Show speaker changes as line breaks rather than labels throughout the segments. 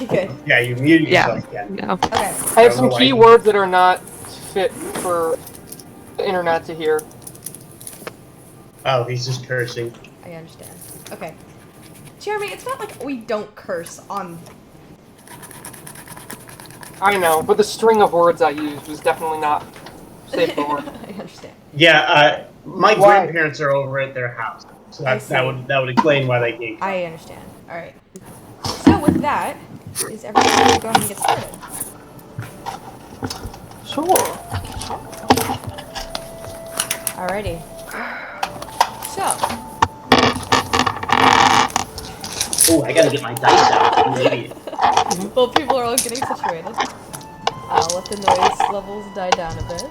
Okay, good.
Yeah, you muted yourself again.
No.
Okay.
I have some key words that are not fit for the internet to hear.
Oh, he's just cursing.
I understand. Okay. Jeremy, it's not like we don't curse on...
I know, but the string of words I used was definitely not safe for work.
I understand.
Yeah, my
Why?
grandparents are over at their house, so that would explain why they gave.
I understand. All right. So with that, is everyone ready to go ahead and get started?
Sure.
Alrighty. So,
Oh, I gotta get my dice out. I'm an idiot.
well, people are all getting situated. I'll let the noise levels die down a bit.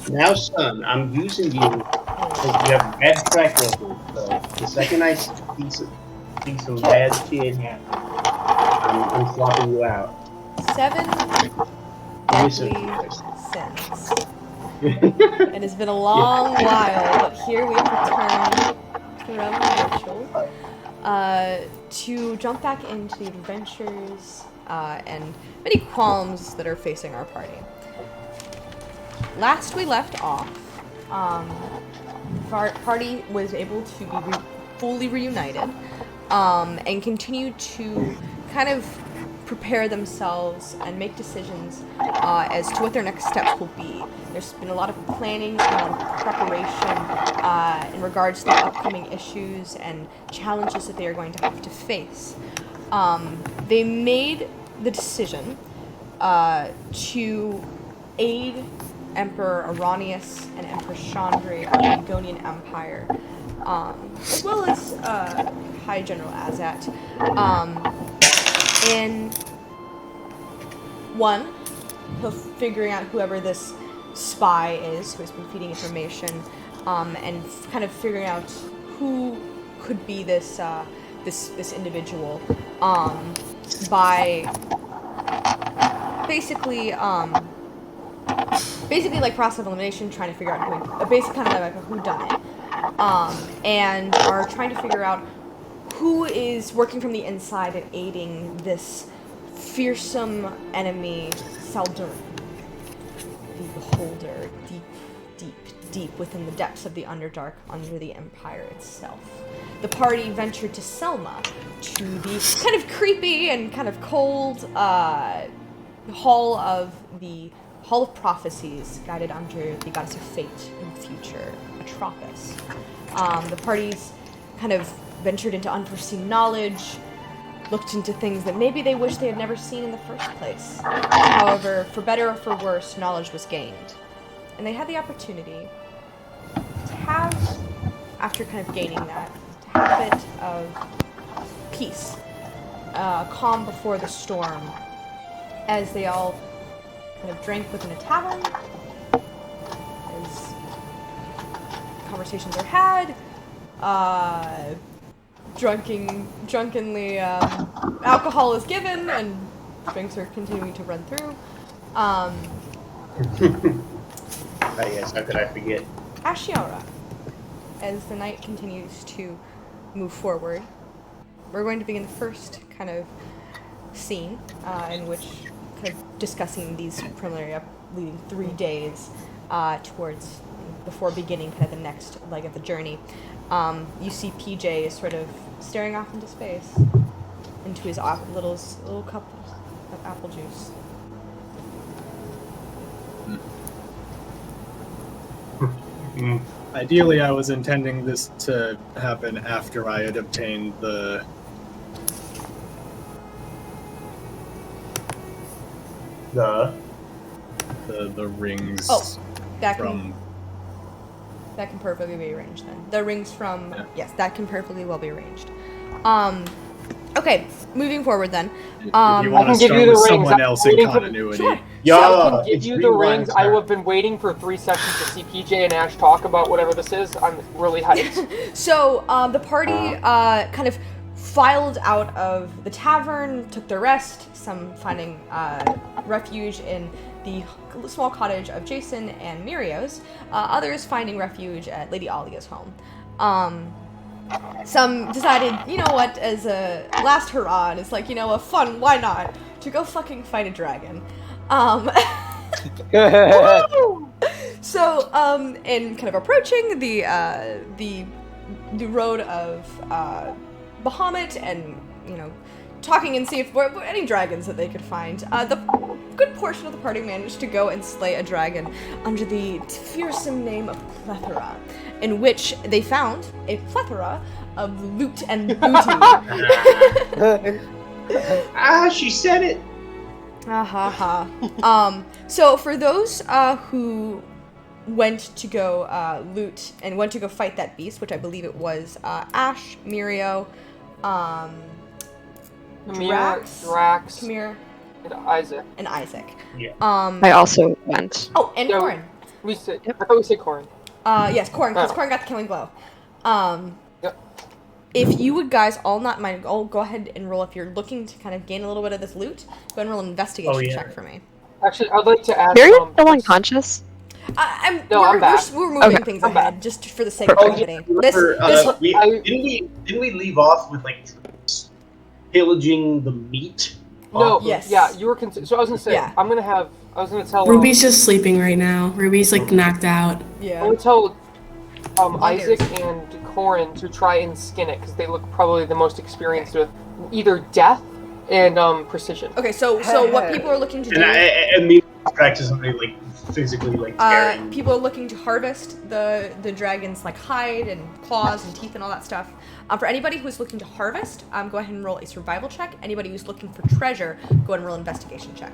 Now, son, I'm using you because you have a bad track record. So the second I see some bad shit happen, I'm flopping you out.
7 deadly sins. It has been a long while, but here we have returned to Realm Virtual to jump back into the adventures and many qualms that are facing our party. Last we left off, our party was able to be fully reunited and continue to kind of prepare themselves and make decisions as to what their next steps will be. There's been a lot of planning and a lot of preparation in regards to the upcoming issues and challenges that they are going to have to face. They made the decision to aid Emperor Arrhenius and Empress Chandra of the Egonian Empire, as well as High General Azat, in one, figuring out whoever this spy is who has been feeding information, and kind of figuring out who could be this this individual, by basically like process of elimination, trying to figure out who, basically kind of like a whodunit, and are trying to figure out who is working from the inside and aiding this fearsome enemy, Saldur, the Beholder, deep within the depths of the Underdark, under the Empire itself. The party ventured to Selma, to the kind of creepy and kind of cold Hall of Prophecies, guided under the goddess of fate and future, Atropos. The parties kind of ventured into unforeseen knowledge, looked into things that maybe they wish they had never seen in the first place. However, for better or for worse, knowledge was gained. And they had the opportunity to have, after kind of gaining that, to have a bit of peace, calm before the storm, as they all kind of drank within a tavern, as conversations are had, drunkenly alcohol is given, and drinks are continuing to run through.
Yes, how could I forget?
Ashiara, as the night continues to move forward, we're going to begin the first kind of scene in which kind of discussing these preliminary leading 3 days towards before beginning kind of the next leg of the journey. You see PJ is sort of staring off into space, into his little cup of apple juice.
Ideally, I was intending this to happen after I had obtained the rings.
Oh, that
from.
That can perfectly be arranged then. The rings from...
Yeah.
Yes, that can perfectly well be arranged. Okay, moving forward then.
If you
I
want
can
to
give
start
you the
with
rings.
someone
I'm
else in
waiting for the-
continuity.
Sure.
I can give
it's
you the rings.
rewind
I
time.
have been waiting for 3 seconds to see PJ and Ash talk about whatever this is. I'm really hyped.
So, the party kind of filed out of the tavern, took their rest, some finding refuge in the small cottage of Jason and Mirio's, others finding refuge at Lady Alia's home. Some decided, you know what, as a last hurrah, and it's like, you know, a fun, why not, to go fucking fight a dragon. So, and kind of approaching the road of Bahamut, and, you know, talking and see if there were any dragons that they could find. The good portion of the party managed to go and slay a dragon under the fearsome name of Plethora, in which they found a plethora of loot and booty.
She said it.
So for those who went to go loot and went to go fight that beast, which I believe it was Ash, Mirio, Drax, Kamir,
and
Isaac.
Yeah.
I also went.
Oh, and Corin.
I thought we said Corin.
Yes, Corin, because Corin got the killing blow. If you would guys all not mind, I'll go ahead and roll if you're looking to kind of gain a little bit of this loot. Go ahead and roll an investigation check for me.
Actually, I'd like to add.
You're still unconscious?
I'm
we're
back.
moving things ahead just for the sake of brevity.
Didn't we leave off with like pillaging the meat?
No.
Yes.
Yeah, you were. So I was gonna say.
Yeah.
I was gonna tell.
Ruby's just sleeping right now. Ruby's like knocked out.
Yeah.
I'm gonna tell Isaac and Corin to try and skin it because they look probably the most experienced with either death and precision.
Okay, so what people are looking to do?
And me practice something like physically like tearing.
People are looking to harvest the dragon's like hide and claws and teeth and all that stuff. For anybody who's looking to harvest, go ahead and roll a survival check. Anybody who's looking for treasure, go ahead and roll an investigation check.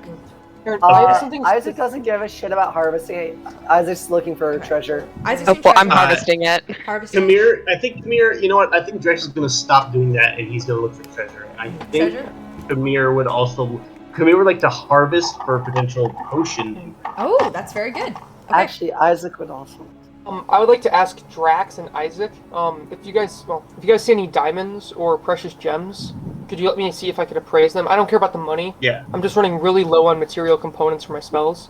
Isaac doesn't give a shit about harvesting. Isaac's looking for treasure.
Isaac's
I'm harvesting it.
Harvesting.
Kamir, you know what? I think Drex is going to stop doing that and he's going to look for treasure. I think
Treasure?
Kamir would like to harvest for a potential potion.
Oh, that's very good. Okay.
Actually, Isaac would also.
I would like to ask Drax and Isaac, if you guys see any diamonds or precious gems, could you let me see if I could appraise them? I don't care about the money.
Yeah.
I'm just running really low on material components for my spells.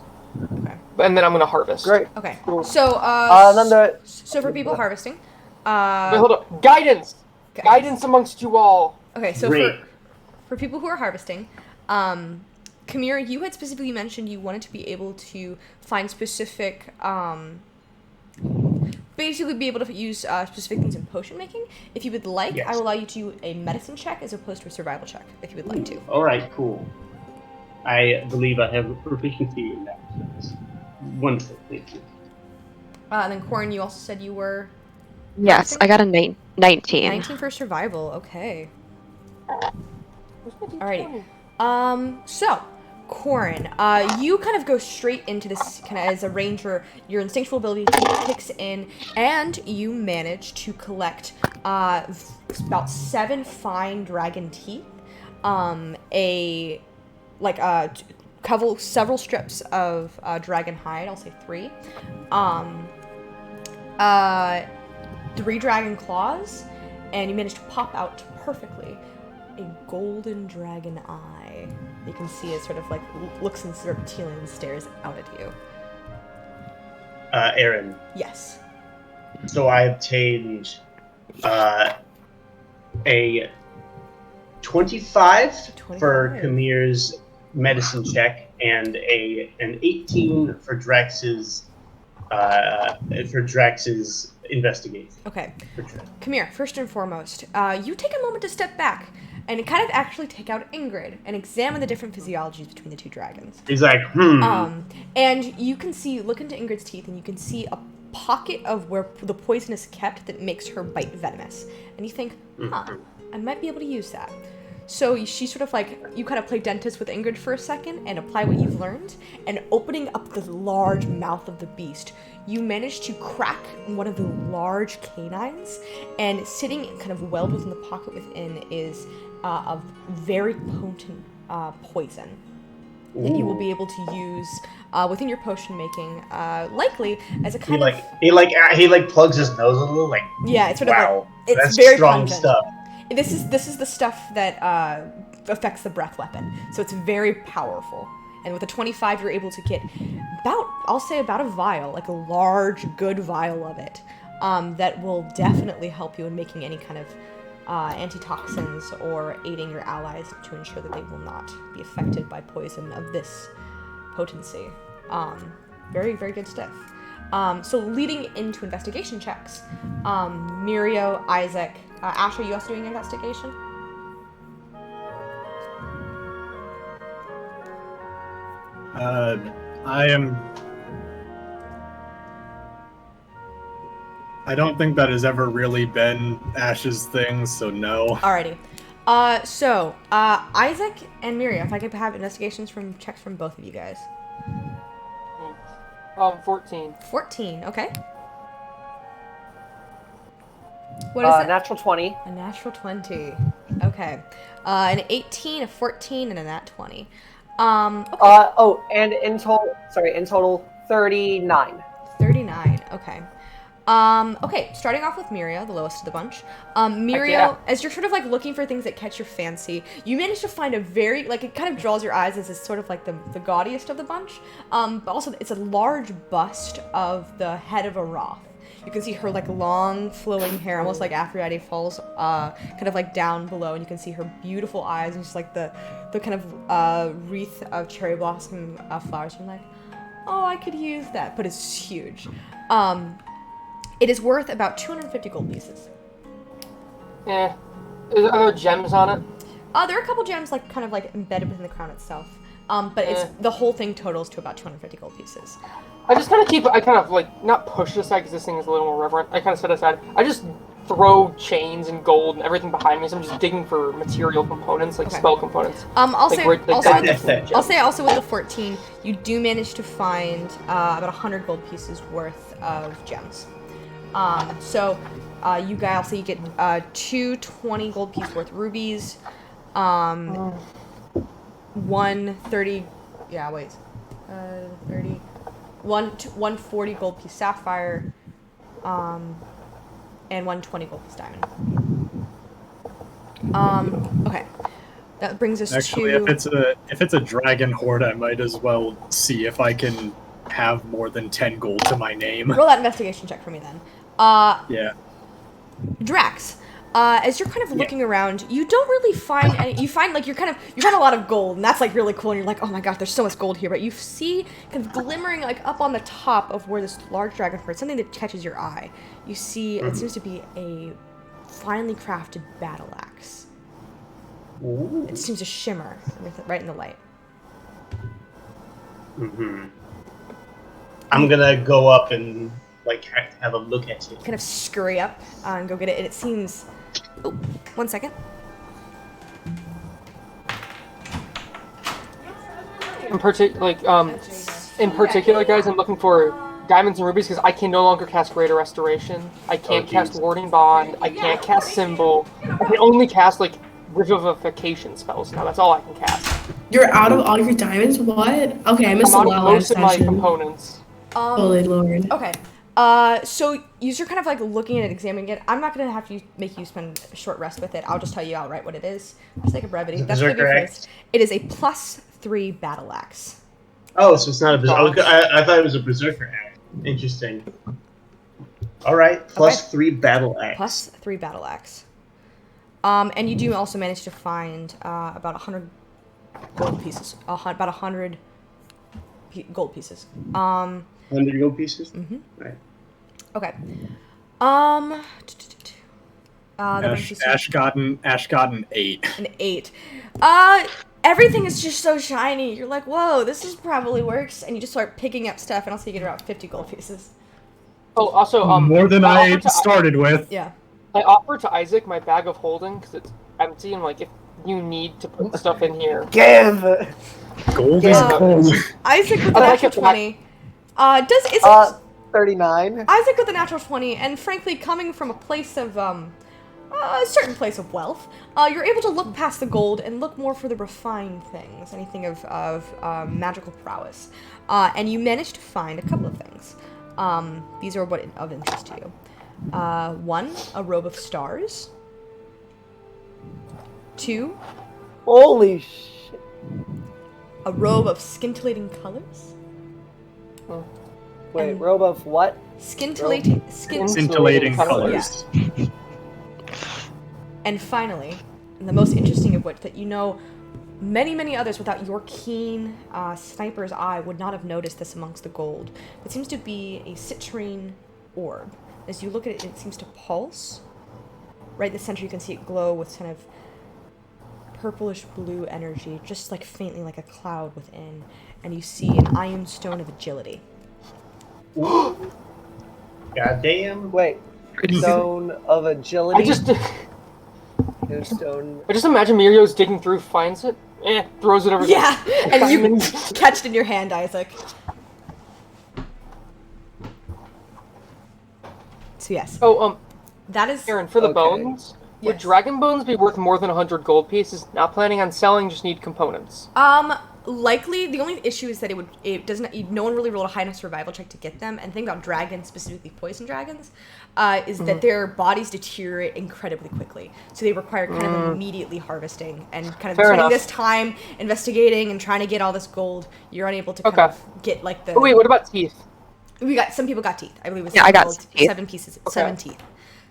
Okay.
And then I'm gonna harvest.
Great.
Okay.
Cool.
So so for people harvesting,
Wait, hold up. Guidance.
Okay.
Guidance amongst you all.
Okay, so
Great.
for people who are harvesting, Kamir, you had specifically mentioned you wanted to be able to find specific, basically be able to use specific things in potion making. If you would like,
Yes.
I will allow you to do a medicine check as opposed to a survival check, if you would like to.
All right, cool. I believe I have a proficiency in that. Wonderful, thank you.
And then Corin, you also said you were
Yes, I got a 19.
19 for survival. Okay. Alrighty. So, Corin, you kind of go straight into this, kind of as a ranger, your instinctual ability kicks in, and you manage to collect about 7 fine dragon teeth, several strips of dragon hide, I'll say 3, 3 dragon claws, and you manage to pop out perfectly a golden dragon eye. You can see it sort of like looks and sort of reptilian stares out at you.
Aaron.
Yes.
So I obtained a 25 for
25.
Kamir's medicine check and an 18 for Drax's investigation.
Okay. Come here. First and foremost, you take a moment to step back and kind of actually take out Ingrid and examine the different physiologies between the 2 dragons.
He's like,
And you can see, look into Ingrid's teeth, and you can see a pocket of where the poison is kept that makes her bite venomous. And you think, I might be able to use that. So she sort of like, you kind of play dentist with Ingrid for a second and apply what you've learned, and opening up the large mouth of the beast, you manage to crack one of the large canines, and sitting kind of welled within the pocket within is a very potent poison that you will be able to use within your potion making, likely as a kind of...
He plugs his nose a little, like,
yeah, it's sort
wow,
of like, it's
that's
very
strong
pungent.
stuff.
This is the stuff that affects the breath weapon, so it's very powerful. And with a 25, you're able to get about a vial, like a large, good vial of it, that will definitely help you in making any kind of antitoxins or aiding your allies to ensure that they will not be affected by poison of this potency. Very, very good stuff. So leading into investigation checks, Mirio, Isaac, Ash, are you also doing investigation?
I don't think that has ever really been Ash's thing, so no.
Alrighty. So Isaac and Mirio, if I could have investigations from checks from both of you guys.
14.
14, okay. What is that?
Natural 20.
A natural 20. Okay. An 18, a 14, and a nat 20. Okay.
And in total, 39.
39, okay. Okay, starting off with Mirio, the lowest of the bunch. Mirio,
yeah.
as you're sort of like looking for things that catch your fancy, you manage to find a very, like, it kind of draws your eyes as it's sort of like the gaudiest of the bunch. But also it's a large bust of the head of a Roth. You can see her like long flowing hair, almost like Aphrodite falls kind of like down below, and you can see her beautiful eyes and just like the kind of wreath of cherry blossom flowers. I'm like, oh, I could use that, but it's huge. It is worth about 250 gold pieces.
Are there gems on it?
There are a couple gems like kind of like embedded within the crown itself. But it's the whole thing totals to about 250 gold pieces.
I just kind of like, not push it aside because this thing is a little more reverent. I kind of set it aside. I just throw chains and gold and everything behind me, so I'm just digging for material components, like spell components.
I'll say with the 14, you do manage to find about 100 gold pieces worth of gems. You guys, you get 220 gold piece worth rubies, 130, 140 gold piece sapphire, and 120 gold piece diamond. Okay. That brings us
Actually,
to...
if it's a dragon horde, I might as well see if I can have more than 10 gold to my name.
Roll that investigation check for me then.
Yeah.
Drax, as you're kind of looking around, you don't really find any. You find like you find a lot of gold, and that's like really cool. And you're like, oh my gosh, there's so much gold here. But you see kind of glimmering like up on the top of where this large dragon horde, something that catches your eye. You see it seems to be a finely crafted battle axe.
Ooh.
It seems to shimmer right in the light.
I'm gonna go up and like have a look at it.
Kind of scurry up and go get it, and it seems. Oh, 1 second.
In particular, guys, I'm looking for diamonds and rubies because I can no longer cast Greater Restoration. I can't cast Warding Bond. I can't cast Symbol. I can only cast like Revivification spells now. That's all I can cast.
You're out of all your diamonds? What? Okay, I missed a
I'm
lot
out of
last
most of my
session.
components.
Holy Lord.
Okay. So you're kind of like looking at it, examining it. I'm not gonna have to make you spend a short rest with it. I'll just tell you outright what it is, for the sake of brevity. That's gonna be first. It is a +3 battle axe.
Oh, so it's not a berserker. I thought it was a berserker axe. Interesting. All right, +3 battle axe.
+3 battle axe. And you do also manage to find about 100 gold pieces. About 100 gold pieces.
100 gold pieces. Right.
Okay.
Ash got an 8.
An 8. Everything is just so shiny. You're like, whoa, this is probably works, and you just start picking up stuff, and also you get about 50 gold pieces.
Oh, also,
more than I started with.
Yeah.
I offered to Isaac my bag of holding because it's empty, and like if you need to put stuff in here,
Give.
Gold is gold.
Isaac with the natural 20.
39.
Isaac with the natural 20, and frankly, coming from a place of a certain place of wealth, you're able to look past the gold and look more for the refined things, anything of magical prowess, and you manage to find a couple of things. These are what of interest to you. 1, a robe of stars. 2,
Holy shit.
a robe of scintillating colors.
Wait,
And-
robe of what?
Scintillating
Scintillating colors.
And finally, and the most interesting of which, that you know many others without your keen sniper's eye would not have noticed this amongst the gold. It seems to be a citrine orb. As you look at it, it seems to pulse. Right in the center, you can see it glow with kind of purplish blue energy, just like faintly like a cloud within. And you see an iron stone of agility.
Goddamn.
Wait, stone of agility.
I just
stone.
imagine Mirio's digging through, finds it, throws it over.
Yeah, and you catch it in your hand, Isaac. So yes.
Oh,
that is
Aaron, for the
Okay.
bones, would
Yes.
dragon bones be worth more than 100 gold pieces? Not planning on selling, just need components.
Likely the only issue is that it doesn't, no one really rolled a high enough survival check to get them. And the thing about dragons, specifically poison dragons, is that their bodies deteriorate incredibly quickly. So they require kind of immediately harvesting and kind of
Fair
spending
enough.
this time investigating and trying to get all this gold. You're unable to kind of get like the.
Oh wait, what about teeth?
Some people got teeth. I believe it was
Yeah, I got
gold,
teeth.
7 pieces,
Okay.
7 teeth.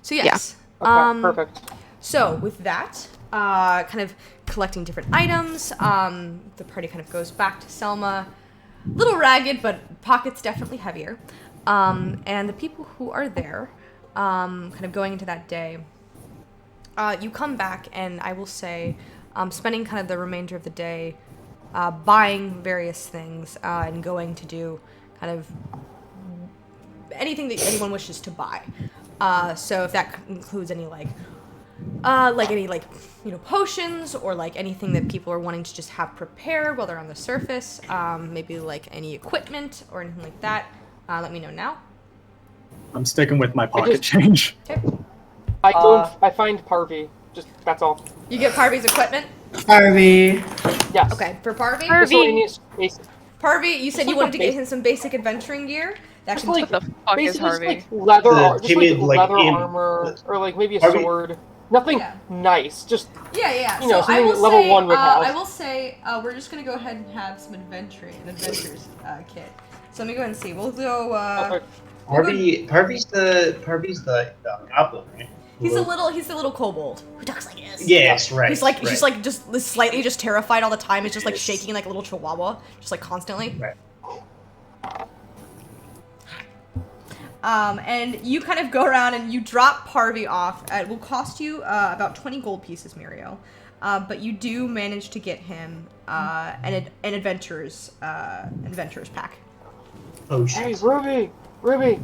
So yes.
Okay, perfect.
So with that, kind of collecting different items, the party kind of goes back to Selma, little ragged, but pockets definitely heavier. And the people who are there, kind of going into that day, you come back, and I will say, spending kind of the remainder of the day, buying various things, and going to do kind of anything that anyone wishes to buy. So if that includes any potions or like anything that people are wanting to just have prepared while they're on the surface, maybe like any equipment or anything like that, let me know now.
I'm sticking with my pocket change.
Okay.
I find Parvy. Just that's all.
You get Parvy's equipment?
Harvey.
Yes.
Okay, for Parvy?
Miscellaneous basic.
Parvy, you said
Just
you
like
wanted to
a
get
basic-
him some basic adventuring gear? That
Just
can
like
What the fuck is
basically just
Harvey?
like leather,
The timid, like,
leather
imp.
armor, or like maybe a
Harvey-
sword. Nothing nice. Just
Yeah.
You know,
So I
something
will
that level
say,
1 would have.
I will say, we're just gonna go ahead and have some adventures kit. So let me go ahead and see. We'll go.
Parvy's the goblin, right?
He's the little kobold who talks like this.
Yes, right.
He's like
right.
he's like just slightly just terrified all the time. He's just like shaking like a little chihuahua, just like constantly.
Right.
And you kind of go around and you drop Parvy off. It will cost you about 20 gold pieces, Mirio. But you do manage to get him an adventurer's pack.
Oh
hey,
shit.
Ruby.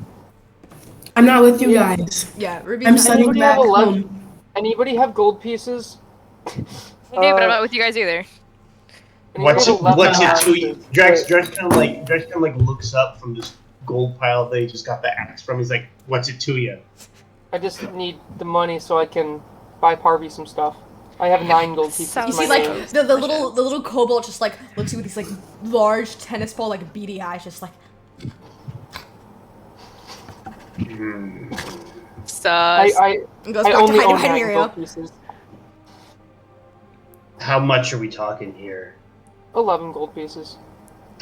I'm not with you guys.
Yeah, Ruby.
I'm studying
Anybody
back
have a left-
home.
Anybody have gold pieces?
Hey, Dave, but I'm not with you guys either.
What's
Anybody have
it
left
to you?
axes?
Drex kind of like looks up from this gold pile that he just got the axe from. He's like, "What's it to you?"
I just need the money so I can buy Parvy some stuff. I have 9 gold pieces.
So
in
You
my
see, like
name.
the little kobold just like looks at you with these like large tennis ball like beady eyes, just like.
Sus.
I
And goes
I
back to
only own
hide
9
Mirio.
gold pieces.
How much are we talking here?
11 gold pieces.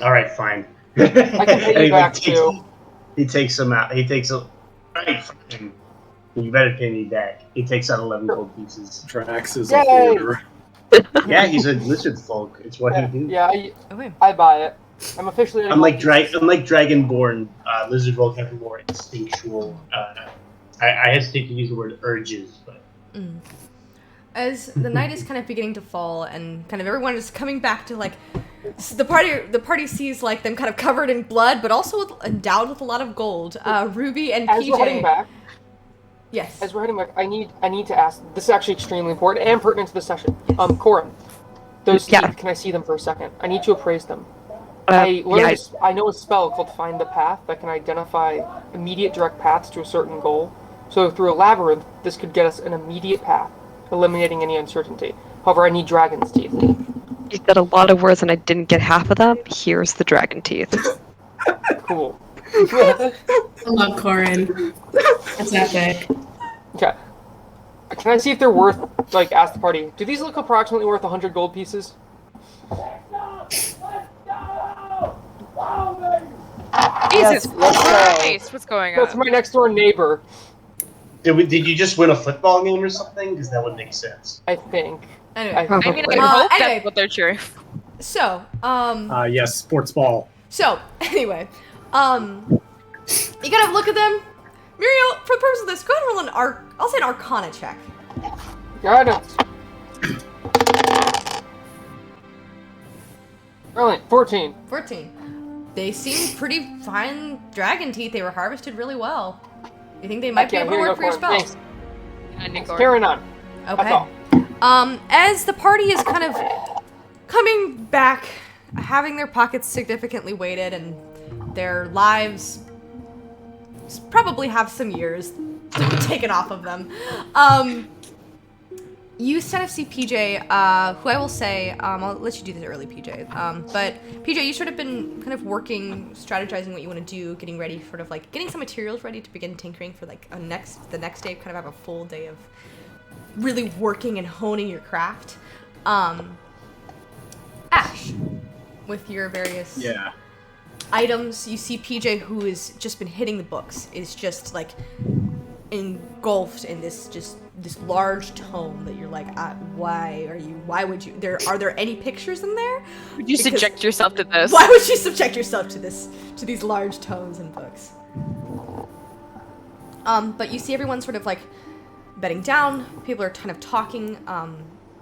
All right, fine.
I can pay you back too.
He takes them out. He takes a. Right, fine. You better pay me back. He takes out 11 gold pieces.
Drax is
Yay!
a hoarder.
Yeah, he's a lizard folk. It's what he do.
Yeah,
Okay.
I buy it. I'm officially.
Unlike Dragonborn, lizard folk have more instinctual. I hesitate to use the word urges, but
As the night is kind of beginning to fall and kind of everyone is coming back to like the party sees like them kind of covered in blood but also endowed with a lot of gold. Ruby and
As we're heading
PJ.
back,
Yes.
I need to ask. This is actually extremely important and pertinent to the session. Corin, those
Yeah.
teeth. Can I see them for a second? I need to appraise them. I know a spell called Find the Path that can identify immediate direct paths to a certain goal. So through a labyrinth, this could get us an immediate path, eliminating any uncertainty. However, I need dragon's teeth.
You said a lot of words and I didn't get half of them. Here's the dragon teeth.
Cool.
I love Corin. That's epic.
Okay. Can I see if they're worth, ask the party, do these look approximately worth 100 gold pieces?
Jesus
let's go.
Christ, what's going
That's
on?
my next door neighbor,
Did you just win a football game or something? Because that would make sense.
I think.
Anyway.
I mean, I
Uh,
hope
anyway.
that's what they're cheering.
So,
Yes, sports ball.
So, anyway, you gotta look at them. Muriel, for the purpose of this, go ahead and roll I'll say an Arcana check.
Got it. Brilliant. 14.
14. They seem pretty fine dragon teeth. They were harvested really well. You think they might be able to work for your spell?
Thanks. Carrying on.
Okay.
That's all.
As the party is kind of coming back, having their pockets significantly weighted and their lives probably have some years taken off of them, you kind of see PJ, who I will say, I'll let you do this early, PJ, but PJ, you sort of been kind of working, strategizing what you want to do, getting ready, sort of like getting some materials ready to begin tinkering for like the next day, kind of have a full day of really working and honing your craft. Ash, with your various items, you see PJ, who has just been hitting the books, is just like engulfed in this large tome that you're like, why would you, are there any pictures in there?
Would you subject yourself to this?
Why would you subject yourself to these large tomes and books? But you see everyone sort of like bedding down, people are kind of talking,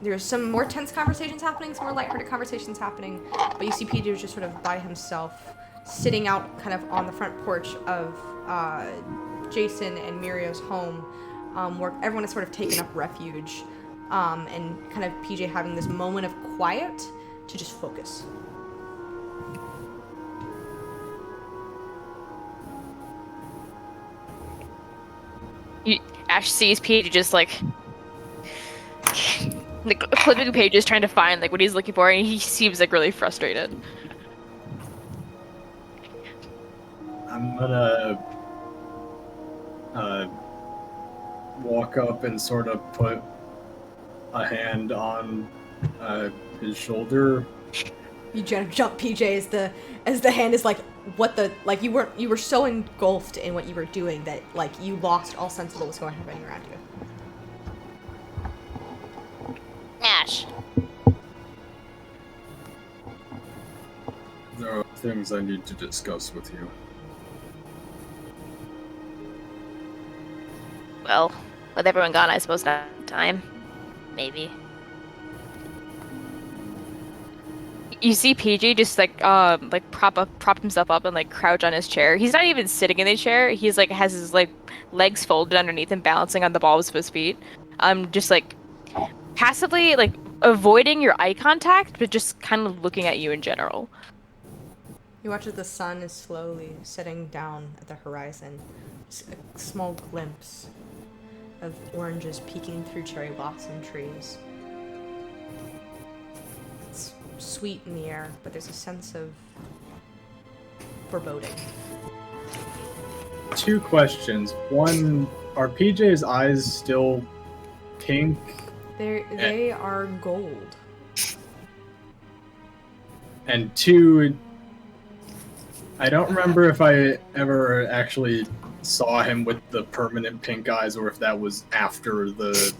there's some more tense conversations happening, some more lighthearted conversations happening, but you see Peter just sort of by himself, sitting out kind of on the front porch of Jason and Miriam's home, where everyone has sort of taken up refuge, and kind of PJ having this moment of quiet to just focus.
Ash sees PJ just like flipping pages, trying to find like what he's looking for, and he seems like really frustrated.
I'm gonna walk up and sort of put a hand on his shoulder.
You jump PJ as the hand is like, what the, like you were so engulfed in what you were doing that like you lost all sense of what was going on happening around you.
Ash.
There are things I need to discuss with you.
Well, with everyone gone, I suppose not time. Maybe. You see PJ just like prop himself up and like crouch on his chair. He's not even sitting in the chair. He's like has his like legs folded underneath him, balancing on the balls of his feet. Just like passively like avoiding your eye contact, but just kind of looking at you in general.
You watch as the sun is slowly setting down at the horizon. Just a small glimpse of oranges peeking through cherry blossom trees. It's sweet in the air, but there's a sense of foreboding.
2 questions. One, are PJ's eyes still pink?
They are gold.
And 2, I don't remember if I ever actually saw him with the permanent pink eyes or if that was after the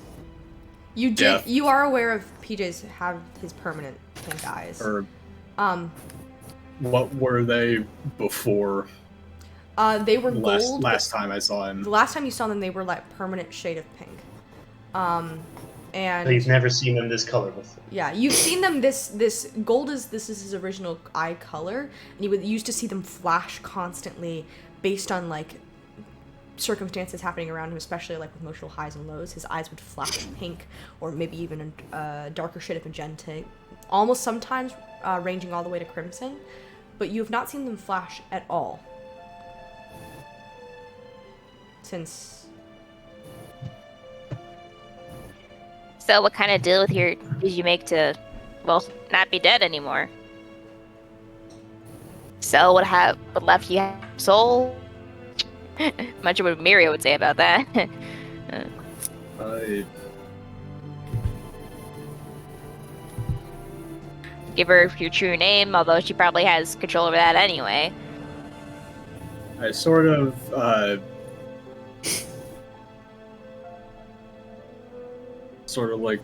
death.
You are aware of PJ's have his permanent pink eyes.
Or what were they before?
They were gold.
Last time I saw him.
The last time you saw them, they were like permanent shade of pink. And
But you've never seen them this color before.
yeah, you've seen them this gold is his original eye color, and you used to see them flash constantly based on like circumstances happening around him, especially like with emotional highs and lows. His eyes would flash pink, or maybe even a darker shade of magenta, almost sometimes ranging all the way to crimson. But you have not seen them flash at all since.
So what kind of deal with did you make to, well, not be dead anymore? So what left you have soul? I'm not sure what Miria would say about that. Give her your true name, although she probably has control over that anyway.
I sort of like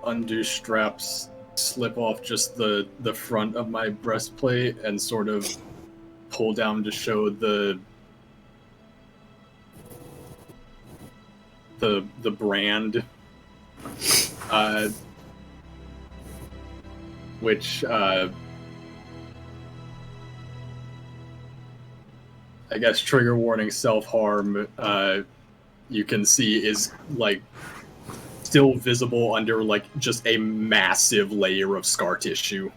undo straps, slip off just the front of my breastplate, and sort of pull down to show the brand, which I guess trigger warning self-harm, you can see is like still visible under like just a massive layer of scar tissue.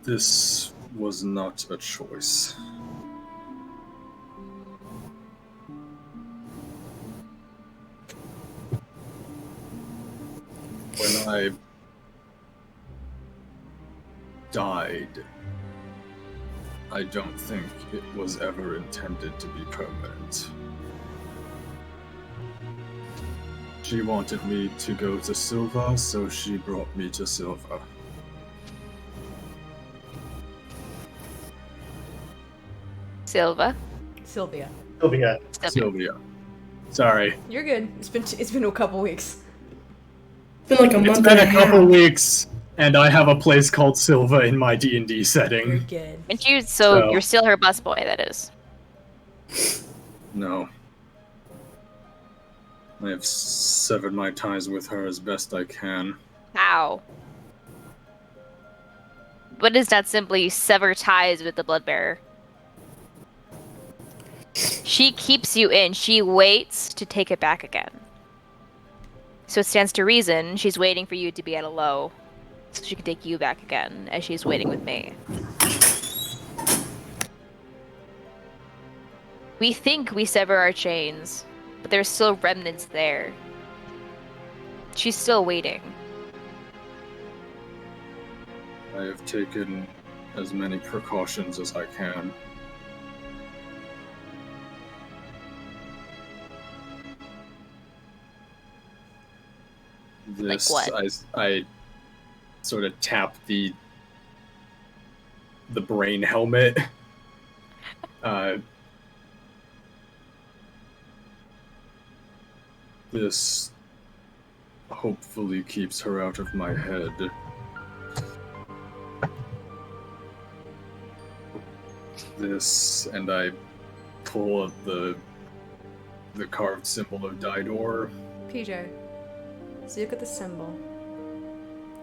This was not a choice. When I died, I don't think it was ever intended to be permanent. She wanted me to go to Silva, so she brought me to Silva.
Silva.
Sylvia.
Sylvia. Sorry.
You're good. It's been a couple weeks.
It's been like a month.
It's been
and
a couple weeks, and I have a place called Silva in my D&D setting.
You're good.
And so you're still her busboy, that is.
No. I have severed my ties with her as best I can.
How? What is that simply sever ties with the Bloodbearer? She keeps you in. She waits to take it back again. So it stands to reason she's waiting for you to be at a low so she can take you back again as she's waiting with me. We think we sever our chains, but there's still remnants there. She's still waiting.
I have taken as many precautions as I can. This,
like what?
I sort of tap the brain helmet. This hopefully keeps her out of my head. This, and I pull up the carved symbol of Didor.
PJ, so you look at the symbol.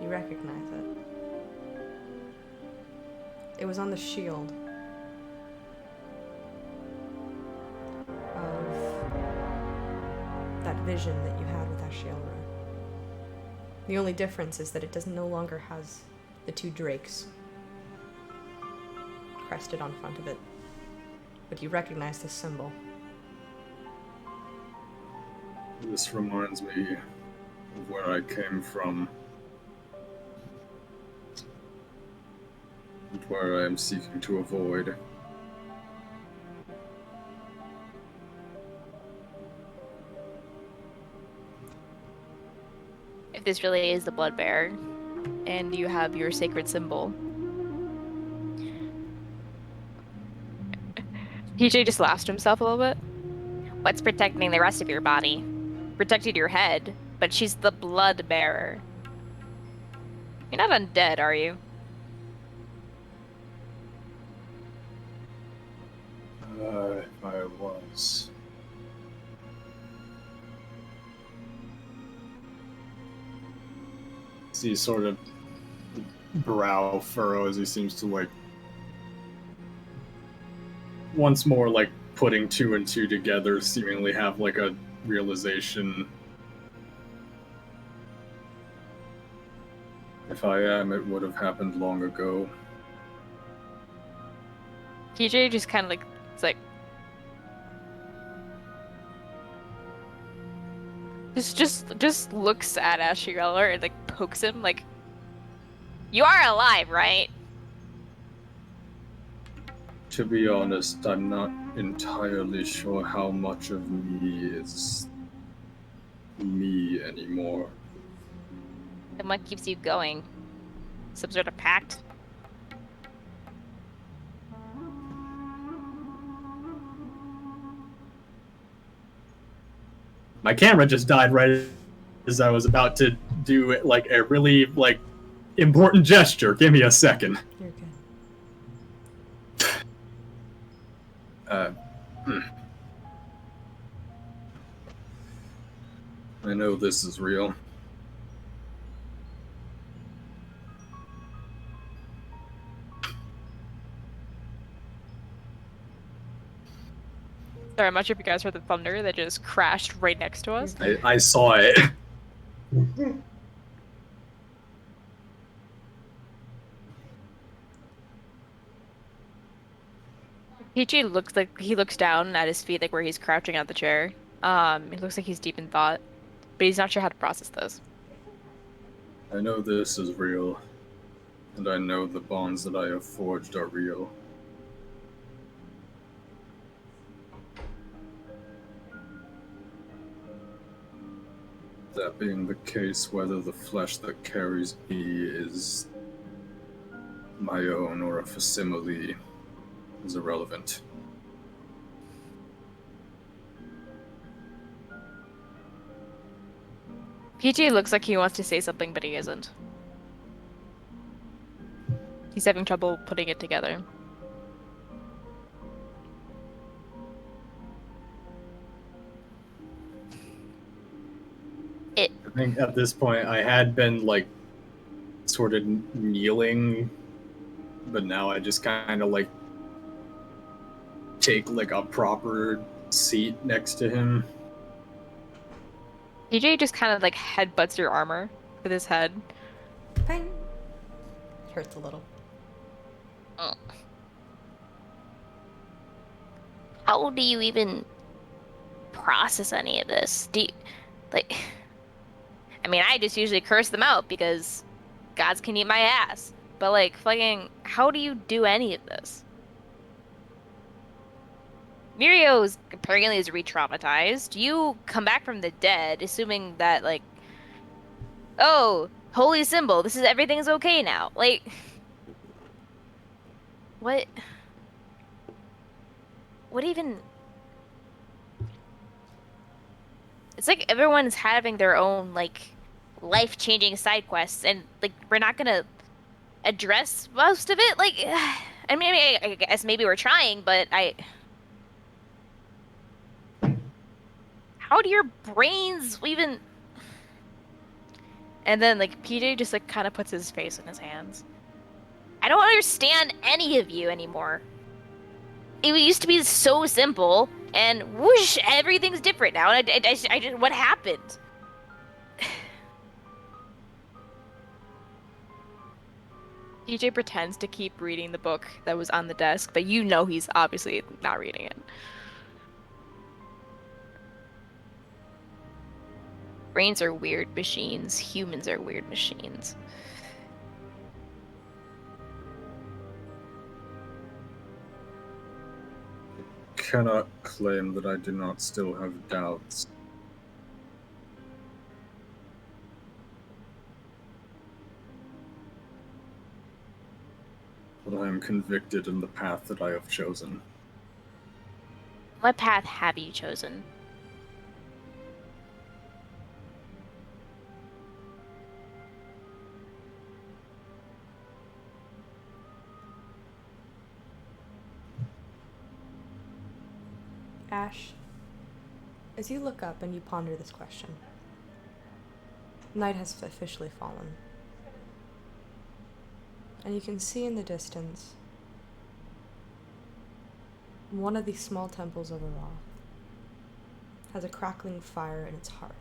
You recognize it. It was on the shield of that vision that you had with Ashielra. The only difference is that it no longer has the two drakes crested on front of it. But you recognize this symbol.
This reminds me of where I came from, and where I am seeking to avoid.
If this really is the Bloodbearer, and you have your sacred symbol. PJ just laughs to himself a little bit. What's protecting the rest of your body? Protected your head, but she's the Bloodbearer. You're not undead, are you?
I was. See sort of brow furrow as he seems to like once more like putting two and two together, seemingly have like a realization. If I am, it would have happened long ago.
TJ just kind of like, it's like, just looks at Ashielra and like pokes him like, you are alive, right?
To be honest, I'm not entirely sure how much of me is me anymore.
Then what keeps you going? Some sort of pact?
My camera just died right as I was about to do like a really like important gesture. Give me a second.
You're good.
I know this is real.
Sorry, I'm not sure if you guys heard the thunder that just crashed right next to us.
I saw it.
PG looks like he looks down at his feet, like where he's crouching at the chair. It looks like he's deep in thought, but he's not sure how to process this.
I know this is real, and I know the bonds that I have forged are real. That being the case, whether the flesh that carries me is my own or a facsimile is irrelevant.
PG looks like he wants to say something, but he isn't. He's having trouble putting it together.
I think at this point I had been like sort of kneeling, but now I just kind of like take like a proper seat next to him.
PJ just kind of like headbutts your armor with his head.
Bang. Hurts a little.
Oh. How do you even process any of this? I mean, I just usually curse them out because gods can eat my ass. But like, fucking, how do you do any of this? Mirio's apparently is re-traumatized. You come back from the dead, assuming that like, oh, holy symbol, everything's okay now. Like, what even? It's like everyone's having their own like life-changing side quests, and like we're not gonna address most of it. Like, I mean, I guess maybe we're trying, but how do your brains even? And then like PJ just like kind of puts his face in his hands. I don't understand any of you anymore. It used to be so simple, and whoosh, everything's different now. And I just, what happened? PJ pretends to keep reading the book that was on the desk, but you know he's obviously not reading it. Brains are weird machines. Humans are weird machines.
Cannot claim that I do not still have doubts. But I am convicted in the path that I have chosen.
What path have you chosen?
Ash, as you look up and you ponder this question, night has officially fallen. And you can see in the distance one of these small temples of Aral has a crackling fire in its hearth.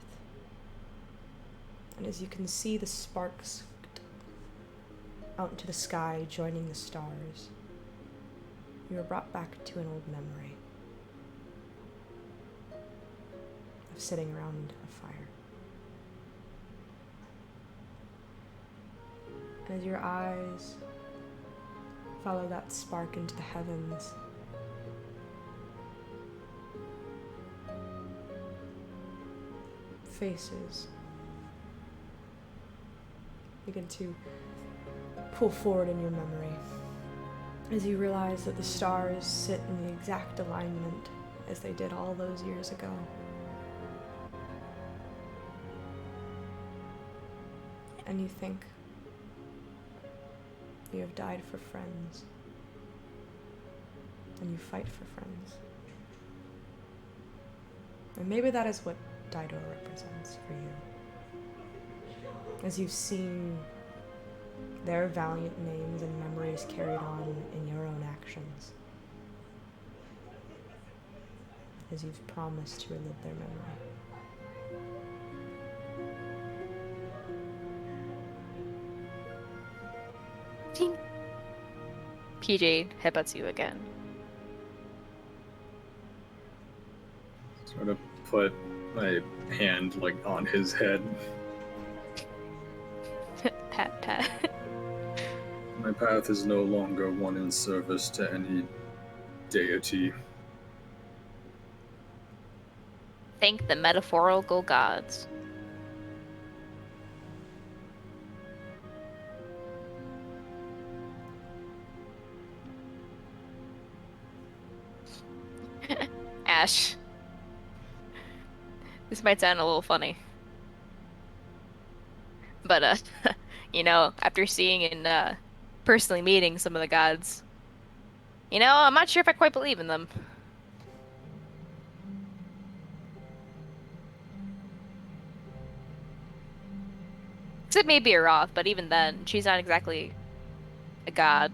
And as you can see the sparks out into the sky joining the stars, you are brought back to an old memory of sitting around a fire. As your eyes follow that spark into the heavens, faces begin to pull forward in your memory as you realize that the stars sit in the exact alignment as they did all those years ago. and you think you have died for friends, and you fight for friends. And maybe that is what Dido represents for you. As you've seen their valiant names and memories carried on in your own actions. As you've promised to relive their memory.
Ding. PJ headbutts you again.
Sort of put my hand like on his head.
Pat, pat.
My path is no longer one in service to any deity.
Thank the metaphorical gods. Ash. This might sound a little funny. But, you know, after seeing and personally meeting some of the gods, you know, I'm not sure if I quite believe in them. Except maybe Aroth, but even then, she's not exactly a god.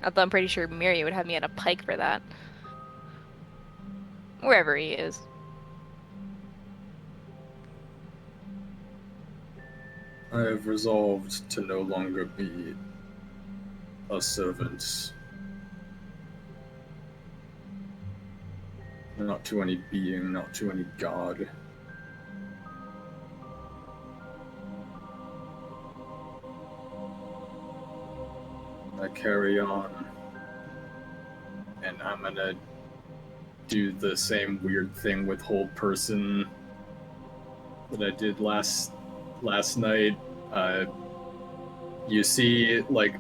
Although I'm pretty sure Miri would have me on a pike for that. Wherever he is.
I have resolved to no longer be a servant. Not to any being, not to any god. I carry on, and I'm gonna do the same weird thing with whole person that I did last night. You see like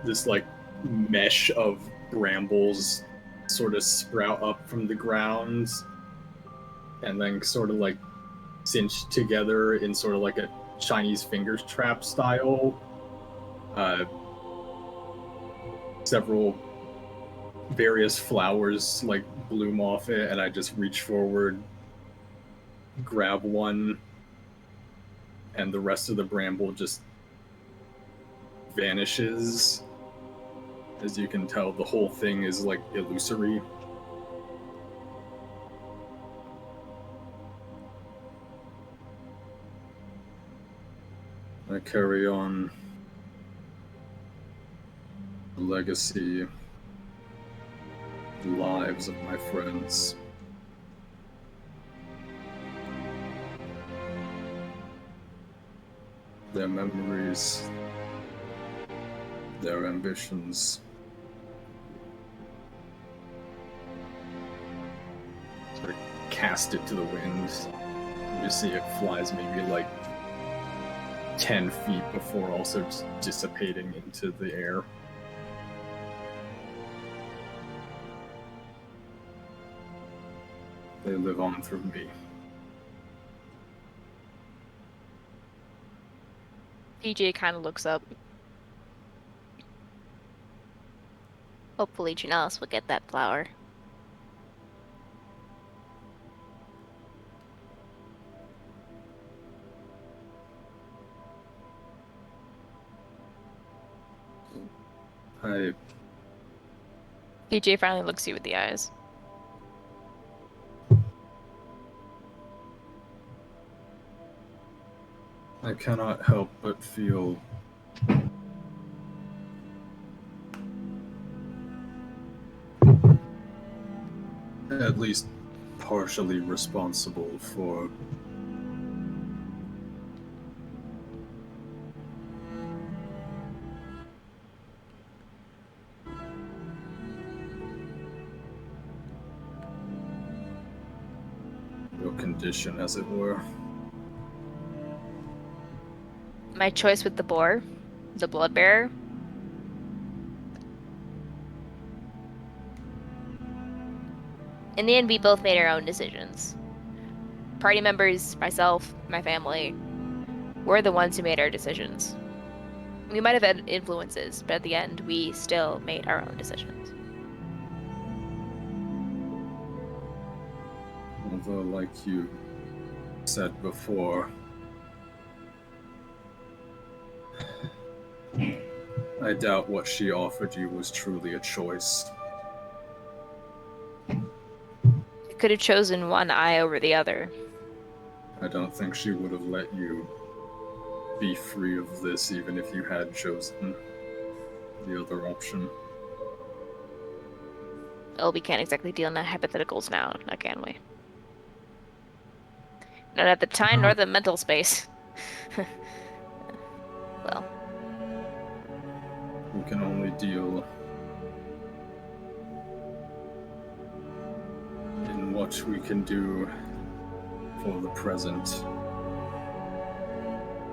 this like mesh of brambles sort of sprout up from the ground and then sort of like cinch together in sort of like a Chinese fingers trap style. Several various flowers like bloom off it, and I just reach forward, grab one, and the rest of the bramble just vanishes. As you can tell, the whole thing is like illusory. I carry on the legacy, the lives of my friends. Their memories, their ambitions. Sort of cast it to the wind. You see it flies maybe like 10 feet before also just dissipating into the air. They live on through me.
PJ kind of looks up. Hopefully Janalis will get that flower. PJ finally looks you with the eyes.
I cannot help but feel at least partially responsible for your condition, as it were.
My choice with the boar, the blood bearer. In the end, we both made our own decisions. party members, myself, my family, we're the ones who made our decisions. We might have had influences, but at the end, we still made our own decisions.
Although, like you said before, I doubt what she offered you was truly a choice.
You could have chosen one eye over the other.
I don't think she would have let you be free of this even if you had chosen the other option.
Well, we can't exactly deal in hypotheticals now can we? Not at the time nor the mental space. Well.
We can only deal in what we can do for the present,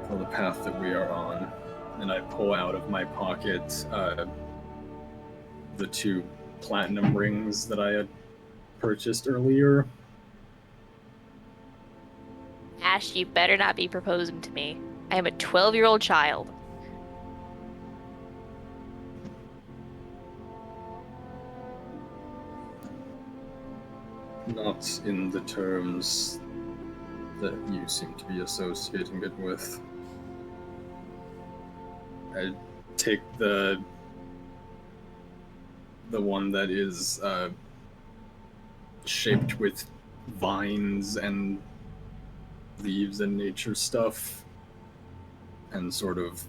for the path that we are on. And I pull out of my pocket the 2 platinum rings that I had purchased earlier.
Ash, you better not be proposing to me. I am a 12-year-old child.
Not in the terms that you seem to be associating it with. I take the one that is shaped with vines and leaves and nature stuff, and sort of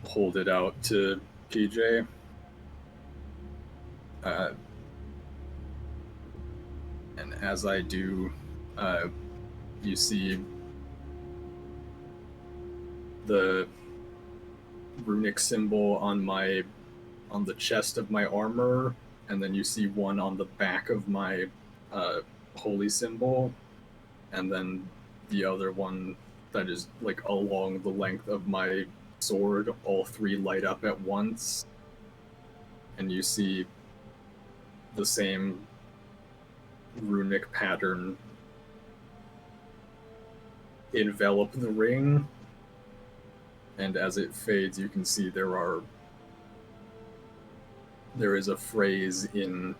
hold it out to PJ. And as I do, you see the runic symbol on the chest of my armor, and then you see one on the back of my holy symbol, and then the other one that is like along the length of my sword. All 3 light up at once, and you see the same runic pattern envelop the ring, and as it fades, you can see there is a phrase in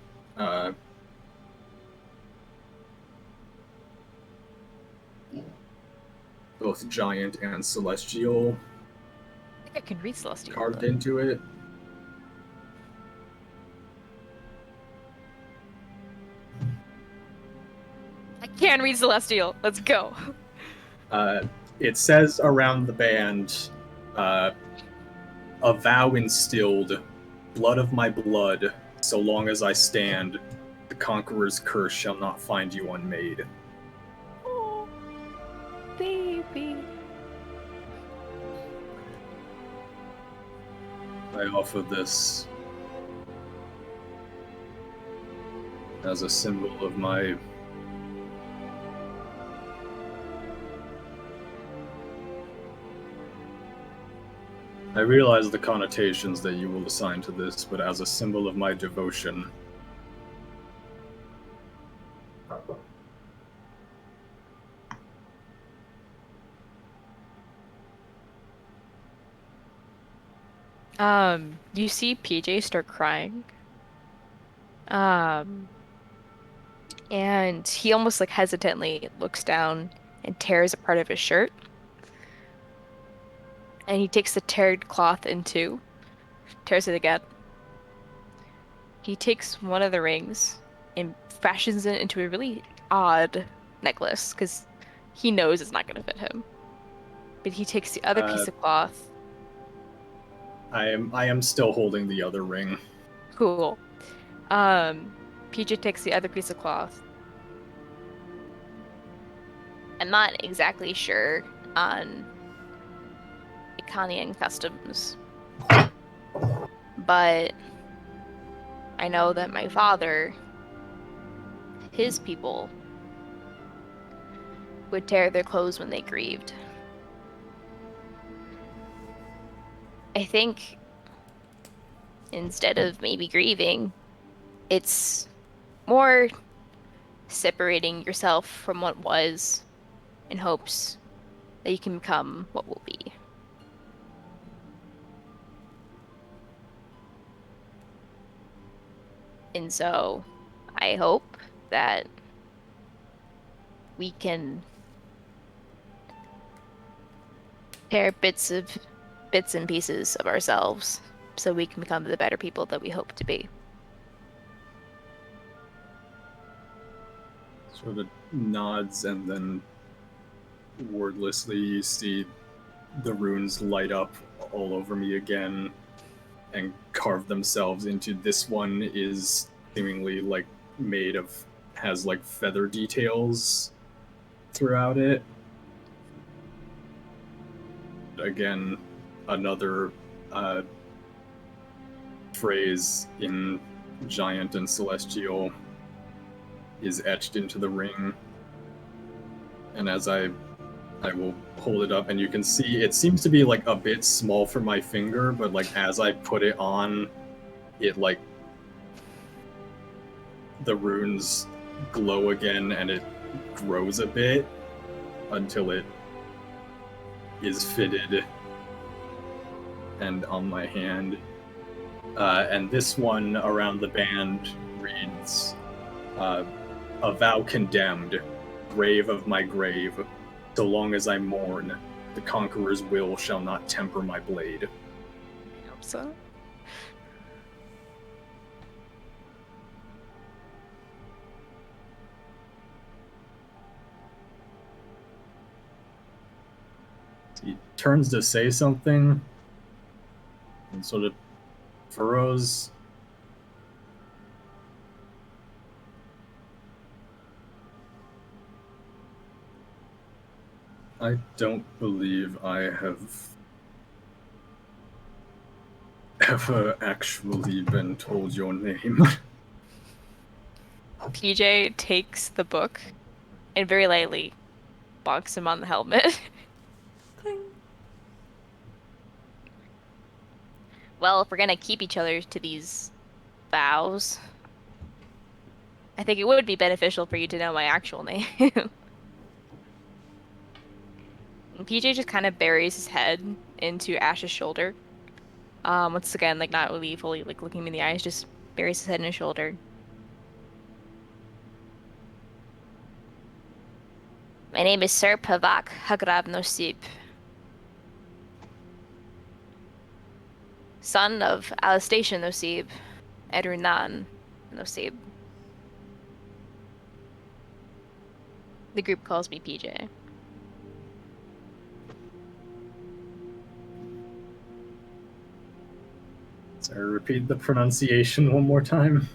both giant and celestial
I think I can read Celestial.
carved into it.
I can read Celestial. Let's go.
It says around the band, a vow instilled, blood of my blood, so long as I stand, the conqueror's curse shall not find you unmade.
Oh, baby.
I offer this as a symbol of my I realize the connotations that you will assign to this, but as a symbol of my devotion.
You see PJ start crying. And he almost like hesitantly looks down and tears a part of his shirt. And he takes the teared cloth in 2, tears it again. He takes one of the rings and fashions it into a really odd necklace because he knows it's not going to fit him. But he takes the other piece of cloth.
I am still holding the other ring.
Cool. PJ takes the other piece of cloth. I'm not exactly sure on Ikanian customs, but I know that my father, his people, would tear their clothes when they grieved. I think instead of maybe grieving, it's more separating yourself from what was in hopes that you can become what will be. And so I hope that we can tear bits and pieces of ourselves so we can become the better people that we hope to be.
Sort of nods, and then wordlessly you see the runes light up all over me again and carve themselves into. This one is seemingly like made of, has like feather details throughout it. Again, another phrase in Giant and Celestial is etched into the ring. And as I will hold it up, and you can see it seems to be like a bit small for my finger, but like as I put it on, it like the runes glow again and it grows a bit until it is fitted and on my hand. And this one around the band reads, "A vow condemned, grave of my grave, so long as I mourn, the conqueror's will shall not temper my blade."
I hope so.
He turns to say something and sort of furrows. I don't believe I have ever actually been told your name.
PJ takes the book and very lightly bonks him on the helmet.
Cling.
Well, if we're gonna keep each other to these vows, I think it would be beneficial for you to know my actual name. And PJ just kind of buries his head into Ash's shoulder. Once again, like not really fully like looking him in the eyes, just buries his head in his shoulder. My name is Sir Pavak Hagrab Nosib, son of Alastation Nosib, Edunan Nosib. The group calls me PJ.
So repeat the pronunciation one more time.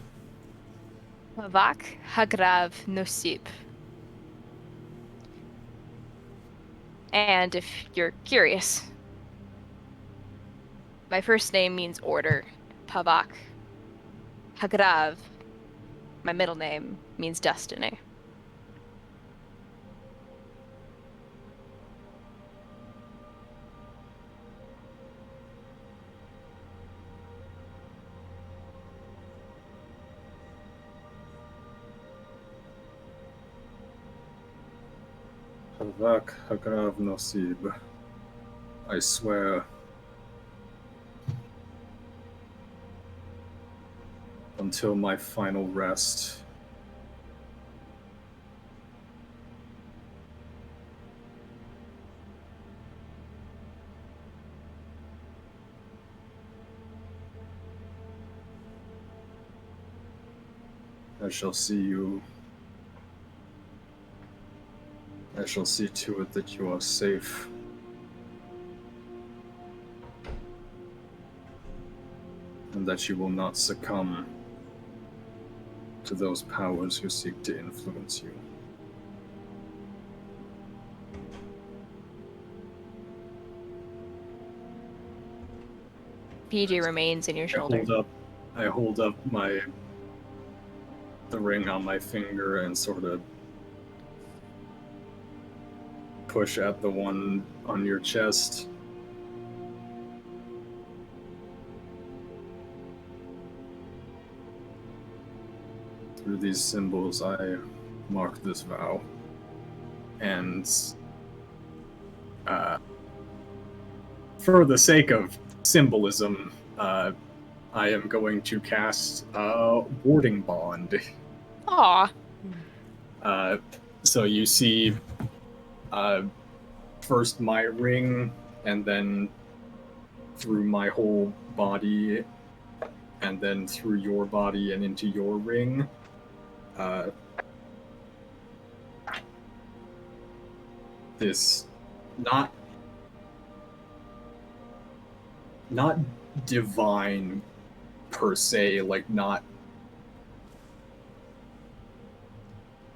Pavak Hagrav Nosib. And if you're curious, my first name means order, Pavak. Hagrav, my middle name, means destiny.
Havak Hagrav Nosib. I swear, until my final rest, I shall see you. I shall see to it that you are safe. And that you will not succumb to those powers who seek to influence you.
PJ remains in your shoulder.
I hold up the ring on my finger and sort of push at the one on your chest. Through these symbols, I mark this vow. And for the sake of symbolism, I am going to cast Warding Bond.
Aw.
So you see first my ring, and then through my whole body, and then through your body and into your ring. This not divine per se, like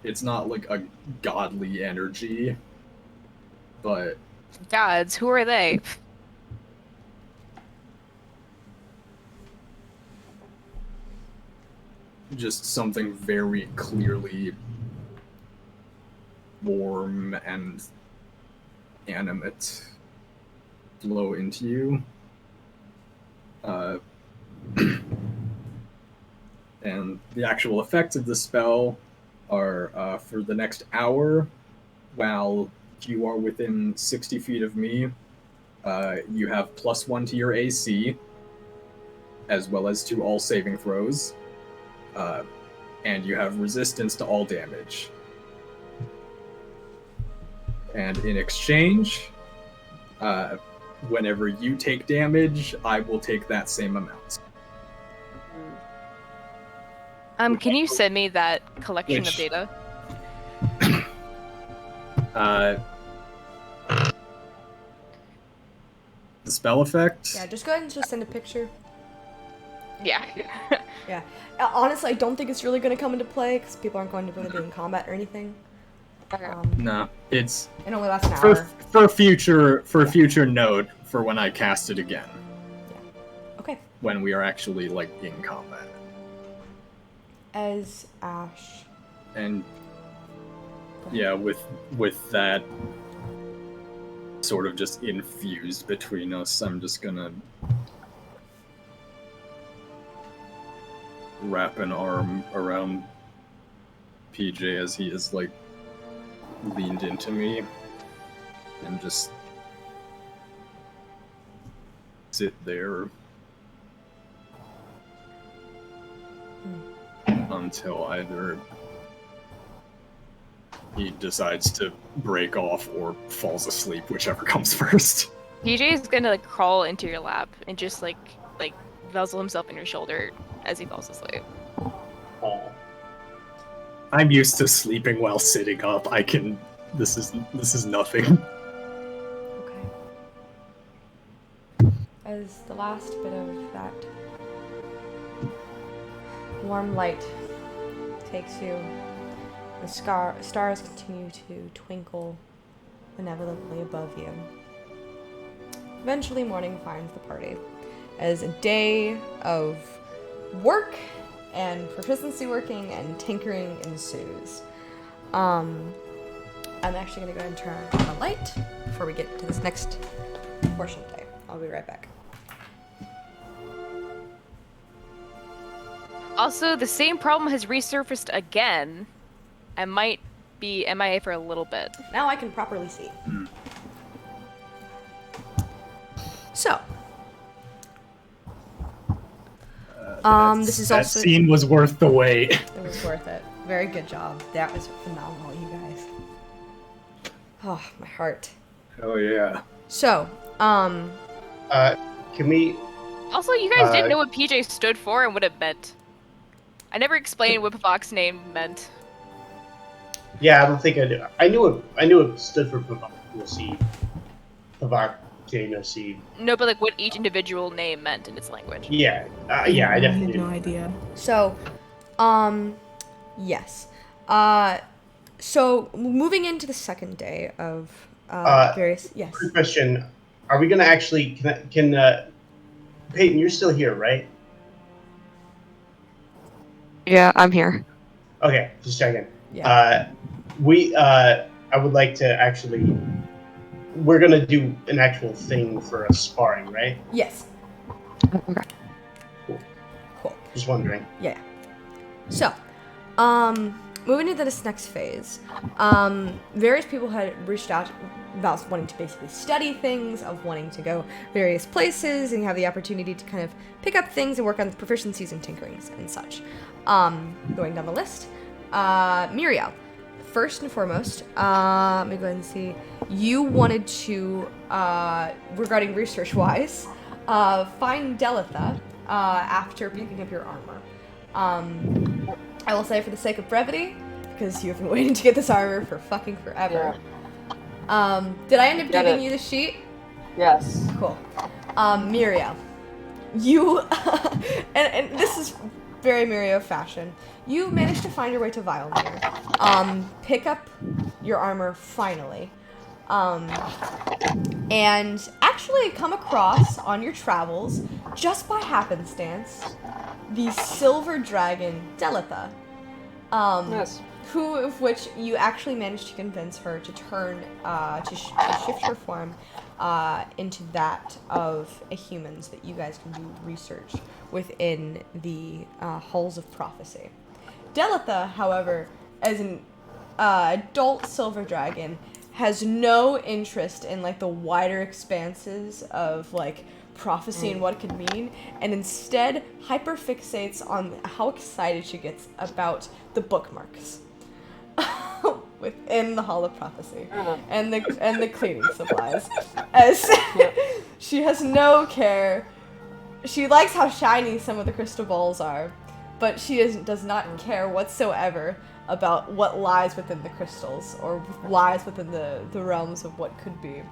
it's not like a godly energy, but
Gods, who are they?
just something very clearly warm and animate flow into you. And the actual effects of the spell are for the next hour, while you are within 60 feet of me, you have +1 to your AC, as well as to all saving throws, and you have resistance to all damage. And in exchange, whenever you take damage, I will take that same amount.
Can you send me that collection of data?
The spell effect?
Yeah, just go ahead and just send a picture.
Yeah.
Yeah. Honestly, I don't think it's really going to come into play because people aren't going to really be in combat or anything.
No, it's
It only lasts an hour.
for future note for when I cast it again.
Yeah. Okay.
When we are actually like in combat.
As Ash.
And yeah, with that sort of just infused between us, I'm just gonna wrap an arm around PJ as he is like leaned into me and just sit there until either he decides to break off or falls asleep, whichever comes first.
PJ is gonna like crawl into your lap and just like nuzzle himself in your shoulder as he falls asleep.
I'm used to sleeping while sitting up. This is nothing.
Okay. As the last bit of that warm light takes you, the stars continue to twinkle benevolently above you. Eventually, morning finds the party as a day of work and proficiency working and tinkering ensues. I'm actually going to go ahead and turn on the light before we get to this next portion of the day. I'll be right back.
Also, the same problem has resurfaced again. I might be MIA for a little bit.
Now I can properly see. So, this is
that
also...
scene was worth the wait.
It was worth it. Very good job. That was phenomenal, you guys. Oh, my heart.
Oh yeah.
So,
Can we...
Also, you guys didn't know what PJ stood for and what it meant. I never explained what Pavok's name meant.
Yeah, I don't think I did. I knew it stood for Pavok no seed. Pavok no seed.
No, but like what each individual name meant in its language.
Yeah, yeah, I definitely
had
did.
no idea.
So, yes. So, moving into the second day of, various... Yes.
Quick question. Are we going to actually... Can Peyton, you're still here, right?
Yeah, I'm here.
Okay, just checking.
Yeah.
I would like to actually... We're going to do an actual thing for a sparring, right?
Yes.
Okay.
Cool.
Just wondering.
Yeah. So, moving into this next phase, various people had reached out about wanting to basically study things, of wanting to go various places, and have the opportunity to kind of pick up things and work on proficiencies and tinkerings and such. Going down the list, Muriel. First and foremost, let me go ahead and see. You wanted to, regarding research-wise, find Delitha after picking up your armor. I will say for the sake of brevity, because you've been waiting to get this armor for fucking forever.
Yeah.
Did I end up giving you the sheet?
Yes.
Cool. Muriel, you, and this is very Muriel fashion. You managed to find your way to Vilemere, pick up your armor finally, and actually come across on your travels, just by happenstance, the silver dragon Delitha.
Yes.
Who of which you actually managed to convince her to turn, to shift her form into that of a human, so that you guys can do research within the halls of prophecy. Delitha, however, as an adult silver dragon, has no interest in like the wider expanses of like prophecy and what it could mean, and instead hyperfixates on how excited she gets about the bookmarks within the Hall of Prophecy and the cleaning supplies, as she has no care. She likes how shiny some of the crystal balls are, but she does not care whatsoever about what lies within the crystals or lies within the realms of what could be.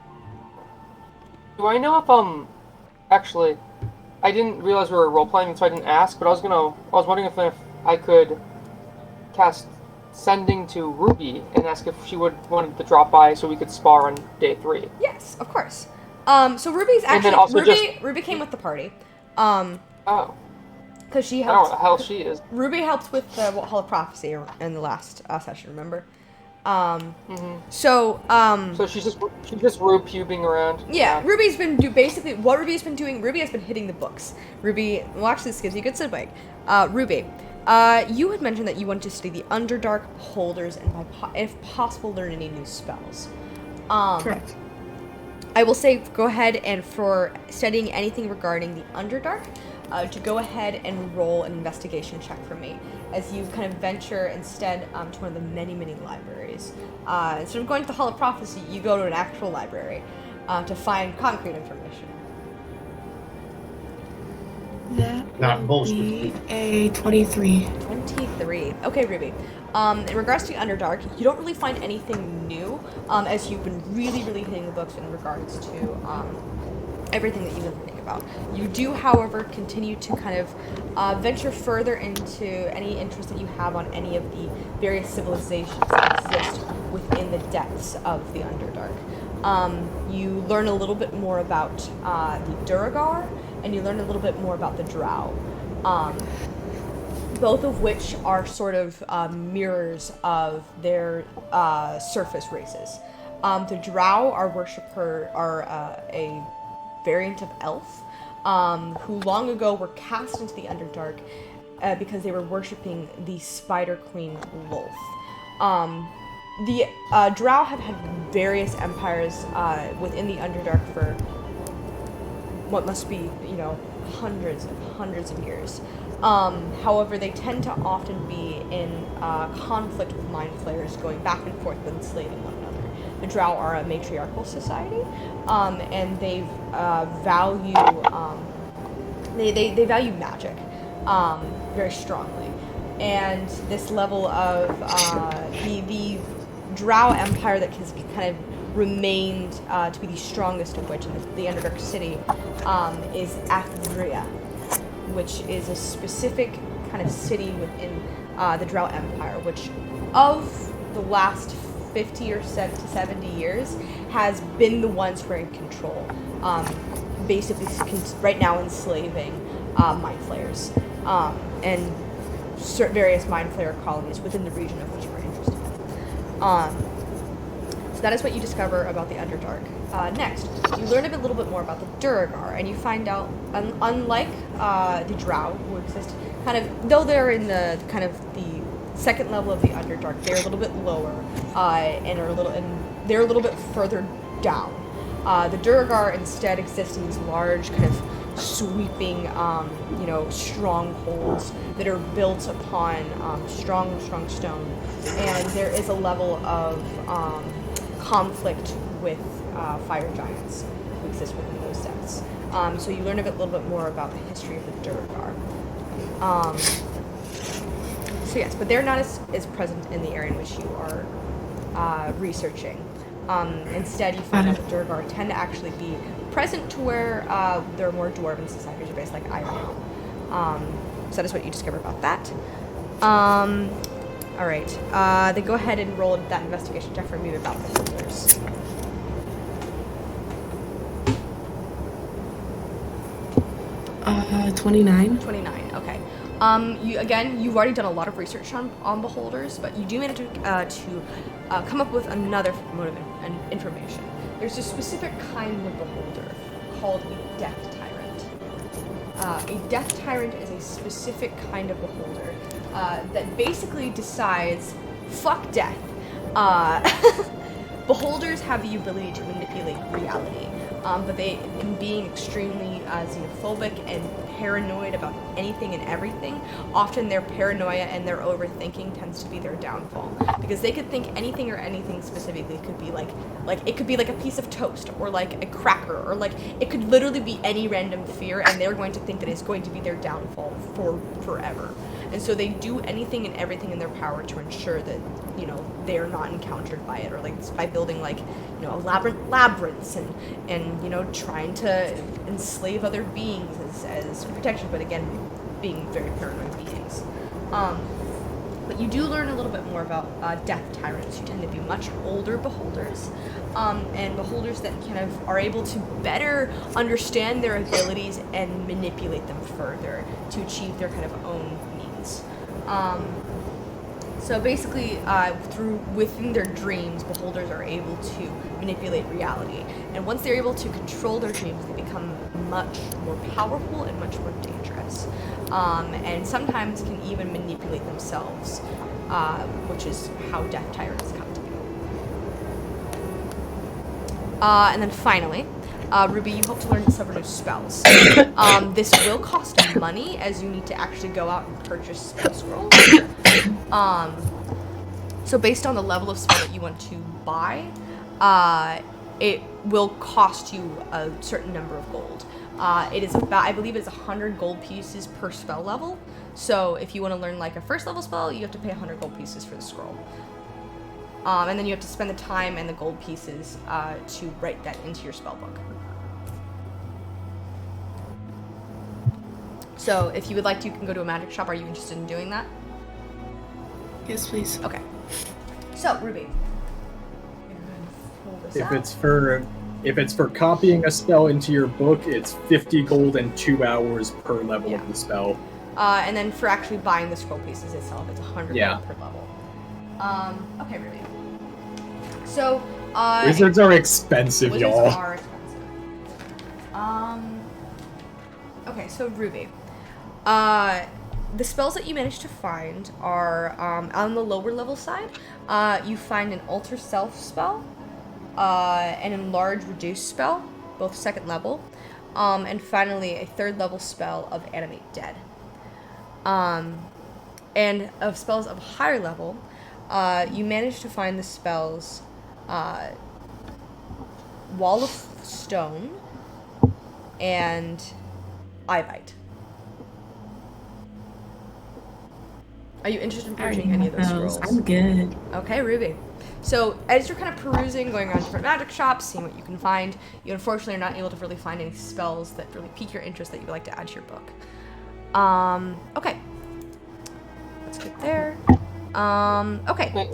Do I know if actually, I didn't realize we were role playing, so I didn't ask. But I was wondering if I could cast Sending to Ruby and ask if she wanted to drop by so we could spar on day 3.
Yes, of course. So Ruby's actually Ruby came with the party.
Oh.
Because she
I don't know
helped.
what the hell she is.
Ruby helped with the Hall of Prophecy in the last session. Remember? So
she's just pubing around.
Yeah, Ruby's been basically what Ruby's been doing. Ruby has been hitting the books. Ruby, well, actually, this gives you a good segue. Ruby, you had mentioned that you wanted to study the Underdark holders and, if possible, learn any new spells.
Correct.
I will say, go ahead and for studying anything regarding the Underdark, to go ahead and roll an investigation check for me, as you kind of venture instead to one of the many, many libraries. Instead of going to the Hall of Prophecy, you go to an actual library to find concrete information.
That
Not
would
bullshit.
be a 23.
23. Okay, Ruby. In regards to Underdark, you don't really find anything new, as you've been really, really hitting the books in regards to everything that you've been thinking about. You do, however, continue to kind of venture further into any interest that you have on any of the various civilizations that exist within the depths of the Underdark. You learn a little bit more about the Duragar, and you learn a little bit more about the Drow. Both of which are sort of mirrors of their surface races. The Drow are a variant of elf, who long ago were cast into the Underdark because they were worshipping the Spider Queen Lolth. The Drow have had various empires within the Underdark for what must be, hundreds of years. However, they tend to often be in conflict with mind flayers, going back and forth and enslaving one another. The Drow are a matriarchal society, and they value they value magic very strongly. And this level of the Drow Empire that has kind of remained to be the strongest of which in the Underdark city is Athria, which is a specific kind of city within the Drow Empire, which of the last 50 or 70 years has been the ones who are in control, basically right now enslaving mind flayers and various mind flayer colonies within the region of which we're interested in. So that is what you discover about the Underdark. Next, you learn a little bit more about the Duragar, and you find out, unlike the Drow, who exist kind of, though they're in the kind of the second level of the Underdark. They're a little bit lower, and they're a little bit further down. The Duergar instead exist in these large, kind of sweeping, strongholds that are built upon strong stone, and there is a level of conflict with fire giants who exist within those depths. So you learn a little bit more about the history of the Duergar. So yes, but they're not as present in the area in which you are researching. Instead, you find out that Duergar tend to actually be present to where there are more dwarven societies based, like Iron. So that is what you discover about that. All right. Then go ahead and roll that investigation check for me about the holders.
Uh, 29.
29. Okay. You've already done a lot of research on beholders, but you do manage to come up with another mode of information. There's a specific kind of beholder called a death tyrant. A death tyrant is a specific kind of beholder that basically decides, fuck death. Beholders have the ability to manipulate reality, but they, in being extremely xenophobic and paranoid about anything and everything, often their paranoia and their overthinking tends to be their downfall, because they could think anything or anything specifically. It could be like it could be like a piece of toast, or like a cracker, or like it could literally be any random fear, and they're going to think that it's going to be their downfall for forever. And so they do anything and everything in their power to ensure that, they are not encountered by it, or like by building labyrinths and trying to enslave other beings as protection, but again, being very paranoid beings. But you do learn a little bit more about death tyrants, who tend to be much older beholders, and beholders that kind of are able to better understand their abilities and manipulate them further to achieve their kind of own needs. So basically, within their dreams, beholders are able to manipulate reality. And once they're able to control their dreams, they become much more powerful and much more dangerous. And sometimes can even manipulate themselves, which is how death tyrants come to be. And then finally, Ruby, you hope to learn several new spells. This will cost money, as you need to actually go out and purchase spell scrolls. So based on the level of spell that you want to buy, it will cost you a certain number of gold. It is about, I believe it's 100 gold pieces per spell level. So if you want to learn like a first level spell, you have to pay 100 gold pieces for the scroll. And then you have to spend the time and the gold pieces to write that into your spell book. So if you would like to, you can go to a magic shop. Are you interested in doing that?
Yes, please.
Okay. So, Ruby.
If it's for copying a spell into your book, it's 50 gold and 2 hours per level of the spell.
And then for actually buying the scroll pieces itself, it's 100 gold per level. Okay, Ruby. So,
wizards are expensive, y'all.
Wizards are expensive. Okay, so Ruby. The spells that you managed to find are on the lower level side. You find an Alter Self spell, an Enlarge Reduce spell, both second level, and finally a third level spell of Animate Dead. And of spells of higher level, you managed to find the spells Wall of Stone and Eyebite. Are you interested in purchasing any of those scrolls?
I'm good.
Okay, Ruby. So, as you're kind of perusing, going around different magic shops, seeing what you can find, you unfortunately are not able to really find any spells that really pique your interest that you would like to add to your book. Okay. Let's get there. Okay.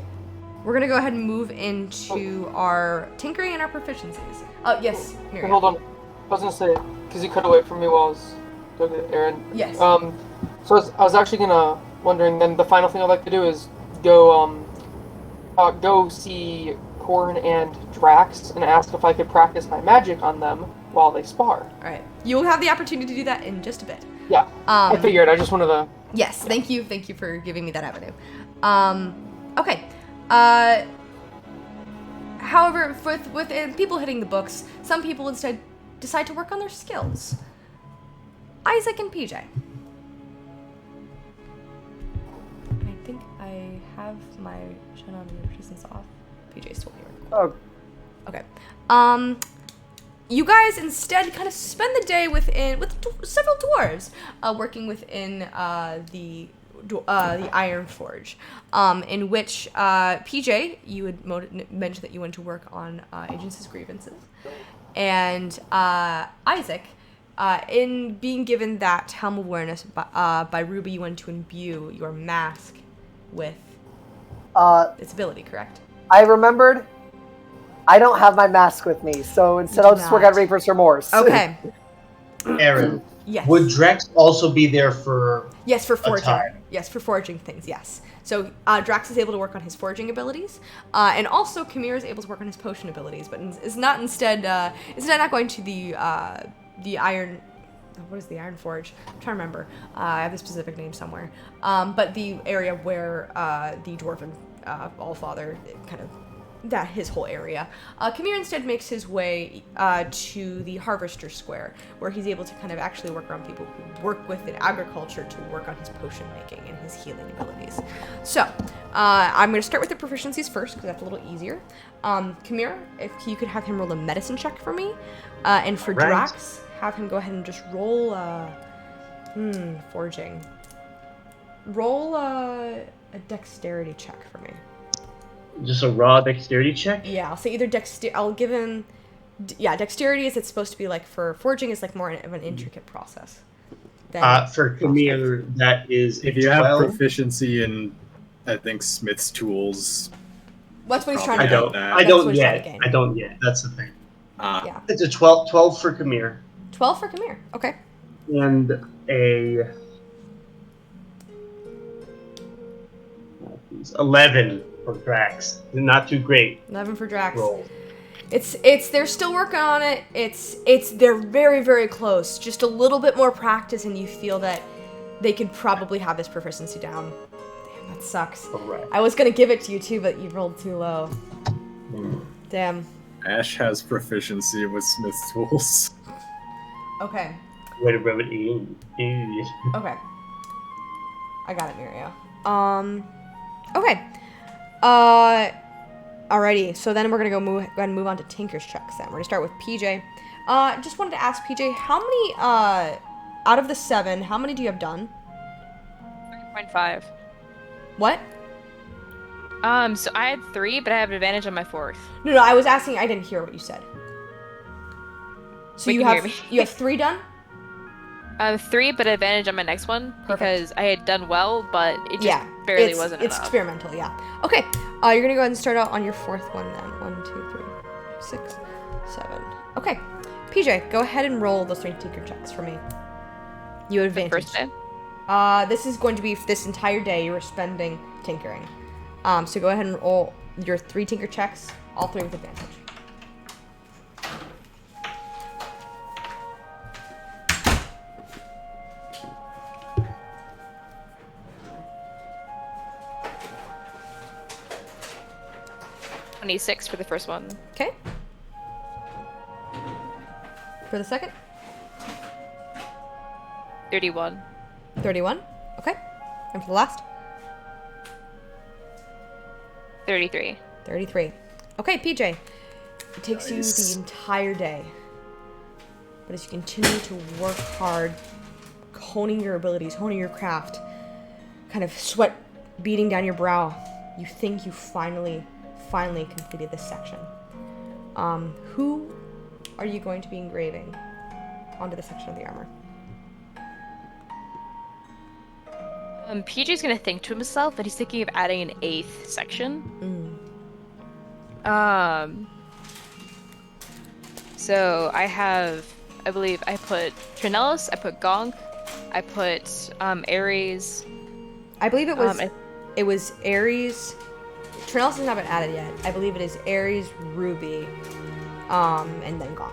We're gonna go ahead and move into our tinkering and our proficiencies. Oh, yes, Miriam.
Hold on. I was gonna say, because you cut away from me while I was talking to Aaron.
Yes.
So I was actually wondering, then the final thing I'd like to do is go see Korn and Drax and ask if I could practice my magic on them while they spar.
Alright. You will have the opportunity to do that in just a bit.
Yeah. I figured. I just wanted to
Yes, thank you for giving me that avenue. Okay. However, with people hitting the books, some people instead decide to work on their skills. Isaac and PJ. I think I have my shut on notifications off. PJ's still here.
Oh.
Okay. You guys instead kind of spend the day with several dwarves, working within the Iron Forge, in which PJ, you had mentioned that you went to work on Agents' grievances, and Isaac, in being given that helm awareness by Ruby, you went to imbue your mask with its ability, correct?
I remembered. I don't have my mask with me, so instead I'll just work on Reaper's Remorse.
Okay.
Aaron,
Yes.
would Drex also be there for
Yes, for forging.
time?
Yes, for forging things, yes. So Drax is able to work on his forging abilities, and also Kamir is able to work on his potion abilities, but is not instead not going to the Iron... What is the Iron Forge? I'm trying to remember. I have the specific name somewhere. But the area where the Dwarven Allfather kind of... that his whole area. Kamir instead makes his way to the Harvester Square, where he's able to kind of actually work around people who work within agriculture to work on his potion making and his healing abilities. So, I'm going to start with the proficiencies first, because that's a little easier. Kamir, if you could have him roll a medicine check for me, and for Drax, have him go ahead and just roll, forging. Roll a dexterity check for me.
Just a raw dexterity check?
Yeah, I'll say either I'll give him... dexterity is it's supposed to be like for forging is like more of an intricate process.
For Kamir, that is
if you have proficiency in, I think, Smith's tools.
That's what he's trying to
do. I don't yet. That's the thing.
Yeah.
It's a 12 for Kamir.
12 for Kamir. Okay.
And a 11 for Drax. Not too great.
11 for Drax.
Roll.
It's they're still working on it. They're very, very close. Just a little bit more practice and you feel that they could probably have this proficiency down. Damn, that sucks.
Right.
I was gonna give it to you too, but you rolled too low. Damn.
Ash has proficiency with Smith's tools.
Okay.
Way to rub it in.
Okay. I got it, Mirio. Okay. Alrighty. So then we're gonna go ahead and move on to Tinker's checks. Then we're gonna start with PJ. Just wanted to ask PJ, how many out of the 7, how many do you have done?
3.5.
What?
So I had 3, but I have an advantage on my 4th.
No, I was asking. I didn't hear what you said. So
Wait,
you have 3 done?
3, but advantage on my next one.
Perfect.
Because I had done well, but it just barely wasn't
It's
enough.
experimental, yeah. Okay, you're gonna go ahead and start out on your 4th one then. 1, 2, 3, 6, 7. Okay, PJ, go ahead and roll those 3 tinker checks for me. You have advantage.
First day?
This is going to be this entire day you were spending tinkering. So go ahead and roll your 3 tinker checks, all 3 with advantage.
$26 for the first one.
Okay. For the second?
31.
31. Okay. And for the last?
33.
33. Okay, PJ. It takes you the entire day. But as you continue to work hard, honing your abilities, honing your craft, kind of sweat beating down your brow, you think you finally completed this section. Who are you going to be engraving onto the section of the armor?
PJ's gonna think to himself that he's thinking of adding an 8th section. So I believe I put Trinellis, I put Gonk, I put Ares.
I believe it was Ares. Trinellis has not been added yet. I believe it is Ares, Ruby, and then Gonk.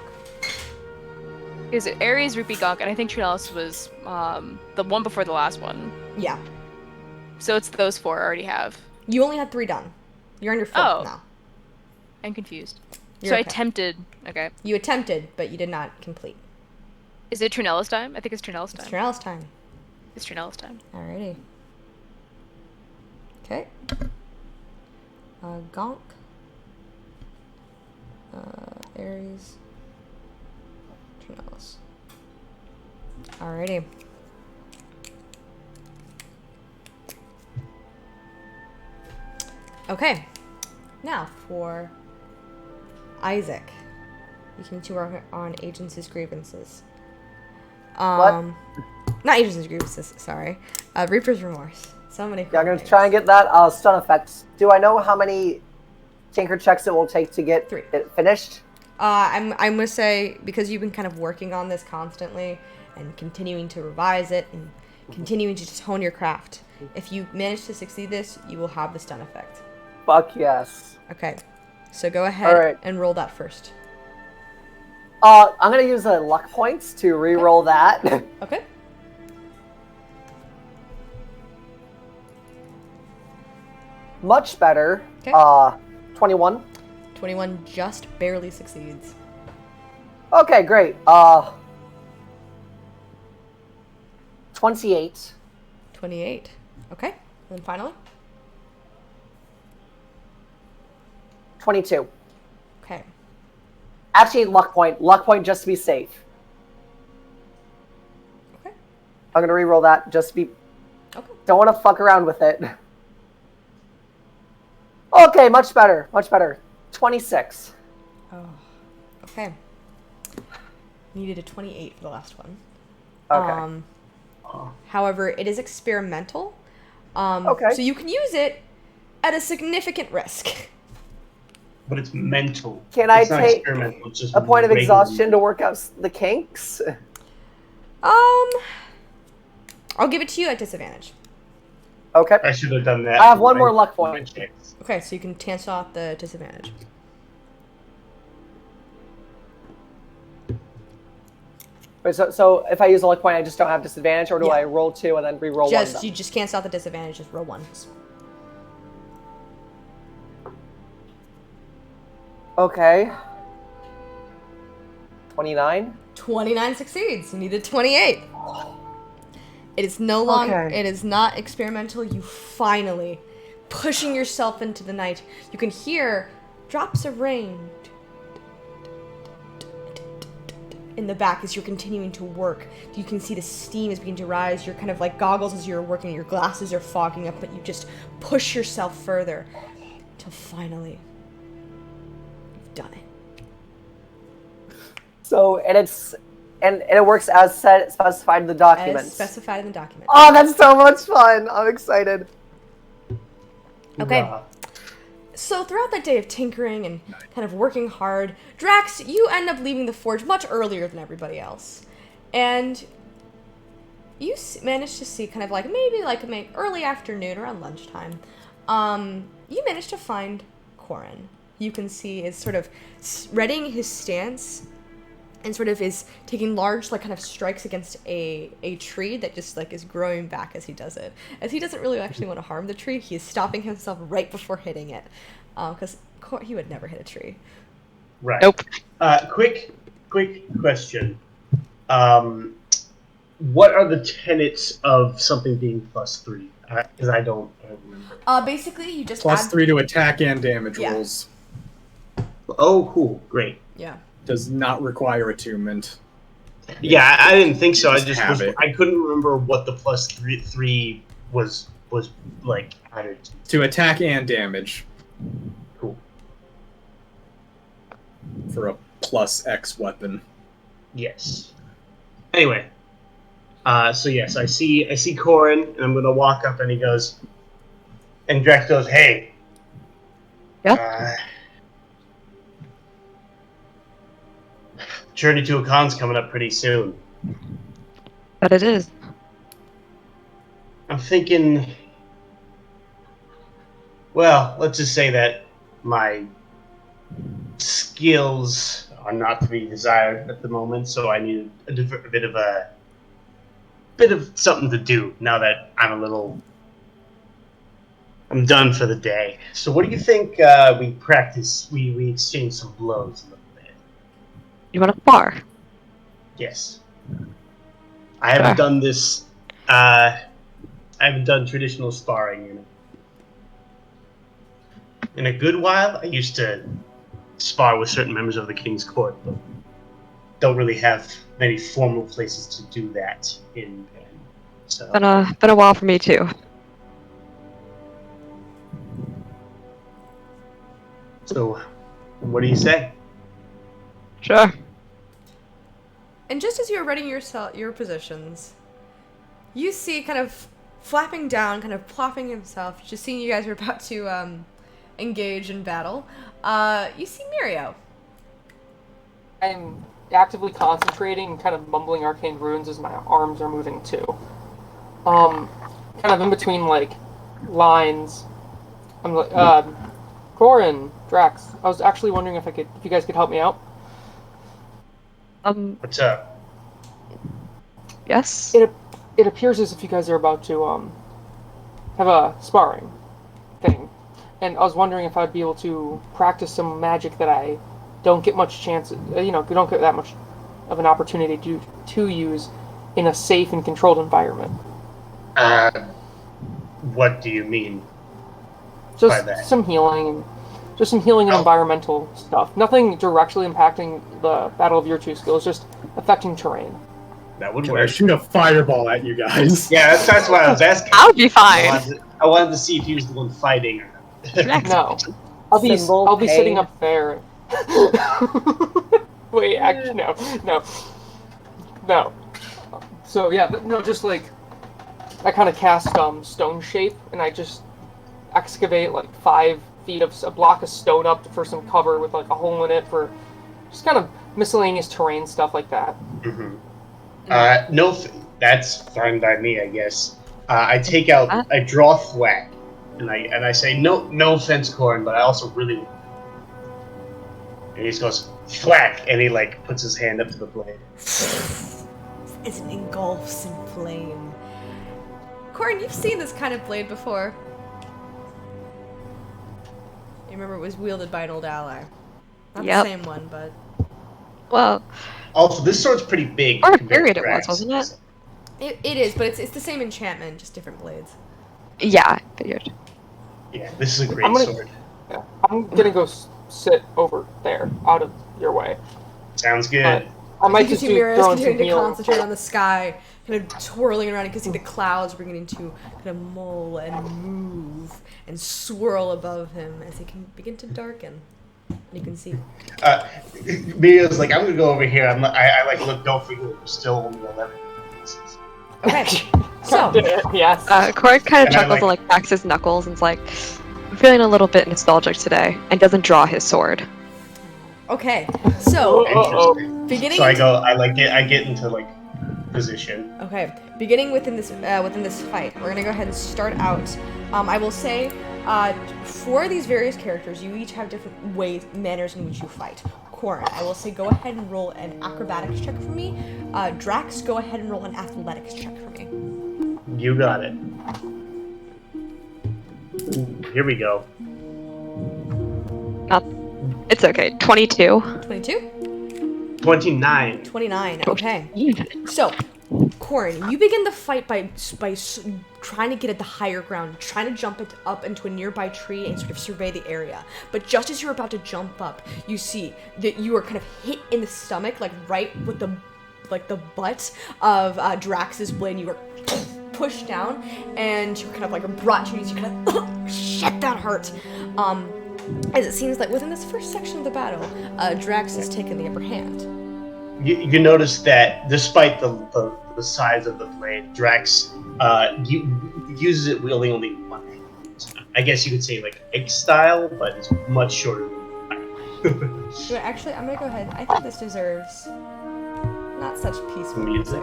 Is it Ares, Rupee, Gunk, and I think Trinellis was the one before the last one.
Yeah.
So it's those 4 I already have.
You only had 3 done. You're on your 4th now.
I'm confused.
You're
so I
okay.
attempted. Okay.
You attempted, but you did not complete.
Is it Trinellis time? I think it's Trinellis time.
It's Trinellis time.
It's Trinellis time.
Alrighty. Okay. Gonk. Ares. Trinellis. Alrighty. Okay. Now for Isaac. You can work on Agents' grievances.
What?
Not Agents' grievances, sorry. Reaper's Remorse. So many cool
Yeah, I'm going to
names.
try and get that stun effect. Do I know how many tinker checks it will take to get
3.
it finished?
I'm going to say, because you've been kind of working on this constantly and continuing to revise it and continuing to just hone your craft, if you manage to succeed this, you will have the stun effect.
Fuck yes.
Okay. So go ahead
Alright.
and roll that first.
I'm going to use the luck points to re-roll that.
Okay.
Much better.
Okay.
21.
21 just barely succeeds.
Okay, great. 28.
28. Okay. And then finally?
22.
Okay.
Actually, luck point. Luck point just to be safe.
Okay.
I'm gonna re-roll that just to be...
Okay.
Don't want to fuck around with it. Okay, much better. Much better. 26.
Oh. Okay. Needed a 28 for the last one.
Okay.
However, it is experimental.
Okay.
So you can use it at a significant risk.
But it's mental.
Can I
It's not
take
experimental, it's just
a point of
regular.
exhaustion to work out the kinks?
I'll give it to you at disadvantage.
Okay.
I should have done that.
I have one more luck point.
Okay, so you can cancel out the disadvantage.
Wait, so if I use a luck point, I just don't have disadvantage, or do
Yeah.
I roll 2 and then re-roll 1?
You just cancel out the disadvantage, just roll 1.
Okay. 29.
29 succeeds. You needed 28. It is no longer.
Okay.
It is not experimental. You finally pushing yourself into the night. You can hear drops of rain in the back as you're continuing to work. You can see the steam is beginning to rise. You're kind of like goggles as you're working. Your glasses are fogging up, but you just push yourself further till finally you've done it.
So, and it works as specified in the document.
As specified in the document.
Oh, that's so much fun! I'm excited.
Okay. So throughout that day of tinkering and kind of working hard, Drax, you end up leaving the forge much earlier than everybody else. And you managed to see kind of like maybe early afternoon, around lunchtime, you managed to find Corin. You can see is sort of readying his stance and sort of is taking large kind of strikes against a tree that just is growing back as he does it. As he doesn't really actually want to harm the tree, he is stopping himself right before hitting it, because he would never hit a tree.
Right.
Nope.
Quick question. What are the tenets of something being +3? Because I don't remember.
Basically, you just
Plus
add
3 to attack and damage
Yeah.
rolls.
Oh, cool. Great.
Yeah.
Does not require attunement.
Yeah, I didn't think so.
Just have it.
I couldn't remember what the +3 was like added to.
To attack and damage
Cool.
for a plus X weapon.
Yes. Anyway, so yes, I see Corin, and I'm gonna walk up, and he goes, and Drax goes, "Hey, Journey to a Con's coming up pretty soon.
But it is.
I'm thinking, well, let's just say that my skills are not to be desired at the moment, so I need a bit of something to do now that I'm done for the day. So what do you think we practice? We exchange some blows a little bit.
You want a bar?
Yes. I haven't done this. I haven't done traditional sparring in a good while. I used to spar with certain members of the King's Court, but don't really have many formal places to do that in Penn. So
Been a while for me too.
So, what do you say?
Sure.
And just as you're readying your positions, you see kind of flapping down, kind of plopping himself, just seeing you guys are about to engage in battle. You see Mirio.
I'm actively concentrating and kind of mumbling arcane runes as my arms are moving too. Kind of in between like lines. I'm like, Corin, Drax. I was actually wondering if you guys could help me out.
What's up?
Yes.
It appears as if you guys are about to have a sparring thing, and I was wondering if I'd be able to practice some magic that I don't get much chance, don't get that much of an opportunity to use in a safe and controlled environment.
What do you mean?
Just some healing and environmental stuff. Nothing directly impacting the Battle of your two skills, just affecting terrain.
That would
Can
work.
I shoot a fireball at you guys?
Yeah, that's why I was asking.
I'll be fine.
I wanted to see if he was the one fighting or not.
No, I'll be sitting up there. Wait, actually, no. So yeah, no, just like I kind of cast stone shape, and I just excavate like 5 feet of a block of stone up for some cover with like a hole in it for just kind of miscellaneous terrain stuff like that.
Mm-hmm. No, that's fine by me, I guess. I take out, I draw thwack, and I say, no offense, Corin, but I also really. And he just goes thwack, and he like puts his hand up to the blade.
It engulfs in flame. Corin, you've seen this kind of blade before. You remember it was wielded by an old ally. Not the same one, but.
Well.
Also, this sword's pretty big.
Or a period it was, wasn't it?
It is, but it's the same enchantment, just different blades.
Yeah, figured.
Yeah, this is a great sword.
Yeah, I'm gonna go sit over there, out of your way.
Sounds good.
I might just continuing to concentrate on the sky, kind of twirling around. You can see the clouds beginning to kind of mull and move and swirl above him as they can begin to darken. You can see.
Mirio's like, I'm gonna go over here. I like look. Don't forget, we're still only 11 pieces.
Okay. So
yes.
Corin kind of chuckles and like cracks his knuckles and is like, I'm feeling a little bit nostalgic today, and doesn't draw his sword.
Okay. So beginning.
So I get into like position.
Okay. Beginning within this fight, we're gonna go ahead and start out. I will say. For these various characters, you each have different manners in which you fight. Corin, I will say go ahead and roll an acrobatics check for me. Drax, go ahead and roll an athletics check for me.
You got it. Here we go.
It's okay. 22.
22?
29.
29, okay. So, Corin, you begin the fight by trying to get at the higher ground, trying to jump up into a nearby tree and sort of survey the area. But just as you're about to jump up, you see that you are kind of hit in the stomach, like right with the butt of Drax's blade. And you are pushed down, and you're kind of like brought to your knees. You kind of shit, that hurt. As it seems like within this first section of the battle, Drax has taken the upper hand.
You notice that despite the size of the blade, Drax uses it wielding only one hand. I guess you could say like egg style, but it's much shorter than mine.
Actually, I'm gonna go ahead. I think this deserves not such peaceful music.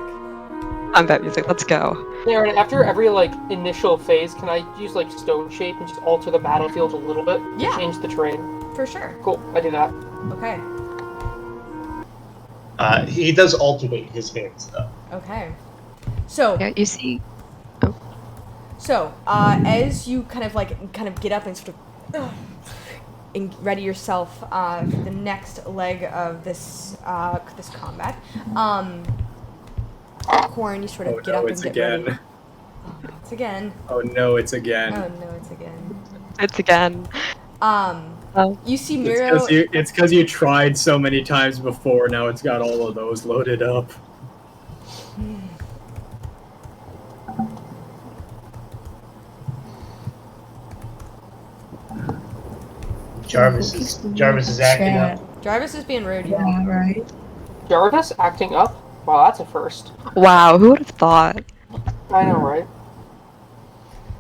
Combat music, let's go.
Aaron, after every like initial phase, can I use like stone shape and just alter the battlefield a little bit?
Yeah.
Change the terrain.
For sure.
Cool, I do that.
Okay.
He does alternate his hands though.
Okay. So
Yeah, you see.
So, as you kind of get up and sort of and ready yourself for the next leg of this this combat, Corin, you sort of get up and get ready. Oh, it's again.
Oh no, it's again.
Oh no, it's again.
It's again.
You see Miro.
It's because you tried so many times before. Now it's got all of those loaded up.
Jarvis is acting up.
Jarvis is being rude.
Yeah, right.
Jarvis acting up? Wow, that's a first.
Wow, who would have thought?
I know, right?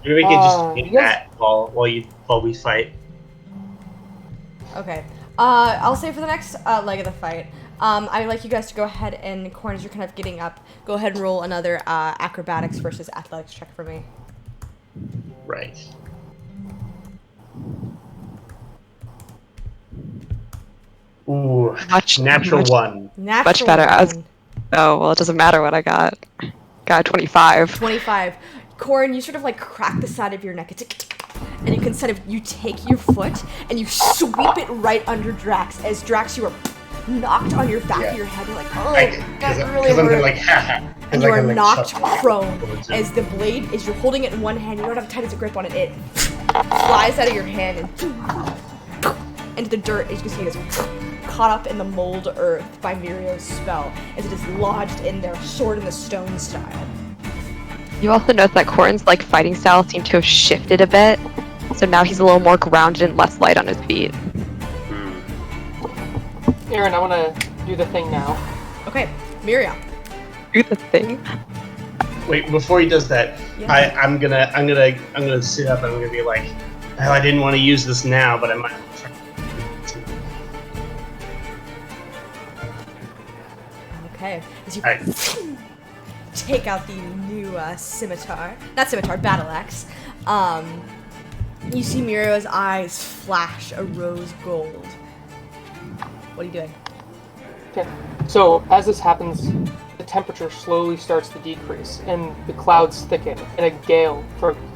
Maybe we can just do that while we fight.
Okay. I'll say for the next leg of the fight, I'd like you guys to go ahead and, Corin, as you're kind of getting up, go ahead and roll another acrobatics versus athletics check for me.
Right. Ooh, natural one.
Much better. Oh, well, it doesn't matter what I got. Got 25.
25. Corin, you sort of like crack the side of your neck. And you can you take your foot and you sweep it right under Drax. As Drax, you are knocked on your back of your head. You're like, oh, that really hurt.
Like,
and you are knocked prone as the blade, as you're holding it in one hand, you don't have tight as a grip on it. It flies out of your hand and into the dirt. As you can see, it's caught up in the mold earth by Mirio's spell, as it is lodged in there, sword in the stone style.
You also notice that Corin's fighting style seemed to have shifted a bit, so now he's a little more grounded and less light on his feet.
Aaron, I want to do the thing now.
Okay, Miria.
Do the thing.
Wait, before he does that, yeah. I'm gonna sit up and I'm gonna be like, oh, I didn't want to use this now, but I might try.
Okay, as you take out the new battle axe, you see Mirio's eyes flash a rose gold. What are you doing?
Okay, so as this happens, the temperature slowly starts to decrease, and the clouds thicken, and a gale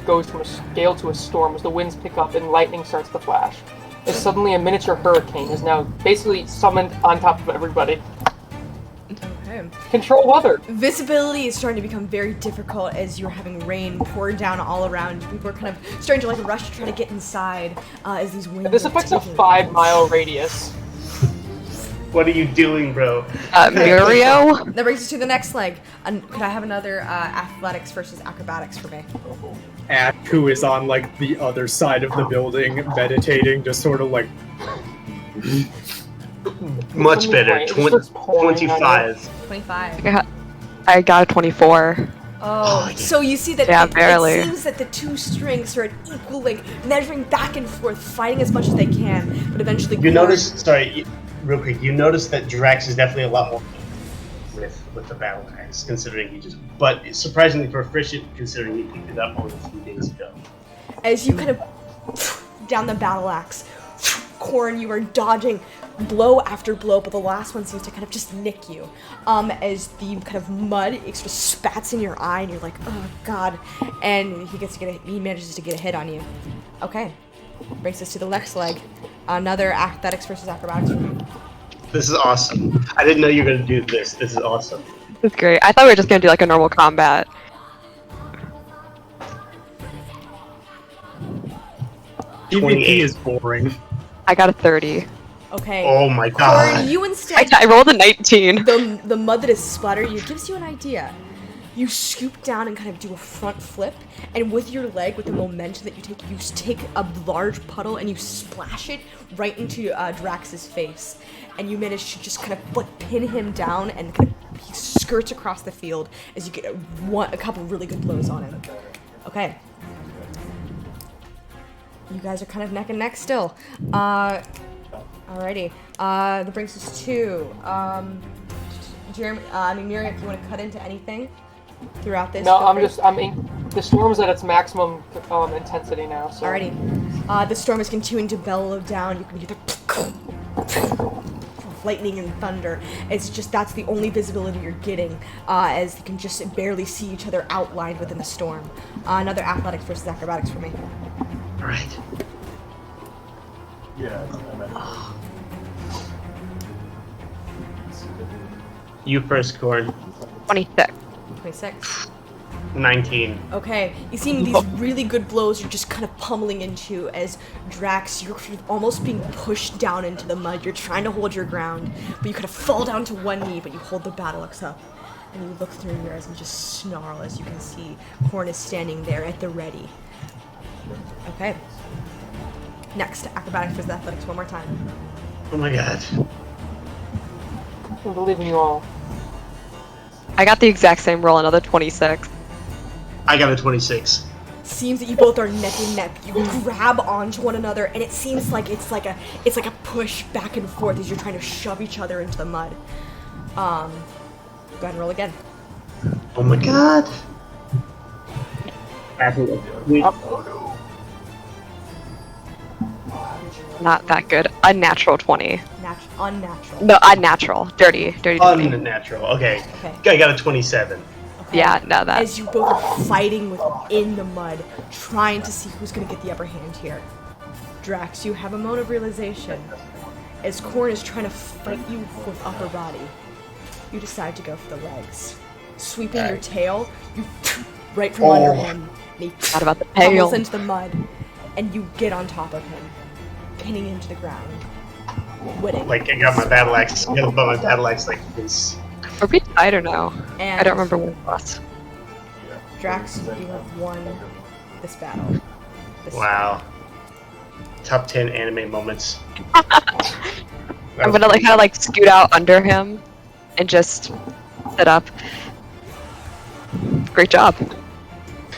goes from a gale to a storm as the winds pick up and lightning starts to flash. As suddenly a miniature hurricane is now basically summoned on top of everybody.
Okay.
Control weather.
Visibility is starting to become very difficult as you're having rain pour down all around. People are kind of starting to rush to try to get inside as these winds.
This affects a 5-mile radius.
What are you doing, bro?
Mirio?
That brings us to the next leg. Could I have another athletics versus acrobatics for me?
Ash, who is on the other side of the building, meditating, just sort of
much better. 25.
25.
I got a 24.
Oh, yeah. So you see that it seems that the two strings are at equal measuring back and forth, fighting as much as they can, but eventually.
You notice? Sorry, real quick. You notice that Drax is definitely a lot more with the battle axe, considering but surprisingly proficient, considering he picked it up only a few days ago.
As you kind of down the battle axe, Corin, you are dodging blow after blow, but the last one seems to kind of just nick you. As the kind of mud sort of spats in your eye, and you're like, oh god, and he manages to get a hit on you. Okay, brings us to the next leg. Another athletics versus acrobatics for me.
This is awesome. I didn't know you were gonna do this. This is awesome.
This is great. I thought we were just gonna do a normal combat.
PvP is boring.
I got a 30.
Okay.
Oh my god.
Corin, you instead.
I rolled a 19.
The mud that is splattering you gives you an idea. You scoop down and kind of do a front flip, and with your leg, with the momentum that you take a large puddle and you splash it right into Drax's face, and you manage to just kind of pin him down, and kind of he skirts across the field as you get a couple really good blows on him. Okay. You guys are kind of neck and neck still. Alrighty. That brings us to Jeremy. Miriam, if you want to cut into anything throughout this.
No, the storm's at its maximum intensity now. So.
Alrighty. The storm is continuing to bellow down. You can hear the lightning and thunder. It's just that's the only visibility you're getting, as you can just barely see each other outlined within the storm. Another athletics versus acrobatics for me.
All right. You first, Corn.
26.
26.
19.
Okay, you seem these really good blows you're just kind of pummeling into as Drax, you're kind of almost being pushed down into the mud. You're trying to hold your ground, but you kind of fall down to one knee, but you hold the battle axe up. And you look through your eyes and just snarl as you can see Horn is standing there at the ready. Okay. Next, acrobatics versus athletics one more time.
Oh my god.
I believe in you all.
I got the exact same roll, another 26.
I got a 26.
Seems that you both are neck and neck. You grab onto one another, and it seems like it's like a push back and forth as you're trying to shove each other into the mud. Go ahead and roll again.
Oh my god.
Not that good. Unnatural 20.
Unnatural.
No, unnatural. Dirty 20.
Unnatural. Okay. I got a 27.
Okay. Yeah, no, that.
As you both are fighting within the mud, trying to see who's going to get the upper hand here. Drax, you have a moment of realization. As Corn is trying to fight you with upper body, you decide to go for the legs. Sweeping your tail, you right from under him. And he
Not about the
tumbles
tail.
into the mud, and you get on top of him, pinning him to the ground. Winning.
Like, I got my battle axe. I got my battle axe like this.
Are we tied or no?
And
I don't remember when it was.
Drax, you have won this battle.
Wow. Top 10 anime moments.
I'm gonna like kind of like scoot out under him and just sit up. Great job.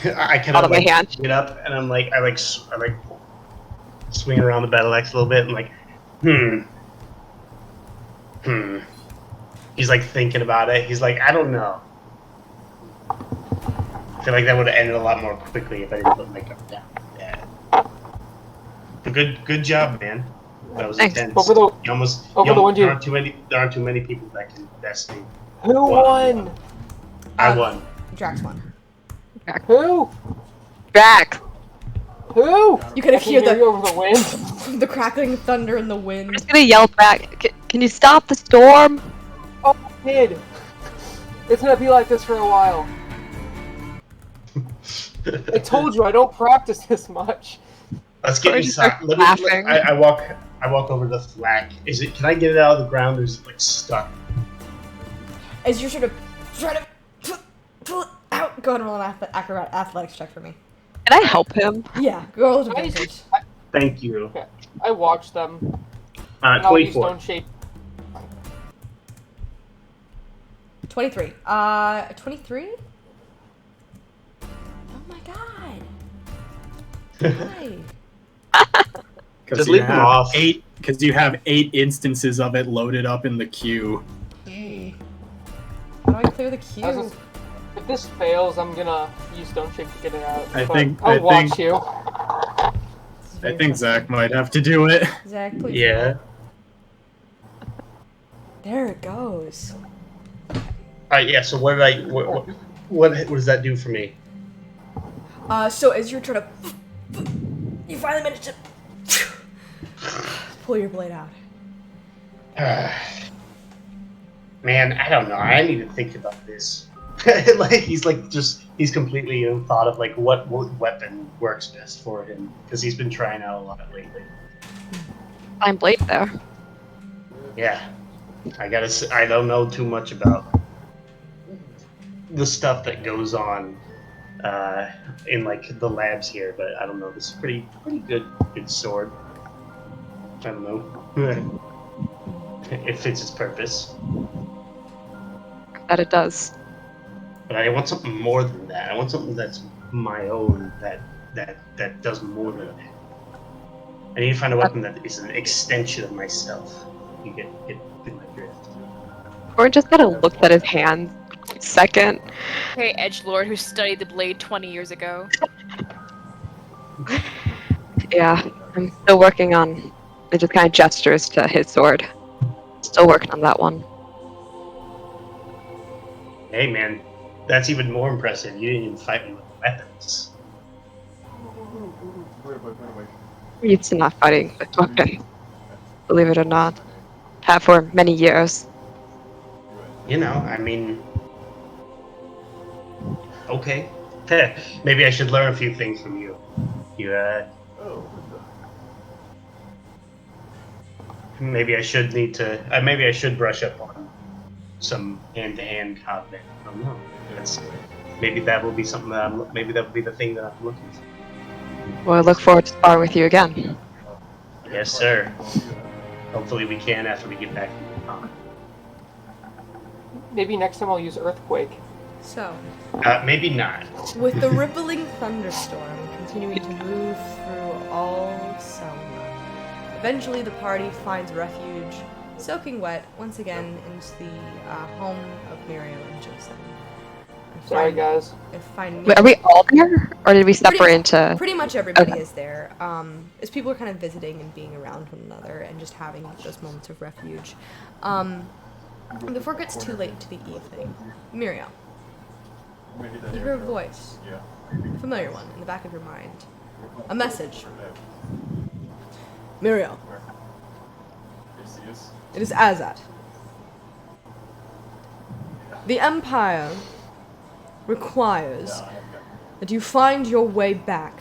I kind
Out
of
of my
like
hand.
get up and I'm like I swing around the battle axe a little bit and like He's like thinking about it. He's like, I don't know. I feel like that would have ended a lot more quickly if I didn't put makeup down. Yeah. But good job, man. That was
Thanks.
intense.
Over the-
You almost,
over
you
the
almost
one,
there aren't too many people that can best me.
Who won?
I won.
Drax won.
Who?
Drax.
Who?
You kind of
I can
hear
you over the wind.
the crackling thunder in the
I'm
wind.
just gonna yell back. Can you stop the storm?
Oh, kid. It's gonna be like this for a while. I told you I don't practice this much.
Let's get
Or just
inside.
start laughing.
I walk over the flak. Can I get it out of the ground, or is it like stuck?
As you're sort of trying to pull it out, go ahead and roll an athletics check for me.
Can I help him?
Yeah, roll with advantage.
Thank you.
Okay. I watched them. And I'll use
24.
stone shape.
23. 23? Oh my god. Hi.
Just leave them off.
Because you have 8 instances of it loaded up in the queue.
How do I clear the queue?
If this fails, I'm gonna use stone shape to get it out.
I
But
think-
I'll
I
watch
think-
you.
I think Zach might have to do it.
Zach, please.
Yeah.
There it goes.
Alright, yeah, so what does that do for me?
So as you're trying to, you finally manage to pull your blade out.
Man, I don't know. I need to think about this. He's completely thought of like what weapon works best for him because he's been trying out a lot lately.
Fine blade there.
Yeah, I don't know too much about the stuff that goes on in like the labs here, but I don't know. This is pretty good sword. I don't know. It fits its purpose.
That it does.
But I want something more than that. I want something that's my own that does more than that. I need to find a weapon that is an extension of myself. You get my drift.
Or just kind of looked at his hands for a second.
Hey, edgelord who studied the blade 20 years ago.
Yeah, I'm still working on. It just kind of gestures to his sword. Still working on that one.
Hey, man, that's even more impressive. You didn't even fight me with weapons.
I'm used to not fighting with weapons, believe it or not. Have for many years.
You know, I mean, okay. Maybe I should learn a few things from you. Maybe I should maybe I should brush up on some hand-to-hand combat. I don't know. Maybe that will be something maybe that will be the thing that I'm looking for.
Well, I look forward to sparring with you again.
Yes, sir. Hopefully we can after we get back from the con.
Maybe next time I'll use Earthquake.
So,
Maybe not.
with the rippling thunderstorm continuing to move through all of Selma, eventually the party finds refuge, soaking wet, once again into the home of Muriel and Jason.
Sorry, guys.
Wait, are we all there? Or did we separate into...
Pretty much everybody is there. As people are kind of visiting and being around one another and just having those moments of refuge. Before it gets too late into the evening, Muriel, you hear a voice, a familiar one, in the back of your mind. A message. Muriel. It is Azat. The Empire requires that you find your way back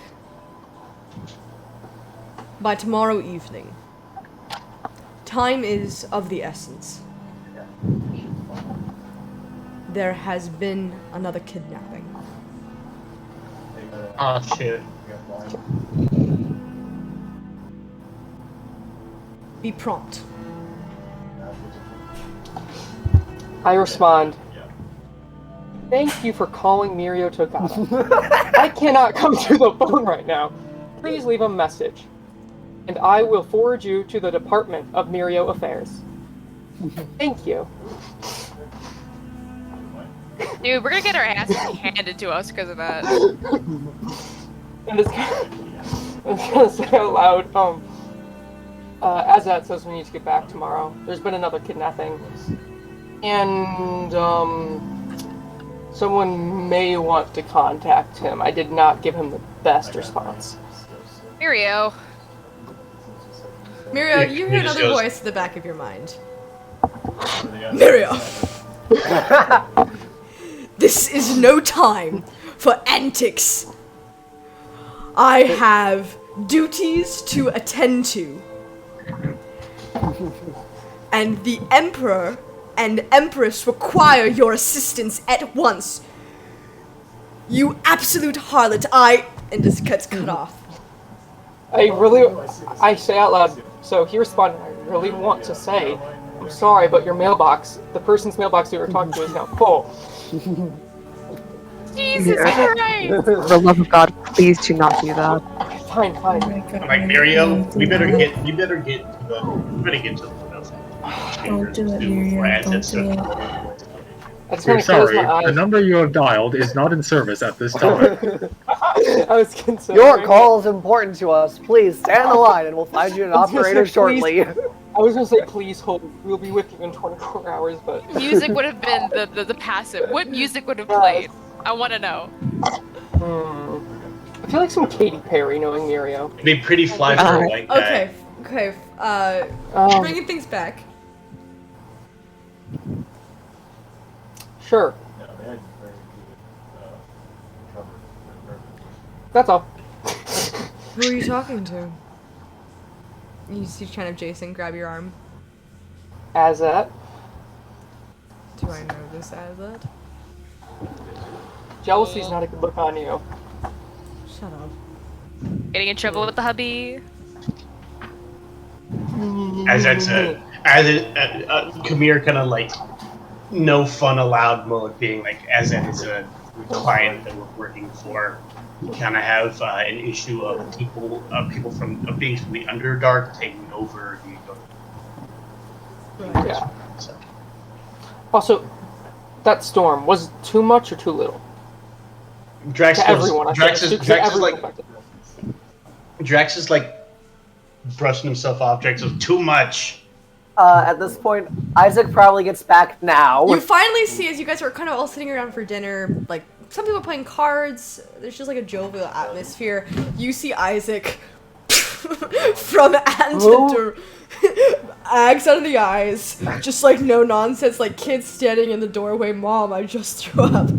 by tomorrow evening. Time is of the essence. There has been another kidnapping.
Oh, shit.
Be prompt.
I respond. Thank you for calling Mirio Togata. I cannot come to the phone right now. Please leave a message, and I will forward you to the Department of Mirio Affairs. Thank you.
Dude, we're gonna get our asses handed to us because of that.
And I'm gonna say out loud, Azat says we need to get back tomorrow. There's been another kidnapping. And, someone may want to contact him. I did not give him the best response.
Mirio.
Muriel, you hear another voice in the back of your mind. Muriel! This is no time for antics. I have duties to attend to. And the Emperor and Empress require your assistance at once. You absolute harlot, and this gets cut off.
I say out loud, so he responded, I really want to say, I'm sorry, but your mailbox, the person's mailbox you were talking to is now full.
Jesus Christ!
For the love of God, please do not do that.
Fine.
I'm like, Muriel, we better get to the
Don't do it, Muriel. Don't do it.
I just
We're
want to close
sorry,
my eyes.
the number you have dialed is not in service at this time.
I was concerned.
Your call is important to us. Please stand the line and we'll find you an operator shortly.
I was gonna say, please hold. We'll be with you in 24 hours, but
Music would have been the passive. What music would have played? I want to know.
I feel like some Katy Perry, knowing Mirio.
It'd be pretty fly for a white guy.
Okay. Bringing things back.
Sure. That's all.
Who are you talking to? You see kind of Jason grab your arm.
Azat.
Do I know this Azat?
Jealousy's not a good look on you.
Shut up.
Getting in trouble with the hubby.
As Kamir kind of like no fun allowed mode, being like, as that is a client that we're working for, we kind of have an issue of people being from the Underdark taking over the
Right.
Yeah.
So,
Also, that storm was too much or too little?
Drax
To everyone, I
Drax
think.
is
To
Drax is
everyone
like
affected.
Drax is like brushing himself off. Drax is too much.
At this point, Isaac probably gets back now.
You finally see, as you guys are kind of all sitting around for dinner, like, some people are playing cards, there's just like a jovial atmosphere. You see Isaac from Anton to Ags out of the eyes, just like no nonsense, like kids standing in the doorway, Mom, I just threw up.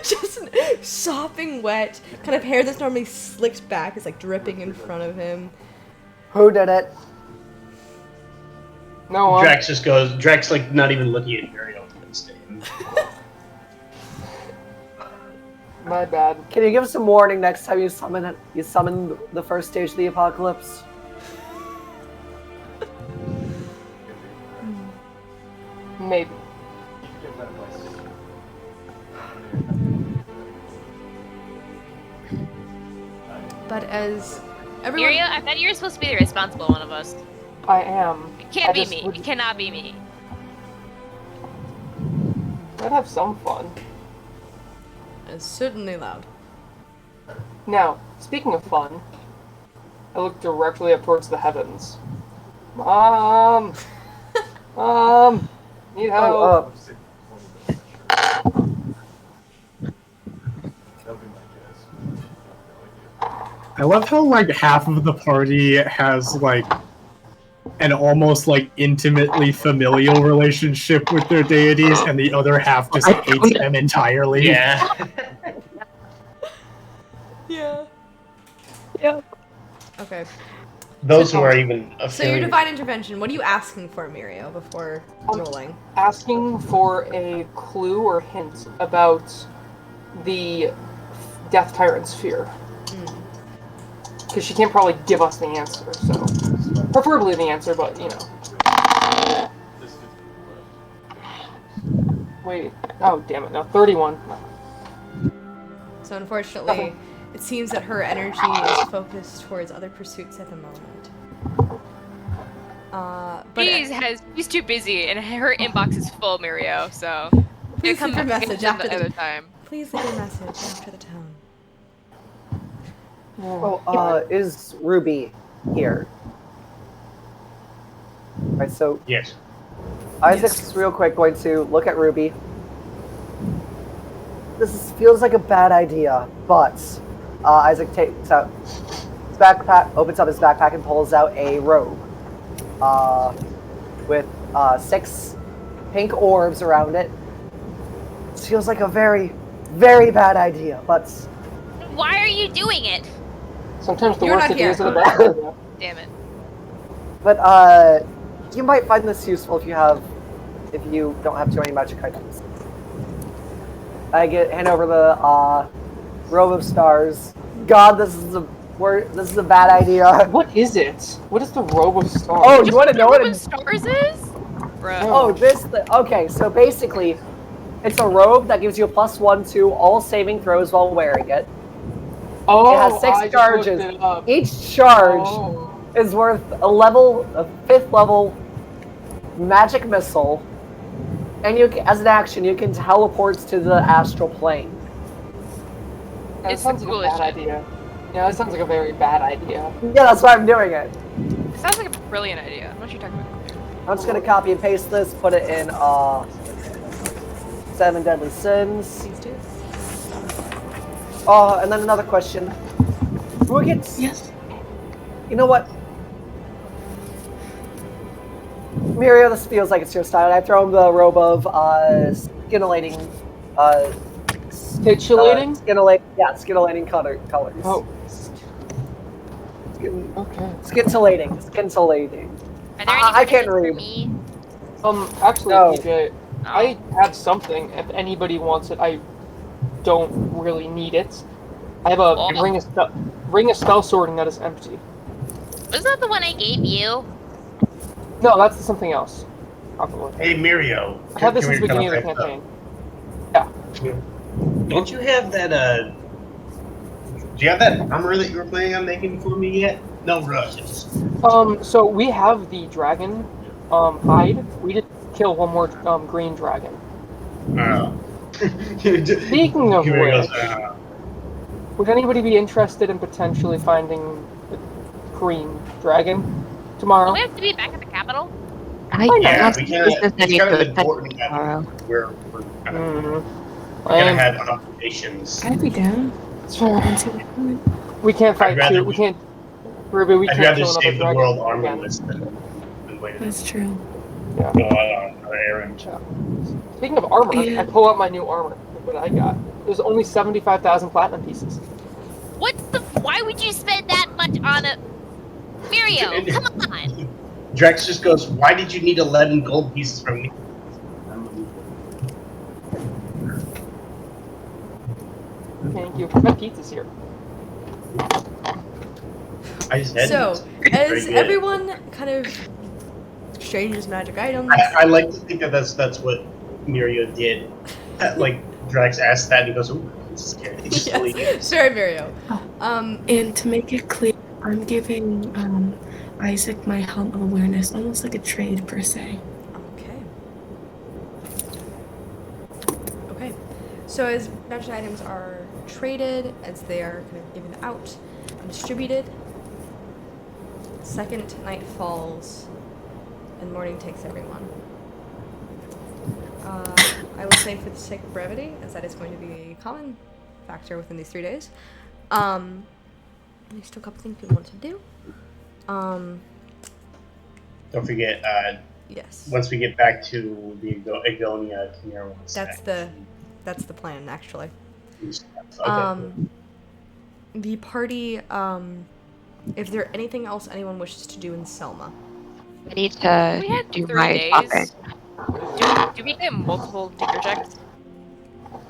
Just sopping wet, kind of hair that's normally slicked back is like dripping in front of him.
Who did it?
No one.
Drax just goes. Drax like not even looking at Muriel instead.
My bad.
Can you give us some warning next time you summon the first stage of the apocalypse?
Maybe.
But as everyone...
Miria, I thought you were supposed to be the responsible one of us.
I am.
It can't be me. It cannot be me.
I'd have some fun.
It's certainly loud.
Now, speaking of fun, I look directly up towards the heavens. Mom! Mom! Need help!
I love how like half of the party has like an almost like intimately familial relationship with their deities, and the other half just hates them entirely.
Yeah.
Yeah.
Yep.
Okay.
Those who are even.
So your divine intervention, what are you asking for, Mirio, before rolling?
Asking for a clue or hint about the Death Tyrant's fear. Because she can't probably give us the answer, so... Preferably the answer, but, you know. Wait. Oh, damn it. No, 31.
So unfortunately, it seems that her energy is focused towards other pursuits at the moment. But
He's too busy, and her inbox is full, Mirio, so...
Please leave your message after the
other time.
Please leave your message after the tone.
Oh, is Ruby here? Right, so
Yes.
Isaac's real quick going to look at Ruby. Feels like a bad idea, but Isaac takes out his backpack, opens up his backpack, and pulls out a robe with 6 pink orbs around it. This feels like a very, very bad idea, but
Why are you doing it?
Sometimes the
You're
worst
not here.
ideas are the best idea.
Damn it.
But you might find this useful if you don't have too many magic items. I hand over the robe of stars. God, this is a bad idea.
What is it? What is the robe of stars?
Oh, you want to know what
Robe of Stars is? Bruh.
Oh, okay. So basically, it's a robe that gives you a +1 to all saving throws while wearing it.
Oh,
It has 6
I just
charges.
looked it up.
Each charge is worth a 5th level magic missile, and as an action, you can teleport to the astral plane.
That
It's
sounds
the
like a bad
coolest
idea. Yeah, that sounds like a very bad idea.
Yeah, that's why I'm doing it.
It sounds like a brilliant idea. What are you talking about?
I'm just gonna copy and paste this, put it in 7 Deadly Sins.
Please do.
And then another question. Who gets?
Yes.
You know what? Mirio, this feels like it's your style. I throw him the robe of scintillating.
Titulating?
Scintillating colors.
Oh. Okay.
Scintillating.
Are there any
I can't
presents for
read.
me?
Actually,
No.
PJ, I have something. If anybody wants it, I don't really need it. I have a ring of spell sorting that is empty.
Was that the one I gave you?
No, that's something else. Probably.
Hey, Mirio.
I had this
come
since the
here,
beginning of the
come
campaign.
Don't you have that, do you have that armor that you were planning on making for me yet? No rush.
So we have the dragon, hide. We did kill one more, green dragon. Speaking of which, would anybody be interested in potentially finding the green dragon tomorrow?
Do we have to be back at the capital?
Yeah,
don't
we
see
kind
business
of. It's
any
kind of
good
important that
tomorrow.
we're kind of
Mm-hmm.
gonna have observations.
I'd be down.
Sure.
And see what happens.
We can't
I'd
fight
rather
two. We can't. Ruby, we
I'd
can't
rather
kill another
save the
dragon
world
again.
armorless than wait
That's true.
Yeah.
go on an errand.
Speaking of armor,
Yeah.
I pull out my new armor. Look what I got. There's only 75,000 platinum pieces.
What the? Why would you spend that much on a Mirio? Come on.
Drex just goes, "Why did you need 11 gold pieces from me?"
Thank you. My pizza's here.
I just had
So,
these.
as
Pretty good.
everyone kind of exchanges magic items,
I like to think that that's what Mirio did. Like Drax asked that, and he goes, "Ooh, this is scary." He just
yes,
leaves.
sorry, Mario.
And to make it clear, I'm giving Isaac my helm of awareness, almost like a trade per se.
Okay. So as magic items are traded, as they are kind of given out and distributed, second night falls, and morning takes everyone. I will say, for the sake of brevity, as that is going to be a common factor within these 3 days, there's still a couple things we want to do.
Don't forget,
Yes.
once we get back to the Agonia, Chimera wants
That's the plan, actually.
Okay.
The party, if there anything else anyone wishes to do in Selma.
I need to
We had
do
3
my
days.
shopping.
Do we get multiple tinker checks?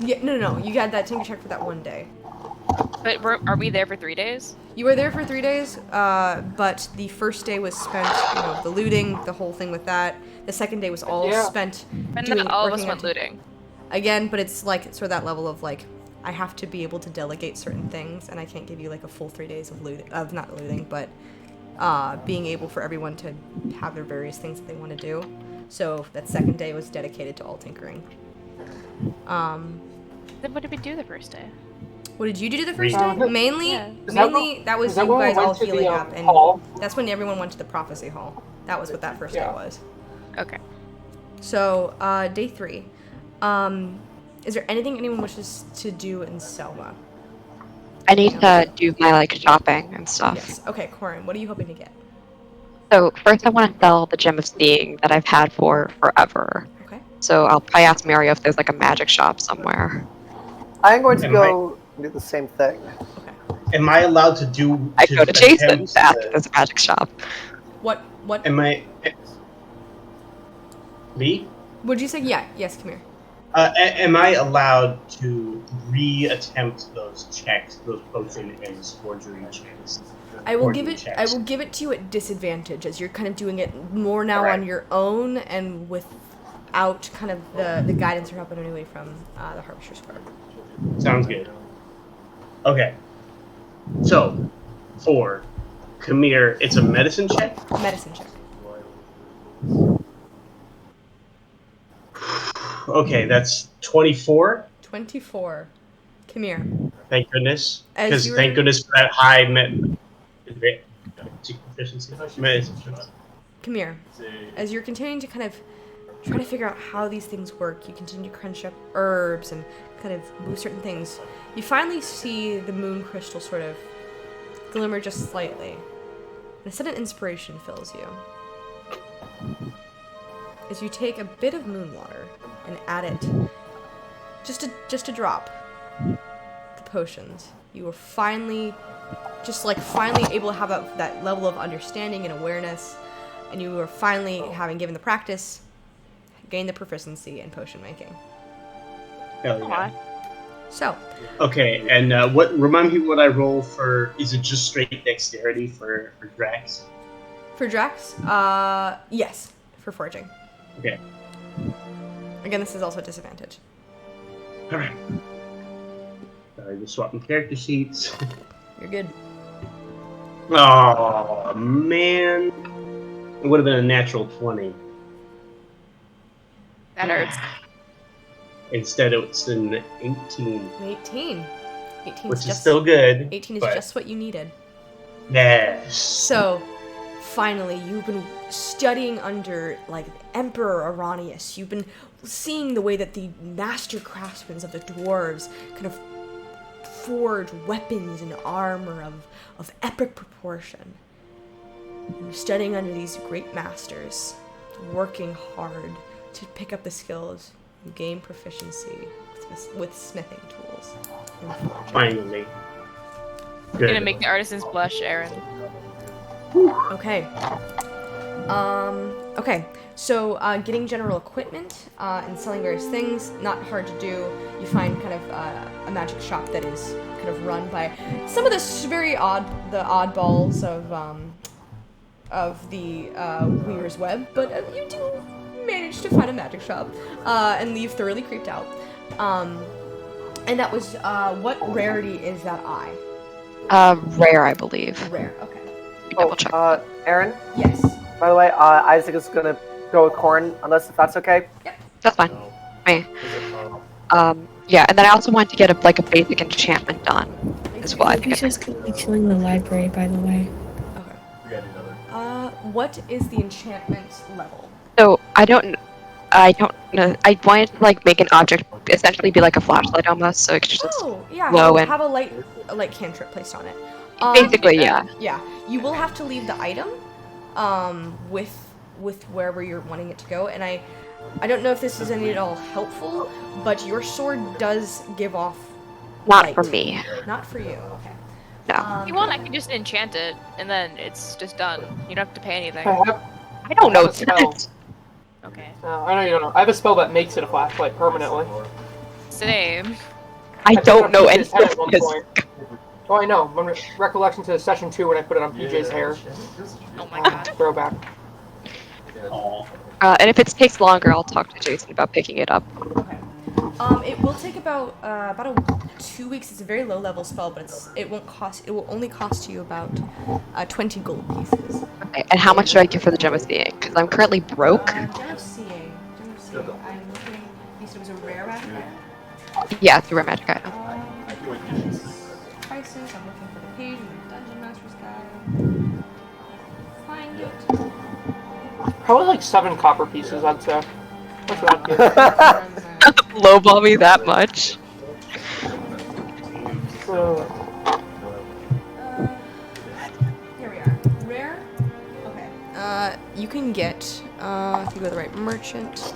Yeah, no, you got that tinker check for that one day.
But are we there for 3 days?
You were there for 3 days, but the first day was spent, the looting, the whole thing with that. The second day was all spent
And
doing,
then all of us
working
went
on
looting.
again, but it's like sort of that level of like, I have to be able to delegate certain things, and I can't give you like a full 3 days of not looting, but being able for everyone to have their various things that they want to do. So that second day was dedicated to all tinkering.
Then what did we do the first day?
What did you do the first day? Mainly,
Yeah.
that was you guys all healing up, and
hall?
that's when everyone went to the prophecy hall. That was what that first day was.
Okay.
So, day 3. Is there anything anyone wishes to do in Selma?
I need to do my shopping and stuff.
Yes. Okay, Corin, what are you hoping to get?
So first I want to sell the Gem of Seeing that I've had for forever.
Okay.
So I'll probably ask Mario if there's a magic shop somewhere.
I'm going to go do the same thing.
Okay.
Am I allowed to do?
I go to Jason to ask if there's a magic shop.
What?
Am I? Me?
Would you say? Yeah. Yes, come here.
Am I allowed to re-attempt those checks, those potion and forgery checks?
I will give it to you at disadvantage, as you're kind of doing it more now on your own and without kind of the guidance or help in any way from the Harvester's Guard.
Sounds good. Okay. So, for Kamir, it's a medicine check?
Medicine check.
Okay, that's 24.
24. Come here.
Thank goodness.
As
Because
you
thank
were-
goodness for that high efficiency.
Come here. As you're continuing to kind of try to figure out how these things work, you continue to crunch up herbs and kind of move certain things. You finally see the moon crystal sort of glimmer just slightly. And a sudden inspiration fills you. As you take a bit of moon water and add it, just a drop, the potions. You are finally able to have that level of understanding and awareness, and you are finally, having given the practice, gain the proficiency in potion making.
Hell yeah.
So.
Okay, and remind me what I roll for, is it just straight dexterity for Drax?
For Drax? Yes, for foraging.
Okay.
Again, this is also a disadvantage.
Alright. Sorry, just swapping character sheets.
You're good.
Oh man. It would have been a natural 20.
That hurts.
Instead, it's an 18.
18. 18
Which is still good.
18 is
but
just what you needed.
Yes.
So, finally, you've been studying under, like, Emperor Arrhenius. You've been seeing the way that the master craftsmen of the dwarves kind of forge weapons and armor of epic proportion. And you're studying under these great masters, working hard to pick up the skills and gain proficiency with smithing tools. And forging.
Finally.
You're gonna make the artisans blush, Aaron.
Okay. Okay. So, getting general equipment and selling various things, not hard to do. You find kind of a magic shop that is kind of run by some of the oddballs of the Weaver's Web, but you do manage to find a magic shop and leave thoroughly creeped out. And that was what rarity is that eye?
Rare, I believe.
Rare. Okay.
Double check.
Aaron?
Yes.
By the way, Isaac is gonna go with Corn, unless if that's okay.
Yep.
That's fine. Me. Yeah, and then I also wanted to get a basic enchantment done as well. I think
He's just gonna be chilling in the library, by the way.
Okay. What is the enchantment level?
So I don't know. I wanted to make an object essentially be like a flashlight almost, so it's just
Yeah.
low and
Have a light cantrip placed on it.
basically, yeah.
Yeah. You will have to leave the item, with wherever you're wanting it to go, and I don't know if this is any at all helpful, but your sword does give off
Not
light.
for me.
Not for you. Okay.
No.
If you want, I can just enchant it, and then it's just done. You don't have to pay anything.
I don't know
have a spell.
that.
Okay.
I know you don't know. I have a spell that makes it a flashlight permanently.
Same.
I don't know
PJ's
any
head at one
of this.
point. Oh, I know. Recollection to session 2 when I put it on PJ's hair.
Oh my god.
Throwback.
And if it takes longer, I'll talk to Jason about picking it up.
Okay. It will take about 2 weeks. It's a very low level spell, but it will only cost you about 20 gold pieces.
Okay, and how much do I get for the gem of seeing? Because I'm currently broke.
Gem of seeing. I'm looking. You said it was a rare magic item?
Yeah, it's a rare magic item.
Prices. I'm looking for the page in the Dungeon Master's Guide. Find it.
Probably 7 copper pieces, I'd say. What's that?
Lowball me that much.
Here we are. Rare? Okay. You can get, if you go to the right merchant, to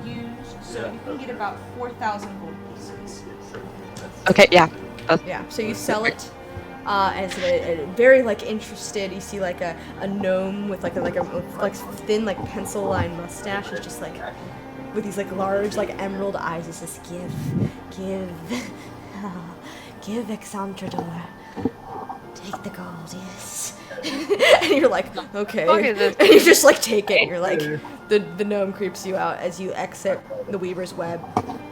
use, so you can get about 4,000 gold pieces.
Okay, yeah.
Yeah, so you sell it, and it's a very, interested, you see, a gnome with, a thin, pencil line mustache, is just, with these, large, emerald eyes, it's just, give, Exantrador. Take the gold, yes. And you're like, okay. And you just, take it, and you're like, the gnome creeps you out as you exit the Weaver's Web.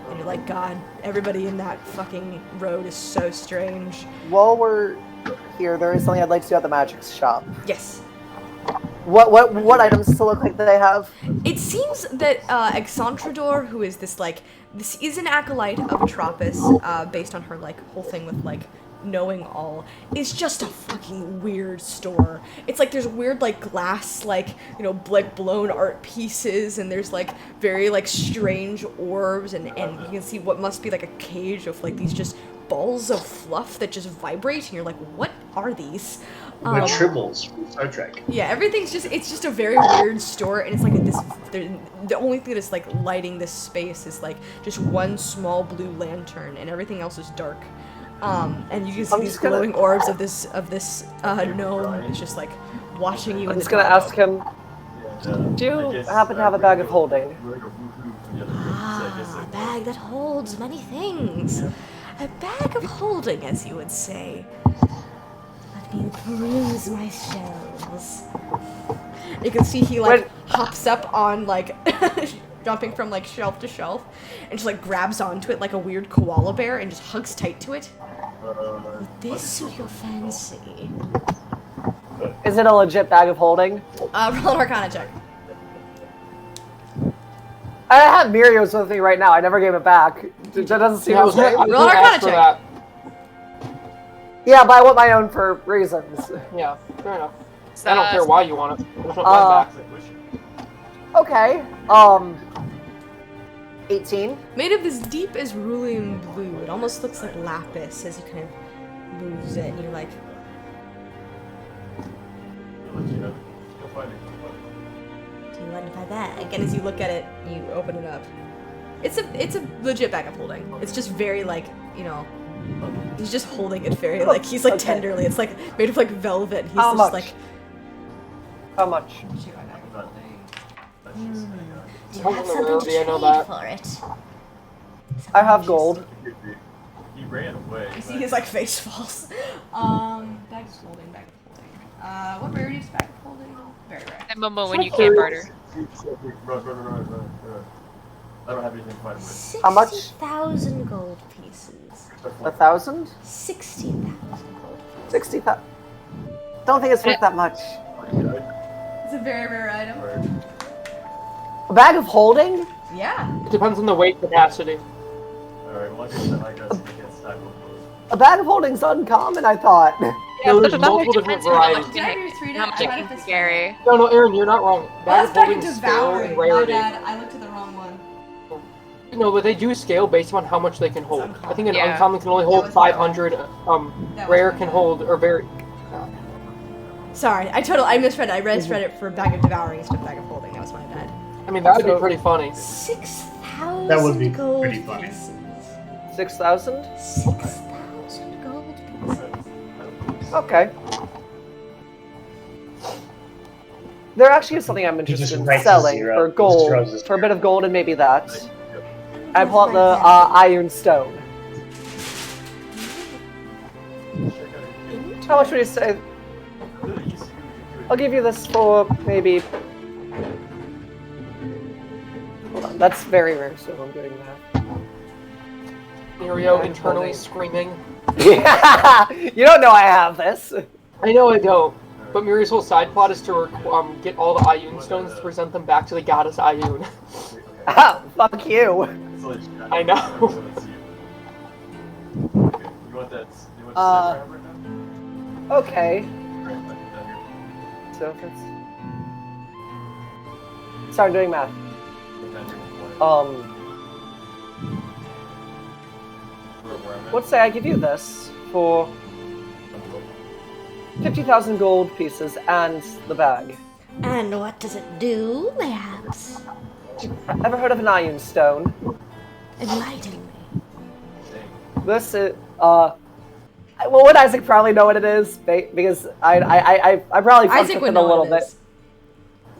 And you're like, God, everybody in that fucking road is so strange.
While we're here, there is something I'd like to do at the magic shop.
Yes.
What items does it look like they have?
It seems that Exantrador, who is this is an acolyte of Atropos, based on her whole thing with knowing all, is just a fucking weird store. It's there's weird glass blown art pieces, and there's very strange orbs, and you can see what must be a cage of these just balls of fluff that just vibrate, and you're like, what are these?
Tribbles from Star Trek.
Yeah, it's just a very weird store, and it's the only thing that's lighting this space is just one small blue lantern, and everything else is dark. And you can see these glowing orbs of this gnome is just watching you.
I'm just gonna ask him, do you happen to have a bag of holding?
A bag that holds many things. A bag of holding, as you would say. Let me peruse my shelves. You can see he hops up on jumping from shelf to shelf, and just grabs onto it like a weird koala bear and just hugs tight to it. Would this suit your fancy?
Is it a legit bag of holding?
Roll an Arcana check.
I have Mirio's with me right now. I never gave it back. That doesn't seem okay.
Roll an Arcana check.
Yeah, but I want my own for reasons.
Yeah, fair enough. I don't care why you want it. I just want mine back.
Okay. 18.
Made of as deep as cerulean blue. It almost looks like lapis as you kind of moves it, and you're like, do you want to buy that? Again, as you look at it, you open it up. It's a legit bag of holding. It's just very like, he's just holding it very like he's like tenderly. It's like made of like velvet. He's
How
just
much?
like,
How much?
do you
Comes
have
in the
something
rarity,
to
I know
trade
that.
for it?
I have gold.
He ran away.
You see his like face falls. Bag of holding. What rarity is bag of holding? Very rare.
That moment when you can't barter.
Run. I don't have anything to fight with.
How much?
60,000 gold pieces.
1,000?
60,000 gold.
60,000. Don't think it's worth that much.
It's a very rare item.
A bag of holding?
Yeah.
It depends on the weight capacity.
Alright, well, like I said, I guess we can stack with those.
A bag of holding's uncommon, I thought.
Yeah,
so
there's
does that
multiple
make
different
difference
varieties.
Did I read
how much it can carry?
No, Aaron, you're not wrong.
Oh,
Bag
that's
of
back
holding
into
scale
devouring.
and
My
rarity.
bad. I looked at the wrong one.
No, but they do scale based on how much they can hold. I think an
Yeah.
uncommon can only hold 500. Rare can hold or very.
Sorry, I misread it. I misread it for bag of devouring instead of bag of holding. That was my bad.
I mean, that would be pretty funny.
6,000
That would be
gold
pretty funny.
pieces.
6,000?
6,000 gold pieces.
Okay. There actually is something I'm
He just
interested in
writes a
selling
zero.
for
He just
gold.
throws his-
For a bit of gold and maybe that. I pull out the iron stone. How much would you say? I'll give you this for maybe. Hold on, that's very rare, so I'm doing that.
Mirio internally screaming.
Yeah, you don't know I have this.
I know I don't. But Mirio's whole side plot is to get all the Ioun stones to present them back to the goddess Ioun.
Ah, fuck you.
I know.
You want that? You want right now?
Okay. So if it's... Start doing math. Let's say I give you this for 50,000 gold pieces and the bag.
And what does it do, mayhaps?
Ever heard of an iron stone?
Enlighten me.
This is, well, would Isaac probably know what it is? Because I probably fucked
Isaac
with
would
it
know
a little
what it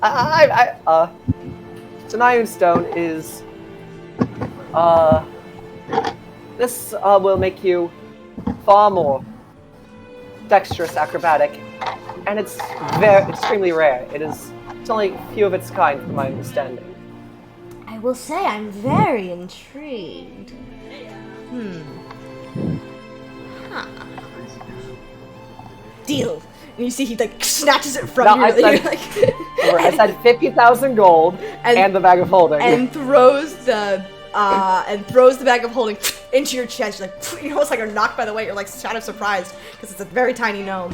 bit. An iron stone is, this will make you far more dexterous acrobatic, and it's very extremely rare. It's only a few of its kind, from my understanding.
I will say I'm very intrigued. Huh. Deal. And you see he like snatches it from
No,
you.
I
You're
said-
like,
I said 50,000 gold and the bag of holding.
and throws the bag of holding into your chest. You're like, you almost like are knocked by the weight. You're like kind of surprised because it's a very tiny gnome.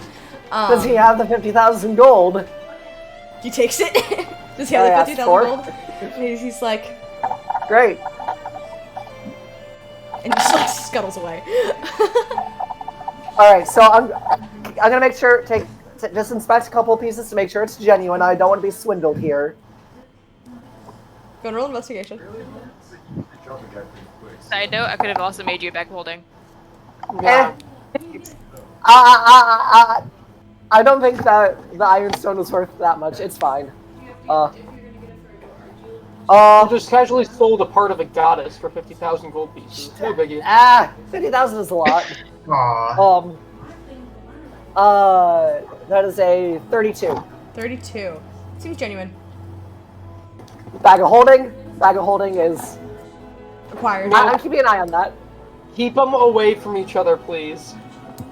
Does he have the 50,000 gold?
He takes it. Does he have
I
like
asked
50,000
for it.
gold? And he's like,
Great.
and just like scuttles away.
All right, so I'm gonna make sure just inspect a couple pieces to make sure it's genuine. I don't want to be swindled here.
Go and roll investigation.
Side note, I could have also made you a bag of holding.
Yeah.
I don't think that the iron stone was worth that much. It's fine.
I just casually sold a part of a goddess for 50,000 gold pieces. No biggie.
50,000 is a lot.
Aww.
That is a 32.
32. Seems genuine.
Bag of holding. Bag of holding is.
Acquired.
I'm keeping an eye on that.
Keep them away from each other, please.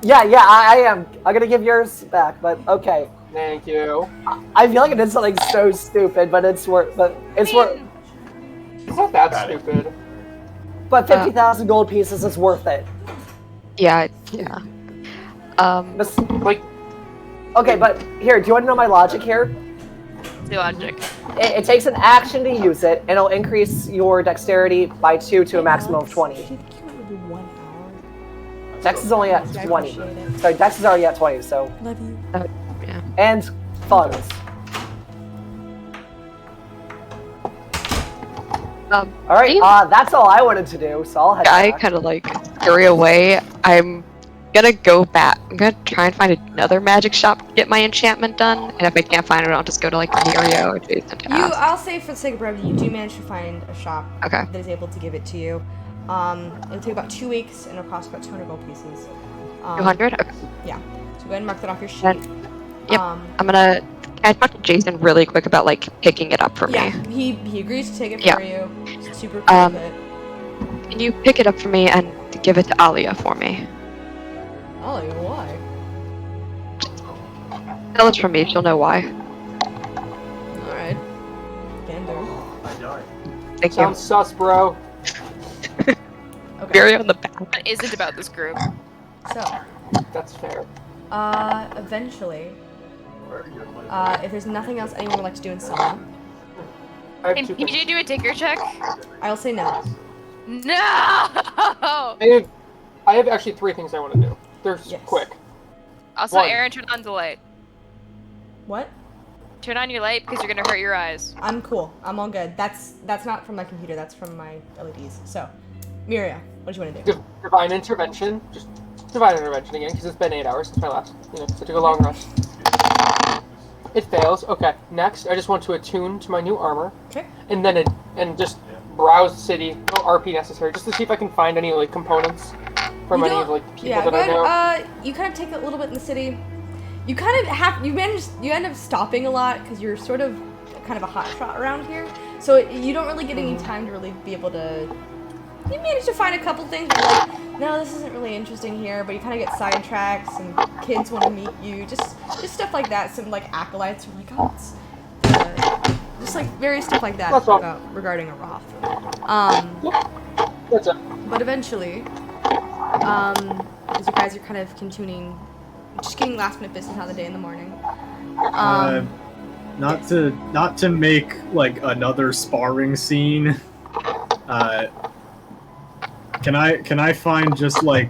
Yeah, I am. I'm gonna give yours back, but okay.
Thank you.
I feel like I did something so stupid, but it's worth.
It's not that stupid.
But 50,000 gold pieces is worth it.
Yeah.
Like, Okay, but here, do you want to know my logic here?
The logic.
It takes an action to use it, and it'll increase your dexterity by 2 to a maximum of 20.
Do you think you went maybe 1 hour?
Dex is only at
I
20.
appreciate it.
Sorry, Dex is already at 20, so.
Love you.
Yeah.
And funds. Alright, that's all I wanted to do, so I'll head
I
back.
kind of like scurry away. I'm gonna go back. I'm gonna try and find another magic shop to get my enchantment done. And if I can't find it, I'll just go to like Mirio or Jason to ask.
I'll say for the sake of brevity, you do manage to find a shop
Okay.
that is able to give it to you. It'll take about 2 weeks, and it'll cost about 200 gold pieces.
200? Okay.
Yeah. So go ahead and mark that off your sheet.
Yep. I'm gonna. Can I talk to Jason really quick about like picking it up for
Yeah,
me?
he agrees to take it
Yeah.
for you. He's super cool with it.
Can you pick it up for me and give it to Alia for me?
Oh, why?
Tell it from me. She'll know why.
Alright. Can do.
Thank
Sounds sus, bro.
Okay.
Mirio in the back.
What isn't about this group?
So,
That's fair.
eventually, if there's nothing else anyone would like to do in summer,
I have
Can
2
PJ do a ticker check?
I'll say no.
No!
I have actually 3 things I want to do. They're
Yes.
quick.
Also,
1.
Aaron, turn on the light.
What?
Turn on your light because you're gonna hurt your eyes.
I'm cool. I'm all good. That's not from my computer. That's from my LEDs. So, Miria, what do you want to do?
Divine intervention. Just divine intervention again, because it's been 8 hours since my last. So I took a long rest. It fails. Okay. Next, I just want to attune to my new armor.
Okay.
And then just browse the city. No RP necessary, just to see if I can find any like components from any of like the people that I know.
You kind of take a little bit in the city. You kind of you end up stopping a lot because you're sort of kind of a hot shot around here. So you don't really get any time to really be able to. You manage to find a couple things, but like, no, this isn't really interesting here. But you kind of get sidetracked. Some kids want to meet you, just stuff like that. Some like acolytes are like, oh, it's just like various stuff like that regarding a Roth.
That's it.
But eventually, as you guys are kind of continuing, just getting last minute business out of the day in the morning.
Not to make like another sparring scene. Can I find just like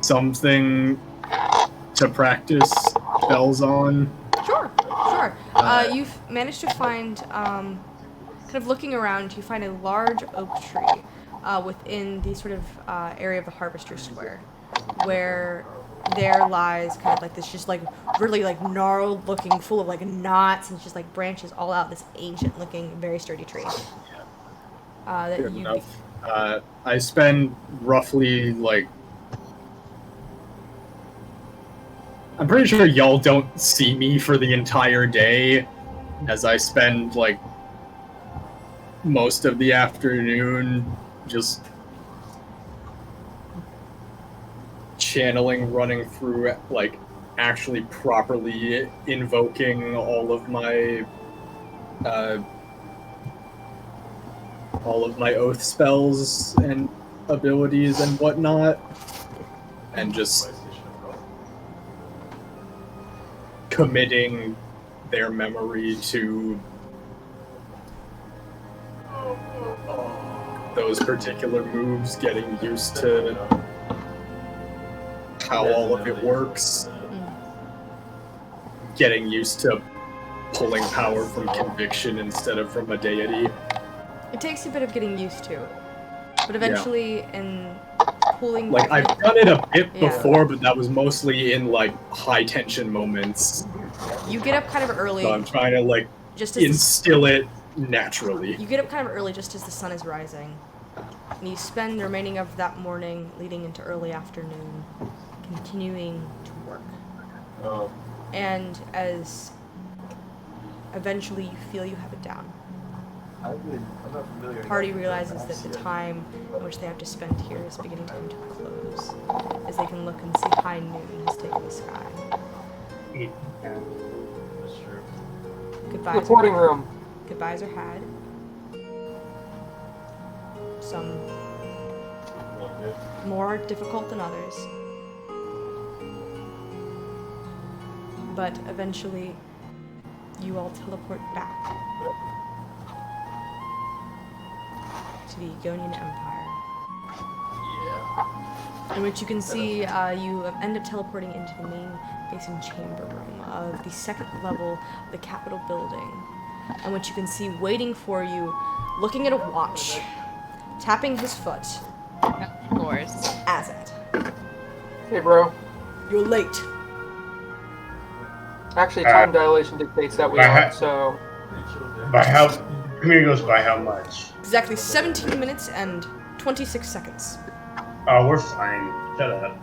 something to practice spells on?
Sure. You've managed to find, kind of looking around, you find a large oak tree within the sort of area of the Harvester Square, where there lies kind of like this just like really like gnarled looking, full of like knots and just like branches all out, this ancient looking, very sturdy tree.
Good enough. I spend roughly like. I'm pretty sure y'all don't see me for the entire day, as I spend like most of the afternoon just channeling, running through, like actually properly invoking all of my oath spells and abilities and whatnot, and just committing their memory to those particular moves, getting used to how all of it works, getting used to pulling power from conviction instead of from a deity.
It takes a bit of getting used to, but eventually in pulling...
Like, I've done it a bit before, but that was mostly in, like, high-tension moments.
You get up kind of early.
So I'm trying to, like,
just
instill it naturally.
You get up kind of early just as the sun is rising. And you spend the remaining of that morning leading into early afternoon continuing to work. And as eventually you feel you have it down, the party realizes that the time in which they have to spend here is beginning to come to a close, as they can look and see high noon has taken the sky.
Reporting room.
Goodbyes are had. Some more difficult than others. but eventually you all teleport back to the Egonian Empire.
Yeah.
In which you can see you end up teleporting into the main facing chamber room of the second level of the Capitol building, in which you can see waiting for you, looking at a watch, tapping his foot,
Of course.
Azad.
Hey, bro.
You're late.
Actually, time dilation dictates that we are, so...
By how? Kamir goes by how much?
Exactly 17 minutes and 26 seconds.
Oh, we're fine. Shut up.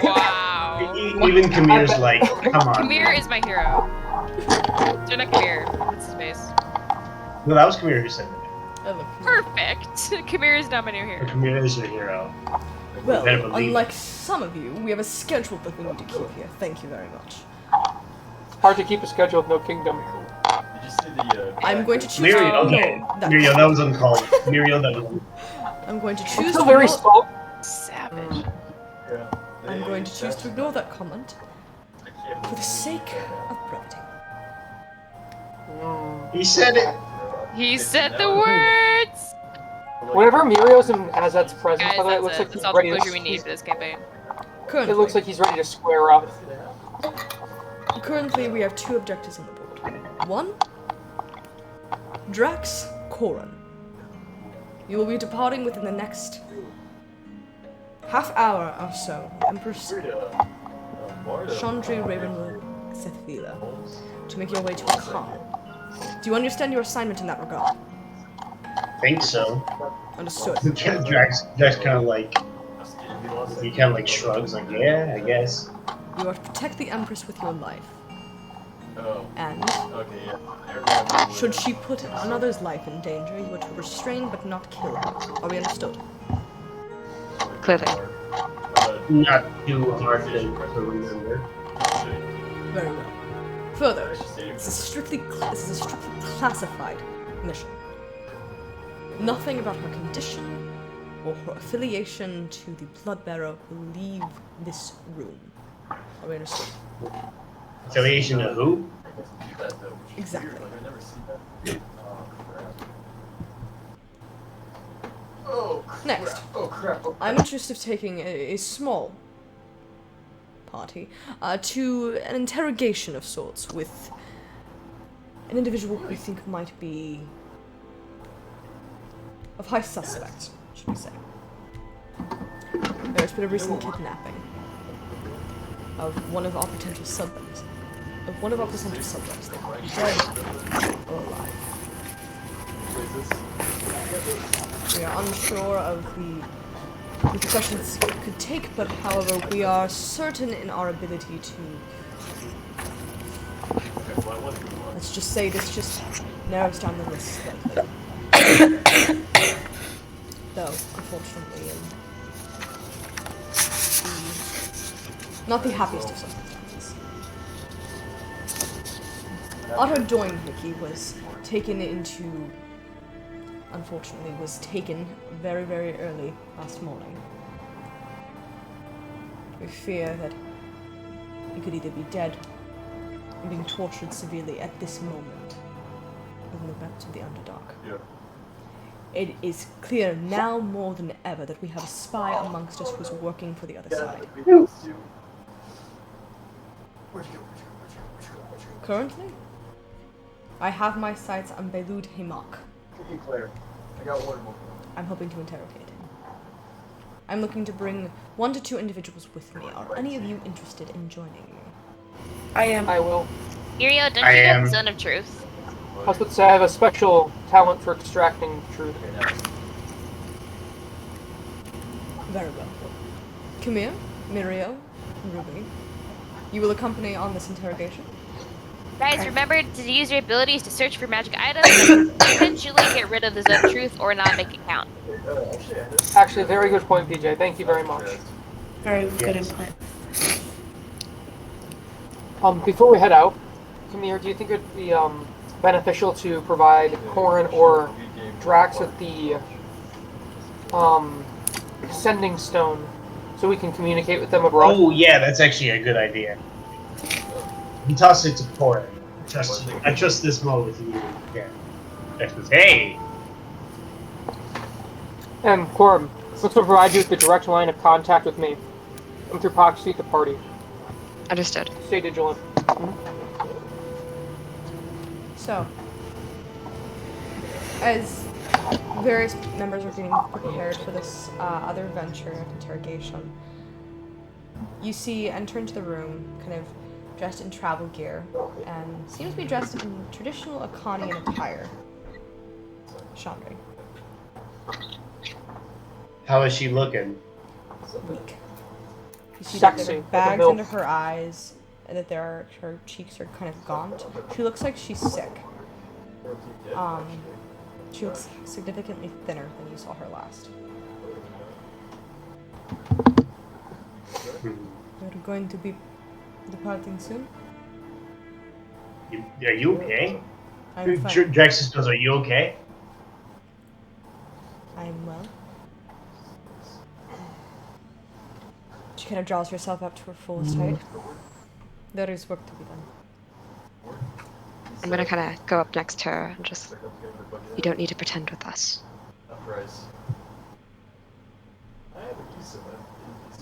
Wow.
Even Kamir's like, come on.
Kamir is my hero. So not Kamir. What's his face?
No, that was Kamir who said that.
Perfect. Kamir is not my new
But
hero.
Kamir is your hero.
Well,
Better believe
unlike some of you, we have a schedule that we need to keep here. Thank you very much.
Hard to keep a schedule of no kingdom.
Did you see the?
I'm going to choose.
Miriam, okay.
No, that-
Miriam, that was uncalled. Miriam, that was.
I'm going to
I'm
choose.
still
to
very
ignore-
small.
Savage.
Yeah.
I'm going to choose to ignore that comment for the sake of brevity.
He said it.
He said the words!
Whenever Mirio's in Azad's presence,
Guys,
by the way, it
that's
looks like
That's
he's
all the
ready
closure we
to...
need for this campaign.
Currently,
It looks like he's ready to square up.
currently we have two objectives on the board. One, Drax Koran. You will be departing within the next half hour or so. Empress Chandri Ravenwood Sethvila to make your way to a Khan. Do you understand your assignment in that regard?
Think so.
Understood.
Drax kind of like. He kind of like shrugs, like, yeah, I guess.
You are to protect the Empress with your life.
Oh.
And
Okay. Yeah.
should she put another's life in danger, you are to restrain but not kill her. Are we understood?
Clearly.
Not too hard to remember.
Very well. Further, this is a strictly classified mission. Nothing about her condition or her affiliation to the Bloodbearer will leave this room. Are we understood?
Affiliation to who?
Exactly. Next,
Oh crap.
I'm interested in taking a small party to an interrogation of sorts with an individual who we think might be of high suspect, should we say. There's been a recent kidnapping of one of our potential subjects. They were dead or alive. We are unsure of the repercussions it could take, but however, we are certain in our ability to. Let's just say this just narrows down the list slightly. Though, unfortunately, not the happiest of circumstances. Otto Doinhickey was taken very, very early last morning. We fear that he could either be dead or being tortured severely at this moment within the depths of the Underdark.
Yeah.
It is clear now more than ever that we have a spy amongst us who's working for the other side. Currently, I have my sights on Belud Himak.
Claire, I got one more.
I'm hoping to interrogate him. I'm looking to bring 1 to 2 individuals with me. Are any of you interested in joining me?
I am.
I will.
Irio, don't you
I
have
am.
the Zone of Truth?
I was about to say I have a special talent for extracting truth.
Very well. Kamir, Mirio, Ruby, you will accompany on this interrogation.
Guys, remember to use your abilities to search for magic items and eventually get rid of the Zone of Truth or not make it count.
Actually, very good point, PJ. Thank you very much.
Very good input.
Before we head out, Kamir, do you think it would be beneficial to provide Corin or Drax with the Sending Stone so we can communicate with them abroad.
Oh yeah, that's actually a good idea. You toss it to Corin. I trust this mo with you. Yeah. Jax goes, hey.
And Corum, looks to provide you with the direct line of contact with me. I'm through proxy at the party.
Understood.
Stay vigilant.
So, as various members are getting prepared for this other venture of interrogation, you see enter into the room, kind of dressed in travel gear, and seems to be dressed in traditional Akanian attire. Chandra.
How is she looking?
Weak. You see that there
Sexy.
are bags under her eyes, and that her cheeks are kind of gaunt. She looks like she's sick. She looks significantly thinner than you saw her last. You're going to be departing soon?
Are you okay?
I'm fine.
Draxus goes, are you okay?
I'm well. She kind of draws herself up to her fullest height. There is work to be done.
I'm gonna kind of go up next to her and just, you don't need to pretend with us.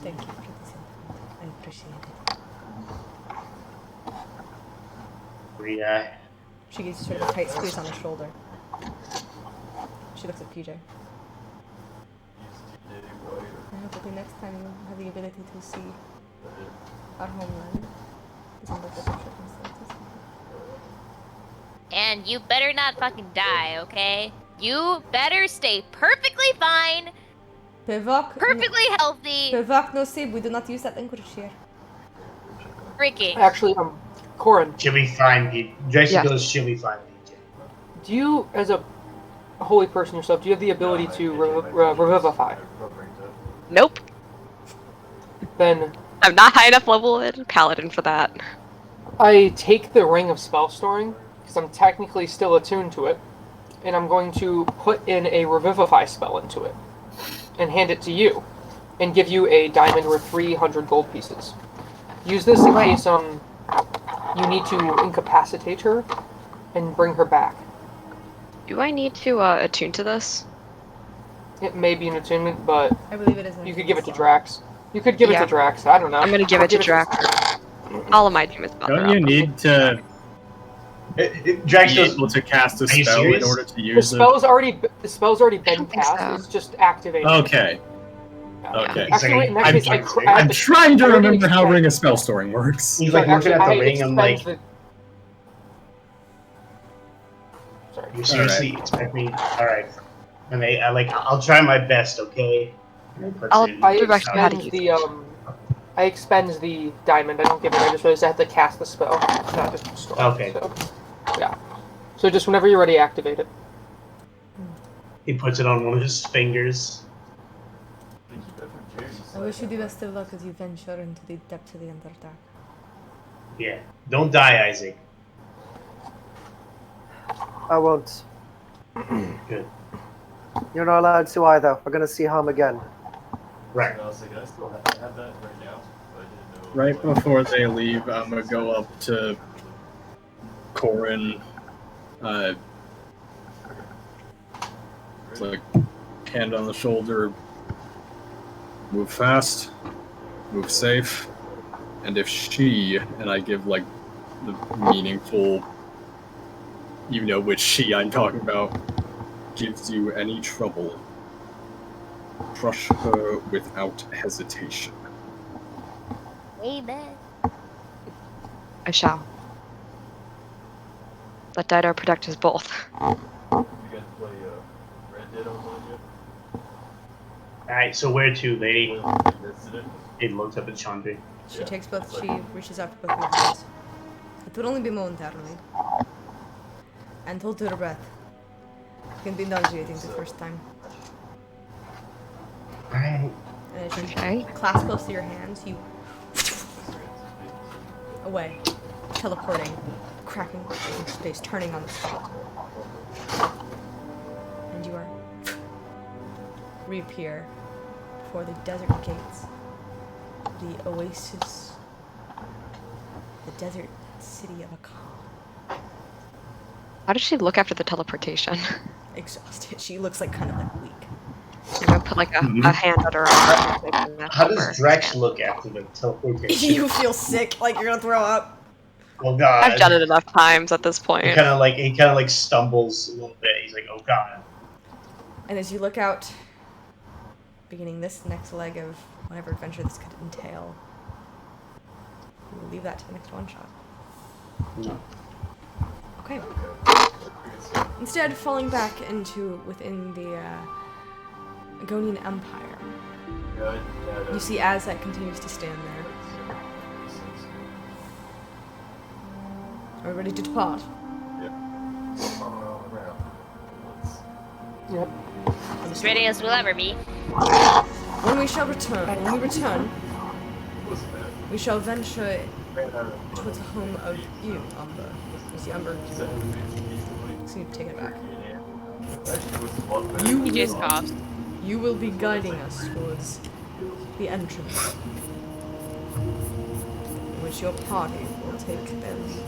Thank you for this. I appreciate it.
Rita.
She gives you sort of a tight squeeze on the shoulder. She looks at PJ. I hope that the next time you have the ability to see our homeland is under different circumstances.
And you better not fucking die, okay? You better stay perfectly fine,
Pivok,
perfectly healthy,
Pivok no sib, we do not use that language here.
freaking.
Actually, Corin.
She'll be fine, Pete. Draxus
Yes.
goes, she'll be fine, PJ.
Do you, as a holy person yourself, do you have the ability to revivify?
Nope.
Then
I'm not high enough level in Paladin for that.
I take the Ring of Spell Storing, because I'm technically still attuned to it, and I'm going to put in a Revivify spell into it, and hand it to you, and give you a diamond worth 300 gold pieces. Use this in case you need to incapacitate her and bring her back.
Do I need to attune to this?
It may be an attunement, but
I believe it is.
you could give it to Drax. You could give it
Yeah.
to Drax. I don't know.
I'm gonna give it to Drax. All of my demons.
Don't you need to
Drax
be
goes,
able to cast a
Are you
spell in
serious?
order to
The
use it?
spell's already been
think
cast.
so.
It's just activated.
Okay.
Yeah.
Okay.
Actually, wait, in that
I'm
case,
sorry.
I have
I'm
to-
trying to
I already
remember how
expend-
Ring of Spell Storing works.
he's like
Sorry,
looking at
actually,
the
I
ring, I'm like,
expend Sorry.
you seriously expect me? Alright. And I'll try my best, okay? And he puts
I'll-
in-
I
Direct you how to
expend
use
the I expend the diamond. I don't give it. I just realized I have to cast the spell, not just store.
Okay.
So, yeah. So just whenever you're ready, activate it.
He puts it on one of his fingers.
I wish you the best of luck as you venture into the depths of the Underdark.
Yeah. Don't die, Isaac.
I won't.
Good.
You're not allowed to either. We're gonna see him again.
Right.
I was thinking, I still have that right now, but I didn't know.
Right before they leave, I'm gonna go up to Corin. It's like hand on the shoulder. Move fast. Move safe. And if she, and I give like the meaningful, you know which she I'm talking about, gives you any trouble, crush her without hesitation.
Amen.
I shall. Let Didar protect us both.
You guys play Red Dead Online yet?
Alright, so where to, lady?
Incident?
It looks up at Chandra.
She takes both. She reaches out for both your hands. It will only be momentarily. And hold your breath. It can be nauseating the first time.
Alright.
And as she
Okay.
clasps both of your hands, you away, teleporting, cracking in space, turning on the spot. And you are reappear before the desert gates the oasis, the desert city of Akan.
How does she look after the teleportation?
Exhausted. She looks like kind of like weak.
I'm gonna put like a hand on her arm.
How does Drex look after the teleportation?
You feel sick, like you're gonna throw up.
Oh god.
I've done it enough times at this point.
He kind of like stumbles a little bit. He's like, oh god.
And as you look out, beginning this next leg of whatever adventure this could entail, we'll leave that to the next one shot.
No.
Okay. Instead, falling back within the Agonian Empire, you see Azek continues to stand there. Are we ready to depart?
Yep.
As ready as we'll ever be.
When we return, we shall venture towards the home of you, Umber. You see Umber? So you take it back.
He just coughs.
You will be guiding us towards the entrance, in which your party will take their leave.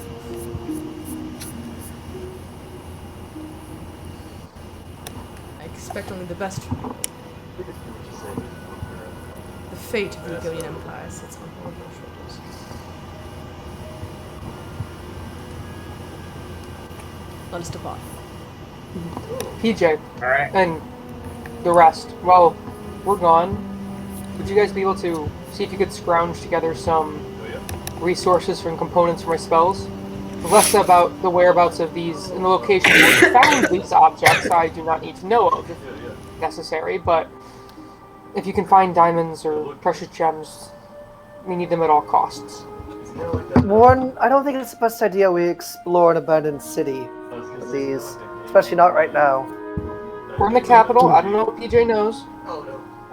I expect only the best from you. The fate of the Agonian Empire sits on all of your shoulders. Let us depart.
PJ,
Alright.
and the rest. While we're gone, would you guys be able to see if you could scrounge together some resources and components for my spells? Less about the whereabouts of these and the location where you found these objects I do not need to know of if necessary, but if you can find diamonds or precious gems, we need them at all costs.
Warren, I don't think it's the best idea we explore an abandoned city with these, especially not right now.
We're in the capital. I don't know what PJ knows.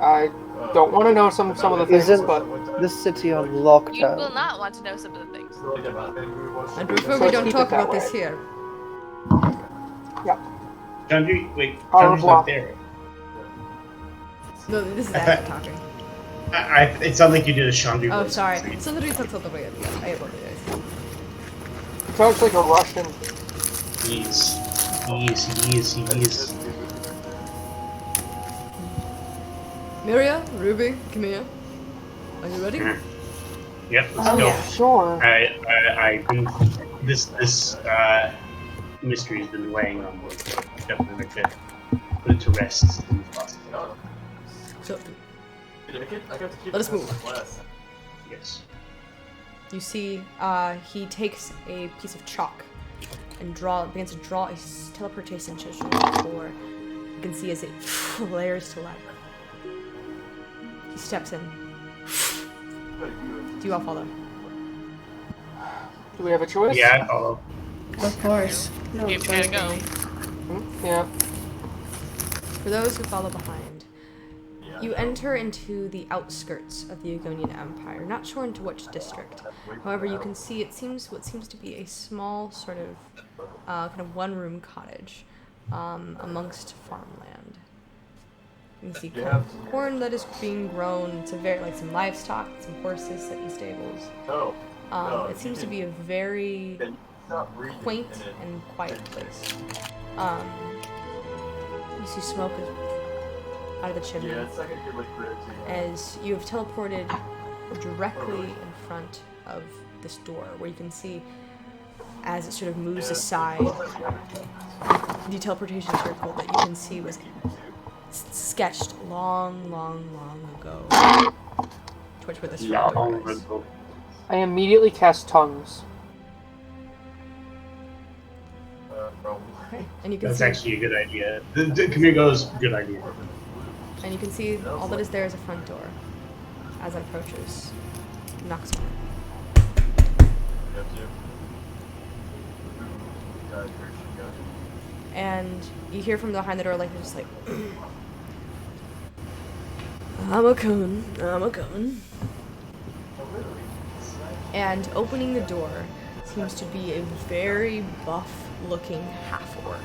I don't want to know some of the things,
Isn't
but
this city on
You
lockdown?
will not want to know some of the things.
I prefer
So
we don't
keep it
talk
that
about this
way.
here.
Chandru, wait,
Our
Chandru's
block.
not there.
No, this is Azek talking.
It sounded like you did a Chandru.
Oh,
voice.
sorry. Somebody talked about it. I apologize.
it sounds like a Russian.
He is.
Miria, Ruby, come here. Are you ready?
Yep, let's
Oh,
go.
yeah.
Sure.
I think this mystery has been weighing on me. Definitely like to put it to rest as soon as possible.
So, let us move.
Yes.
You see, he takes a piece of chalk and begins to draw a teleportation sigil on the floor. You can see as it flares to life. He steps in. Do you all follow?
Do we have a choice?
Yeah, I follow.
Of course. No,
You gotta go.
Yeah.
For those who follow behind, you enter into the outskirts of the Agonian Empire. Not sure into which district. However, you can see what seems to be a small sort of kind of one-room cottage amongst farmland. You can see kind of corn that is being grown. It's a very some livestock, some horses sitting in stables. It seems to be a very quaint and quiet place. You see smoke out of the chimney as you have teleported directly in front of this door, where you can see as it sort of moves aside, the teleportation circle that you can see was sketched long ago towards where this door is.
I immediately cast tongues.
Okay. And you can
That's
see,
actually a good idea. The Kamigo's good idea.
and you can see all that is there is a front door. As it approaches, knocks on it. And you hear from behind the door just like I'm a coming. And opening the door seems to be a very buff looking half-orc.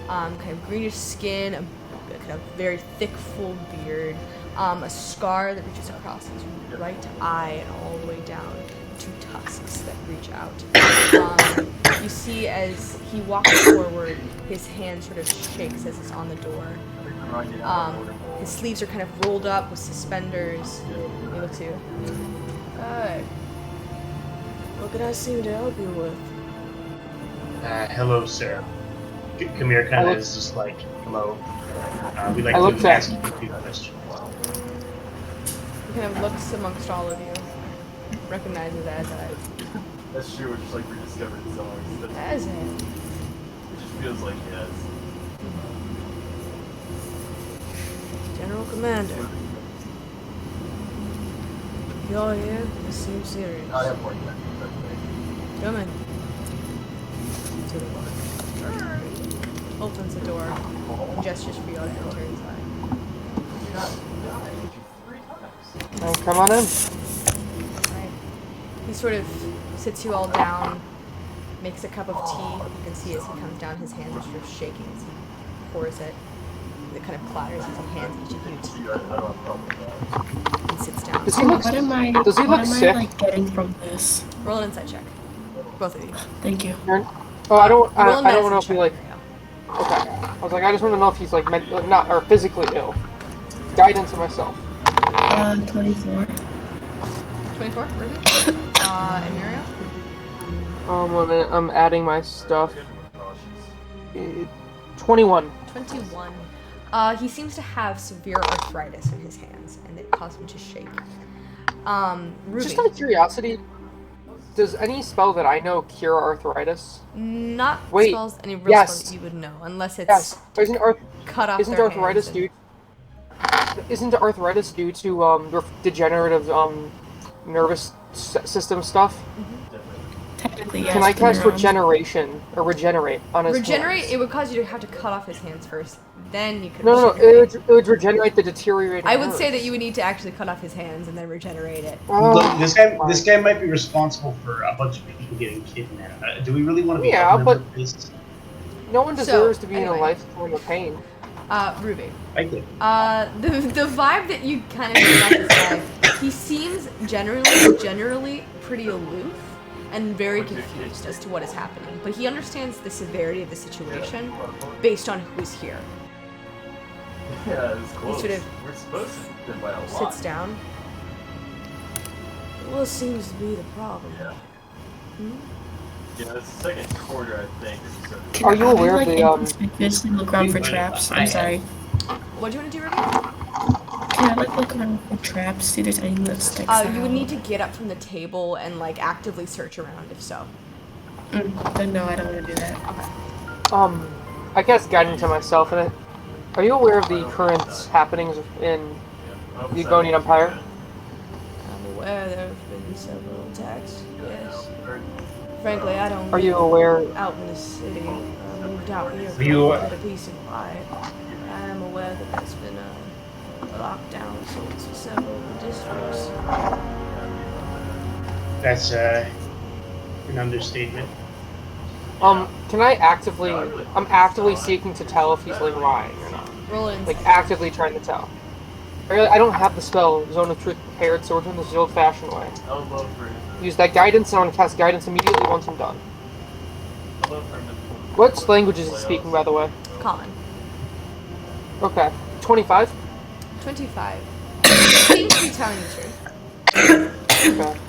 Kind of greenish skin, a kind of very thick, full beard, a scar that reaches across his right eye and all the way down to tusks that reach out. You see as he walks forward, his hand sort of shakes as it's on the door. His sleeves are kind of rolled up with suspenders. He looks at you. Hi. What can I seem to help you with?
Hello, sir. Kamir kind of is just like, hello. We'd like to ask you a few questions.
He kind of looks amongst all of you, recognizes as
That's true, just like rediscovered songs.
As it.
It just feels like he has.
General Commander. You're here? This seems serious.
I have more than
Come in. To the bar. Opens the door and gestures for you all to enter inside.
Come on in.
Right. He sort of sits you all down, makes a cup of tea. You can see as he comes down, his hands are sort of shaking as he pours it. It kind of clatters as he hands each of you tea. And sits down.
Does he look sick?
Like getting from this?
Roll an insight check. Both of you.
Thank you.
Oh, I don't know if he
check,
like.
yeah.
Okay. I was like, I just want to know if he's like not or physically ill. Guidance of myself.
24.
24, Ruby? And Muriel?
1 minute, I'm adding my stuff. 21.
21. He seems to have severe arthritis in his hands, and it caused him to shake. Ruby.
Just out of curiosity, does any spell that I know cure arthritis?
Not
Wait,
spells, any real spells that you would know, unless it's cut off
Isn't
their
arthritis
hands
Isn't arthritis due to degenerative nervous system stuff?
Technically, yes.
Can I cast regeneration or regenerate on his
Regenerate,
hands?
it would cause you to have to cut off his hands first. Then you could
No,
regenerate.
it would regenerate the deteriorating
I would
nerves.
say that you would need to actually cut off his hands and then regenerate it.
Look, this guy might be responsible for a bunch of people getting kidnapped. Do we really want to be outnumbered with this?
No one deserves to be in a lifetime of pain.
Ruby.
I do.
The vibe that you kind of get about this guy, he seems generally pretty aloof and very confused as to what is happening. But he understands the severity of the situation based on who's here.
Yeah, it's close.
He sort of
We're supposed to by a lot.
sits down. What seems to be the problem?
Yeah. Yeah, it's the second quarter, I think.
Are you aware of the
Physically look around for traps. I'm sorry.
What do you want to do, Ruby?
Can I look around for traps? See if there's anything that sticks out.
You would need to get up from the table and actively search around, if so.
Then no, I don't want to do that.
Okay.
I cast guidance to myself in it. Are you aware of the current happenings in the Egonian Empire?
I'm aware there have been several attacks, yes. Frankly, I don't
Are you aware?
Out in the city. I moved out here for a bit of peace and quiet. I am aware that there's been a lockdown since several districts.
That's an understatement.
Can I actively? I'm actively seeking to tell if he's lying or not.
Roll in.
Actively trying to tell. I don't have the spell Zone of Truth prepared, so we're doing this the old-fashioned way.
I would love for
Use that guidance, and I'm gonna cast guidance immediately once I'm done. What language is he speaking, by the way?
Common.
Okay. 25?
25. Seems to be telling the truth.
Okay.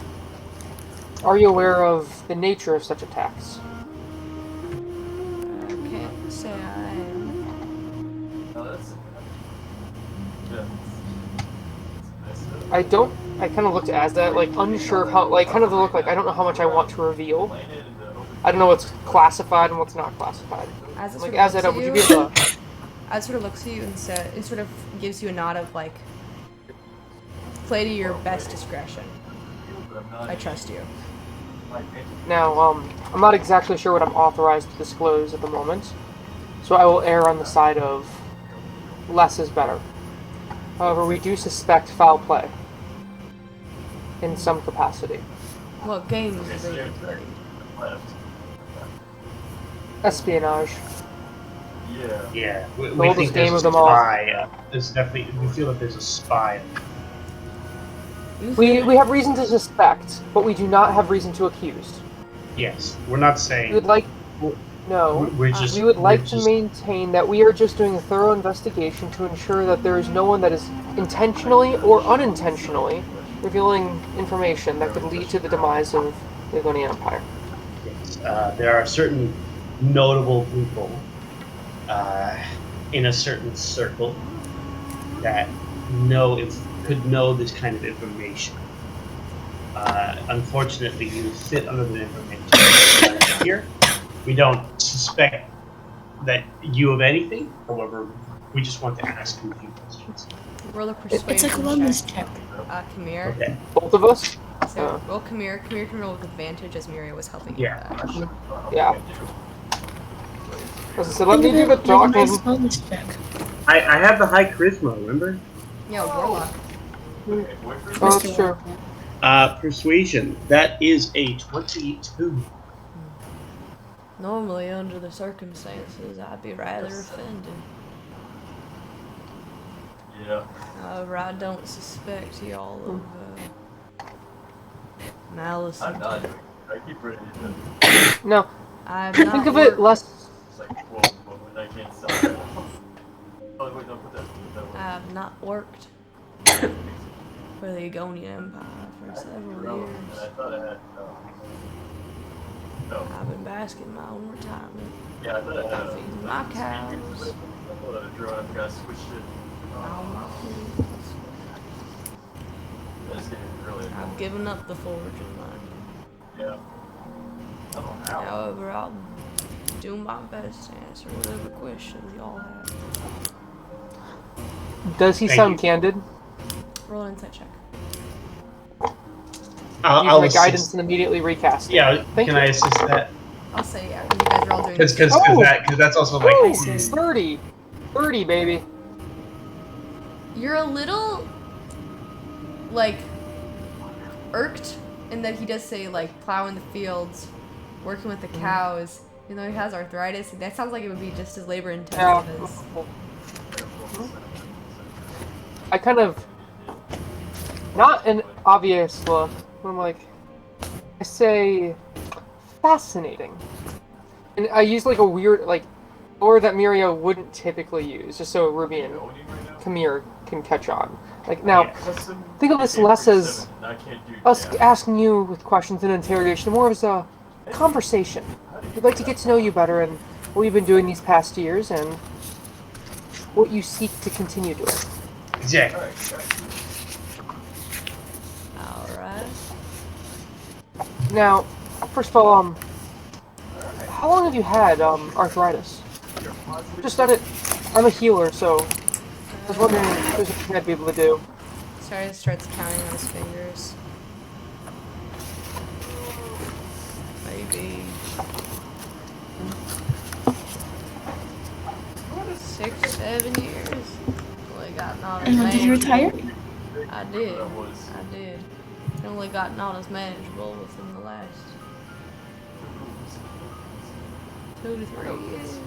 Are you aware of the nature of such attacks?
I can't say I am.
I kind of looked as that, unsure of how, kind of the look like I don't know how much I want to reveal. I don't know what's classified and what's not classified.
As it
Would
sort
you be able to...
As sort of looks at you and it sort of gives you a nod of play to your best discretion. I trust you.
Now, I'm not exactly sure what I'm authorized to disclose at the moment, so I will err on the side of less is better. However, we do suspect foul play in some capacity.
What game is it played?
Espionage.
Yeah.
Yeah, we
oldest
think
game
there's
of
a
them all.
spy. There's definitely, we feel that there's a spy.
We have reason to suspect, but we do not have reason to accuse.
Yes, we're not
We
saying.
would like
We're
no.
just.
We would like
we're
to
just,
maintain that we are just doing a thorough investigation to ensure that there is no one that is intentionally or unintentionally revealing information that could lead to the demise of the Livonian Empire.
Yes, there are certain notable people in a certain circle that could know this kind of information. Unfortunately, you fit under the information here. We don't suspect that you of anything. However, we just want to ask you a few questions.
Roll a persuasion
It's like a wellness check.
Kamir.
Okay.
Both of us?
So roll Kamir. Kamir can roll with advantage as Miria was helping you.
Yeah.
Yeah. As I said, let me do the talking.
Nice wellness check.
I have the high charisma, remember?
Yeah, Warlock.
Oh, that's true.
Persuasion. That is a 22.
Normally, under the circumstances, I'd be rather offended.
Yeah.
However, I don't suspect y'all of malice.
I'm not doing it. I keep reading it.
No.
I've
Think
not
of it less.
It's like, whoa, I can't stop that. Oh, wait, no, put that way.
I've not worked for the Egonian Empire for several years.
And I thought I had,
I've been basking my own retirement.
Yeah, I thought I had
Feeding my cows.
I thought I drew it, I forgot to switch it.
All my food.
That's getting really
I've given up the foraging line.
Yeah.
However, I'll do my best to answer whatever questions y'all have.
Does he
Thank
sound
you.
candid?
Roll an insight check.
I'll
Use my guidance
assist.
and immediately recast.
Yeah,
Thank
can
you.
I assist that?
I'll say yeah, because you guys are all doing
Because
this.
that's also like.
Oh, 30. 30, baby.
You're a little, like, irked in that he does say, like, plowing the fields, working with the cows, even though he has arthritis. That sounds like it would be just as labor intensive as...
I kind of, not an obvious look, but I'm like, I say, fascinating. And I use like a weird, like, or that Miria wouldn't typically use, just so Ruby and Kamir can catch on. Like, now, think of this less as us asking you with questions and interrogation, more as a conversation. We'd like to get to know you better and what you've been doing these past years and what you seek to continue doing.
Exactly.
Alright.
Now, first of all, how long have you had arthritis? Just at it. I'm a healer, so I was wondering if there's anything I'd be able to do.
Sorry, starts counting on his fingers. Maybe 6, 7 years. Only gotten on as
And when did you retire?
I did. I did. It only gotten on as manageable within the last 2 to 3 years.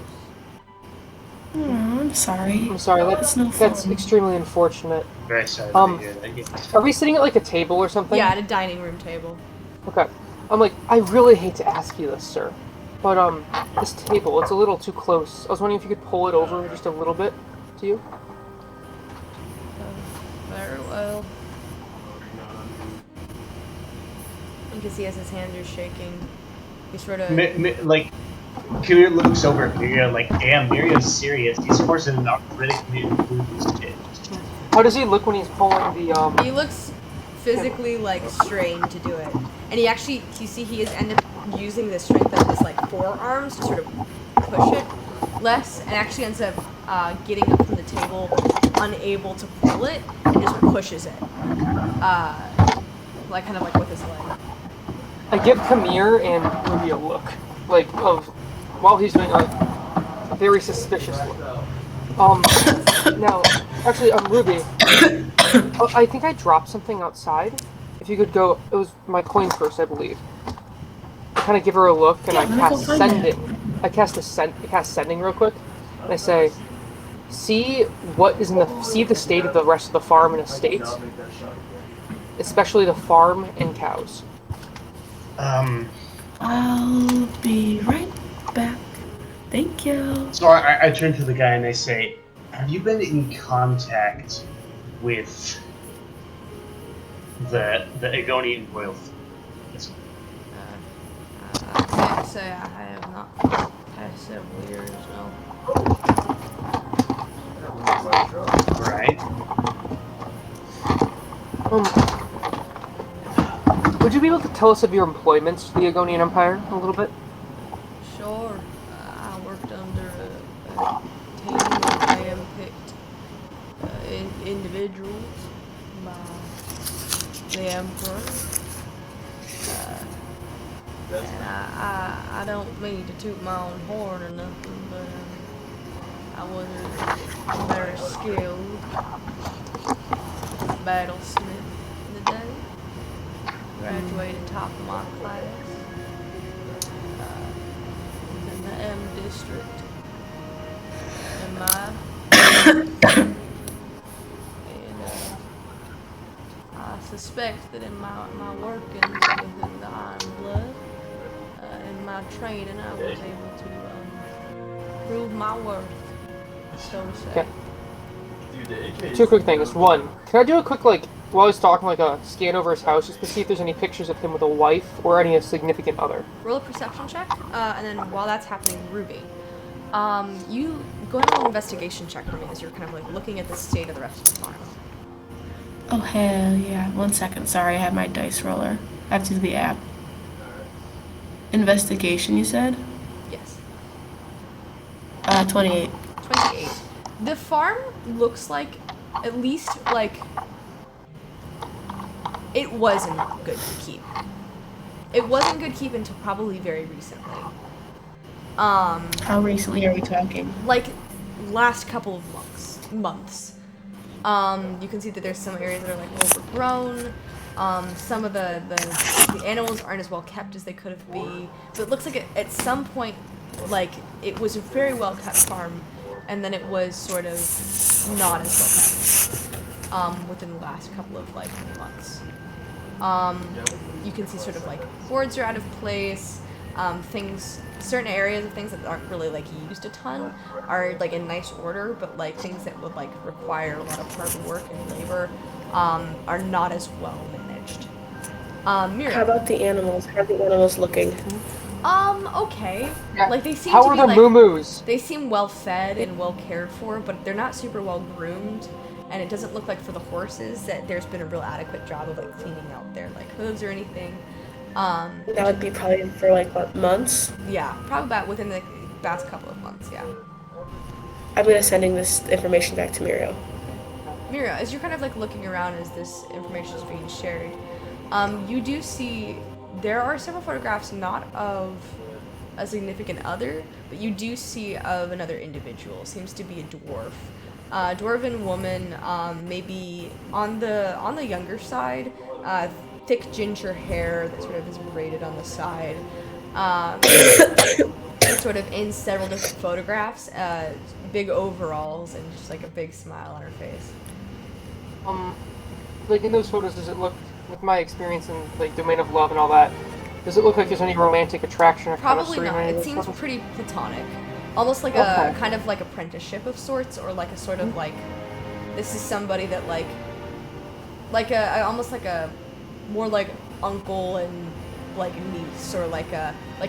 Oh, I'm sorry.
I'm sorry,
That's no
that's
fun.
extremely unfortunate.
Very sorry to hear that. Yes.
Are we sitting at like a table or something?
Yeah, at a dining room table.
Okay. I'm like, I really hate to ask you this, sir, but this table, it's a little too close. I was wondering if you could pull it over just a little bit to you.
Very well. Because he has his hands are shaking. He sort of...
Like, Kamir looks over at Miria like, damn, Miria's serious. He's forcing an arthritic man to do this shit.
How does he look when he's pulling the
He looks physically, like, strained to do it. And he actually, you see, he has ended up using the strength of his, like, forearms to sort of push it less, and actually ends up getting up from the table, unable to pull it, and just pushes it. Like, kind of like with his leg.
I give Kamir and Ruby a look, like, of, while he's doing a very suspicious look. Now, actually, Ruby, I think I dropped something outside. If you could go, it was my coin purse, I believe. I kind of give her a look, and I cast sending. I cast sending real quick, And I say, see the state of the rest of the farm and estate, especially the farm and cows.
I'll be right back. Thank you.
So I turn to the guy and I say, have you been in contact with the Egonian royal?
I can't say I have not for the past several years, no.
Right.
Would you be able to tell us of your employments to the Egonian Empire a little bit?
Sure. I worked under a team of hand-picked individuals by the Emperor. And I don't mean to toot my own horn or nothing, but I was a very skilled battlesmith in the day. Graduated top of my class. Was in the M district. And I suspect that in my workings within the Iron Blood, in my training, I was able to prove my worth, so to say.
Okay. Two quick things. One, can I do a quick, while he's talking, a scan over his house just to see if there's any pictures of him with a wife or any significant other?
Roll a perception check, and then while that's happening, Ruby, you go ahead and roll an investigation check for me as you're kind of looking at the state of the rest of the farm.
Oh, hell yeah. 1 second. Sorry, I have my dice roller. I have to do the app. Investigation, you said?
Yes.
28.
28. The farm looks like, at least, it was in good keep. It was in good keep until probably very recently.
How recently are we talking?
Last couple of months. You can see that there's some areas that are overgrown. Some of the animals aren't as well kept as they could have been. But it looks like at some point, it was a very well kept farm, and then it was sort of not as well kept within the last couple of months. You can see sort of boards are out of place. Certain areas of things that aren't really used a ton are in nice order, but things that would require a lot of hard work and labor are not as well managed. Mira.
How about the animals? How are the animals looking?
Okay.
Yeah.
They seem
How
to
are
be
the moo-moos?
They seem well fed and well cared for, but they're not super well groomed. And it doesn't look like for the horses that there's been a real adequate job of cleaning out their hooves or anything.
That would be probably for what, months?
Yeah, probably about within the past couple of months, yeah.
I'm gonna sending this information back to Muriel.
Mira, as you're kind of looking around as this information is being shared, you do see there are several photographs not of a significant other, but you do see of another individual. Seems to be a dwarf. Dwarven woman, maybe on the younger side, thick ginger hair that sort of is braided on the side, sort of in several different photographs, big overalls and just a big smile on her face.
In those photos, does it look, with my experience in Domain of Love and all that, does it look like there's any romantic attraction or
Probably
chemistry?
not. It seems pretty platonic. Almost like a kind of apprenticeship of sorts, or a sort of this is somebody that almost a more uncle and niece, or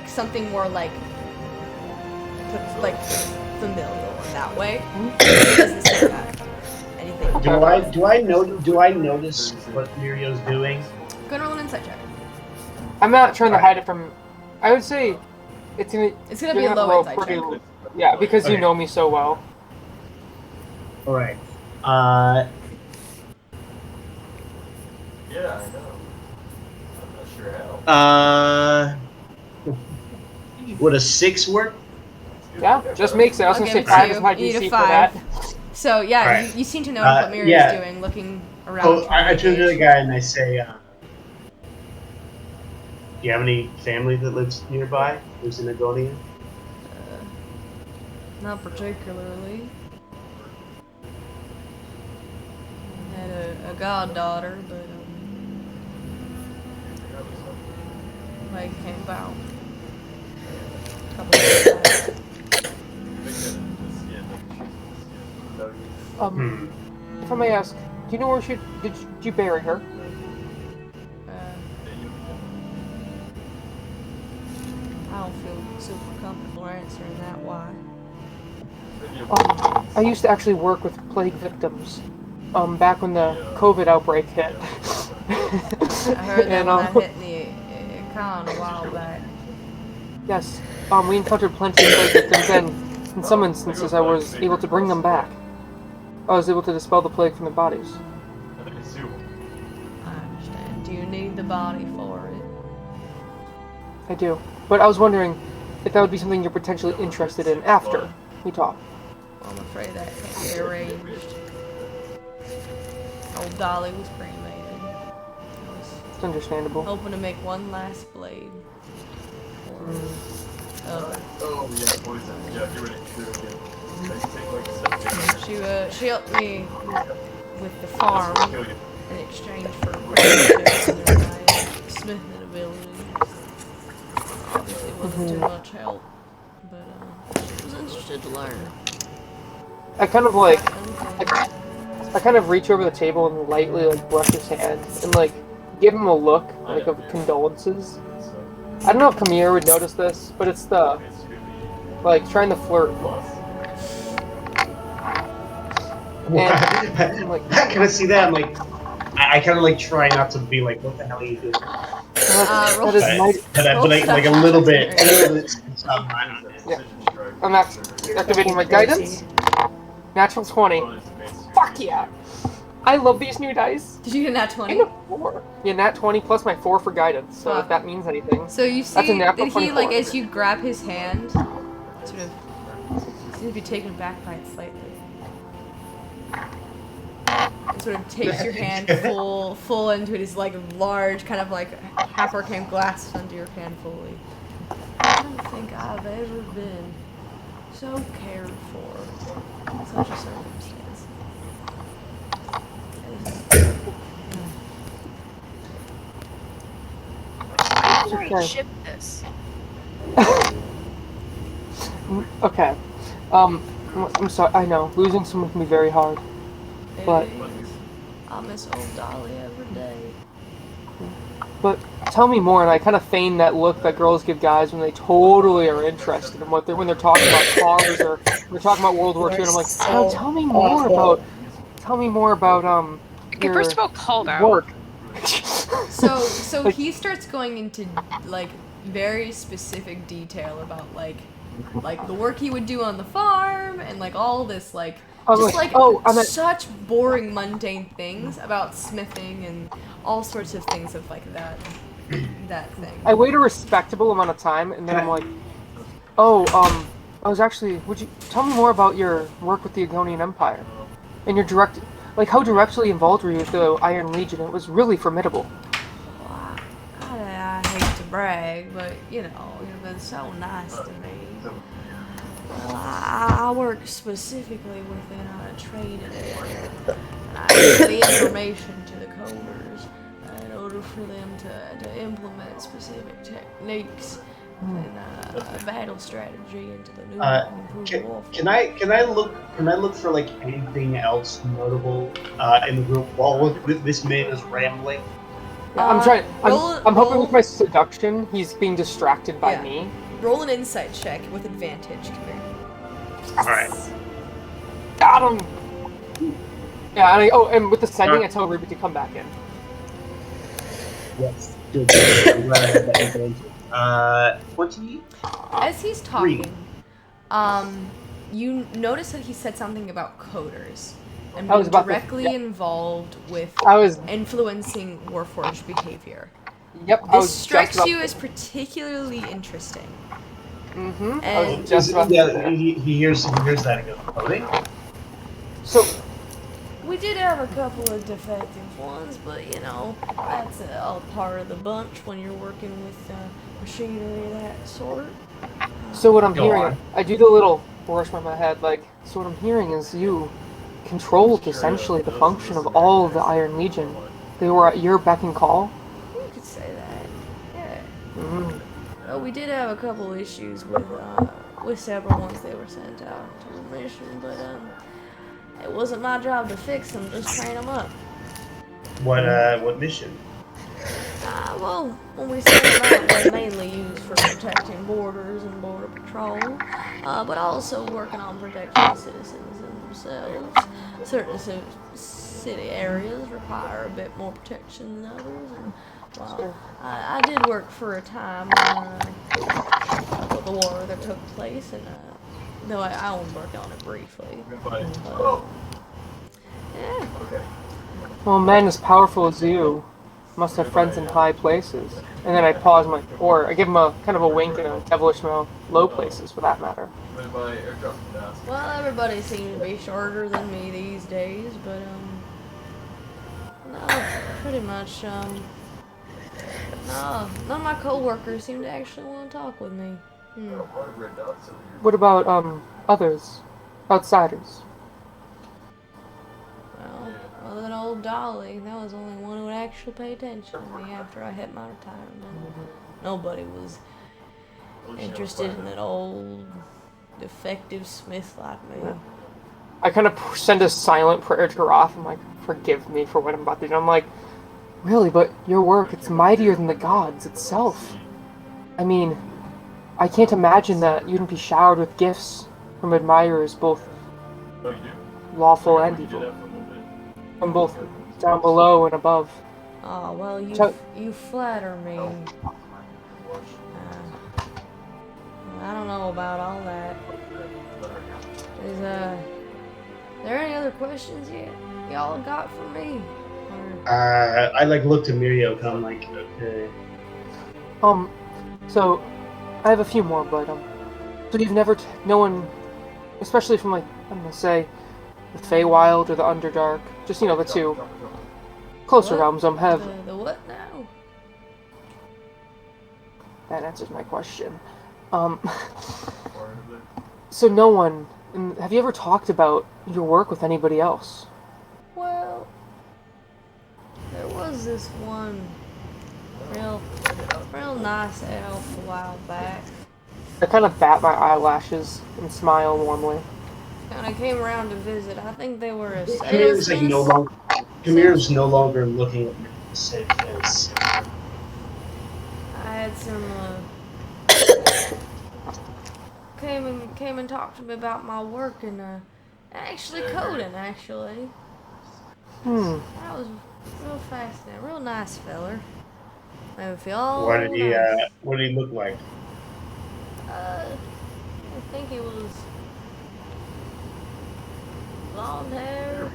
something more familial in that way. It doesn't say that anything.
Do I notice what Muriel's doing?
Go and roll an insight check.
I'm not trying to hide it from. I would say it's gonna
be a low insight check.
Yeah, because you
Okay.
know me so well.
All right.
Yeah, I know. I'm not sure how.
Would a 6 work?
Yeah, just makes it. I was
I'll
gonna say
give it
5
to
is
you.
my
You need a
DC for
5.
that.
So yeah,
Alright.
you seem to know what Miriam's
yeah.
doing, looking around.
So I turn to the guy and I say, do you have any family that lives nearby? Lives in Agonia?
Not particularly. I had a goddaughter, but like came about a couple years back.
If I may ask, do you know where did you bury her?
I don't feel super comfortable answering that. Why?
I used to actually work with plague victims. Back when the COVID outbreak hit.
I heard that when that hit the econ a while back.
Yes. We encountered plenty of plague victims, and in some instances, I was able to bring them back. I was able to dispel the plague from their bodies.
I understand. Do you need the body for it?
I do. But I was wondering if that would be something you're potentially interested in after we talk.
Well, I'm afraid that can't be arranged. Old Dolly was cremated.
It's understandable.
Hoping to make one last blade.
Oh yeah, poison. Yeah, get rid of it.
She helped me with the farm in exchange for apprenticeships and my smithing abilities. Obviously wasn't too much help, but she was interested to learn.
I kind of like, I kind of reach over the table and lightly like brush his hand and like give him a look like of condolences. I don't know if Kamir would notice this, but it's the like trying to flirt. And, like,
I kind of see that. I'm like, I kind of like try not to be like, what the hell are you doing?
But
like a little bit.
Yeah. I'm activating my guidance. Natural 20. Fuck yeah! I love these new dice.
Did you get a nat 20?
I got a 4. Yeah, nat 20 plus my 4 for guidance, so if that means anything.
So you see that he, like, as you grab his hand, sort of seems to be taken back by it slightly. And sort of takes your hand full into it. His, like, large, kind of like half arcane glass under your hand fully. I don't think I've ever been so cared for in such a circumstance.
Sorry, ship this.
Okay. I'm sorry. I know losing someone can be very hard, but
I miss old Dolly every day.
But tell me more, and I kind of feign that look that girls give guys when they totally are interested in when they're talking about cars or they're talking about World War II. And I'm like, oh, tell me more about
Okay,
your
first of all, calm down.
work.
So he starts going into like very specific detail about like the work he would do on the farm and like all this like such boring mundane things about smithing and all sorts of things of like that thing.
I wait a respectable amount of time and then I'm like, I was actually, would you tell me more about your work with the Agonian Empire and your how directly involved were you with the Iron Legion? It was really formidable.
Well, I hate to brag, but you know, you've been so nice to me. Well, I work specifically within a trade area. I give the information to the coders in order for them to implement specific techniques and a battle strategy into the new improved warfare.
Can I look for like anything else notable in the group while this man is rambling?
I'm trying. I'm hoping with my seduction, he's being distracted by me.
Roll an insight check with advantage. Come here.
All right.
Got him. Yeah, and with the sending, I tell Ruby to come back in.
Yes. Good. I'm glad I had that advantage. 20.
As he's talking, you notice that he said something about coders and being directly involved with influencing Warforged behavior.
Yep.
This strikes you as particularly interesting.
Mm-hmm.
And
he hears that and goes, coding?
So
we did have a couple of defective ones, but you know, that's all part of the bunch when you're working with machinery of that sort.
So what I'm hearing, I do the little brush my head. Like, so what I'm hearing is you controlled essentially the function of all of the Iron Legion. They were at your beck and call.
You could say that. Yeah.
Mm.
Well, we did have a couple issues with several ones they were sent out to the mission, but it wasn't my job to fix them, just train them up.
What mission?
Well, when we sent them out, they're mainly used for protecting borders and border patrol, but also working on protecting citizens themselves. Certain city areas require a bit more protection than others, and well, I did work for a time when the war that took place, and though I only worked on it briefly. Yeah.
Well, a man as powerful as you must have friends in high places. And then I pause or I give him a kind of a wink and a devilish smile, low places for that matter.
Well, everybody seems to be shorter than me these days, but no, pretty much no, none of my coworkers seem to actually want to talk with me.
What about others, outsiders?
Well, other than old Dolly, that was the only one who would actually pay attention to me after I hit my retirement. Nobody was interested in an old, defective Smith like me.
I kind of send a silent prayer to Roth. I'm like, forgive me for what I'm about to do. I'm like, really, but your work, it's mightier than the gods itself. I mean, I can't imagine that you wouldn't be showered with gifts from admirers, both lawful and evil. From both down below and above.
Oh, well, you flatter me. I don't know about all that. Is there any other questions y'all got for me?
I look to Mirio, kind of like, okay.
So I have a few more, but so you've never no one, especially from like I'm gonna say, the Feywild or the Underdark, just the two closer realms. Have
the what now?
That answers my question. So no one. Have you ever talked about your work with anybody else?
Well, there was this one real nice elf a while back.
I kind of bat my eyelashes and smile warmly.
And I came around to visit. I think they were a
Kamir's like no longer. Kamir's no longer looking at the same face.
I had some came and talked to me about my work and actually coding actually. That was real fascinating, real nice feller. Made me feel all
What did he
nice.
What did he look like?
I think he was blonde hair.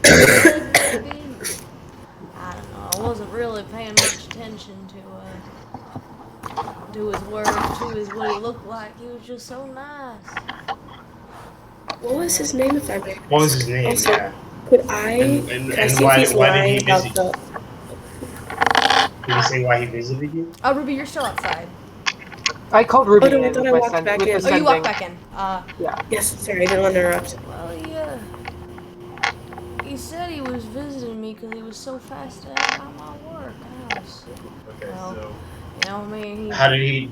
Maybe. I don't know. I wasn't really paying much attention to his work, to what he looked like. He was just so nice.
What was his name, if I may?
What was his name?
Also,
Yeah.
could I see if he's
why did he
lying about
visit?
the...
Did he say why he visited you?
Oh, Ruby, you're still outside.
I called Ruby
Oh, no, I
in
thought I
with
walked back in.
Oh, you walked back in.
Yeah.
Yes, sorry, I didn't want to interrupt.
Well, he said he was visiting me because he was so fascinated by my work.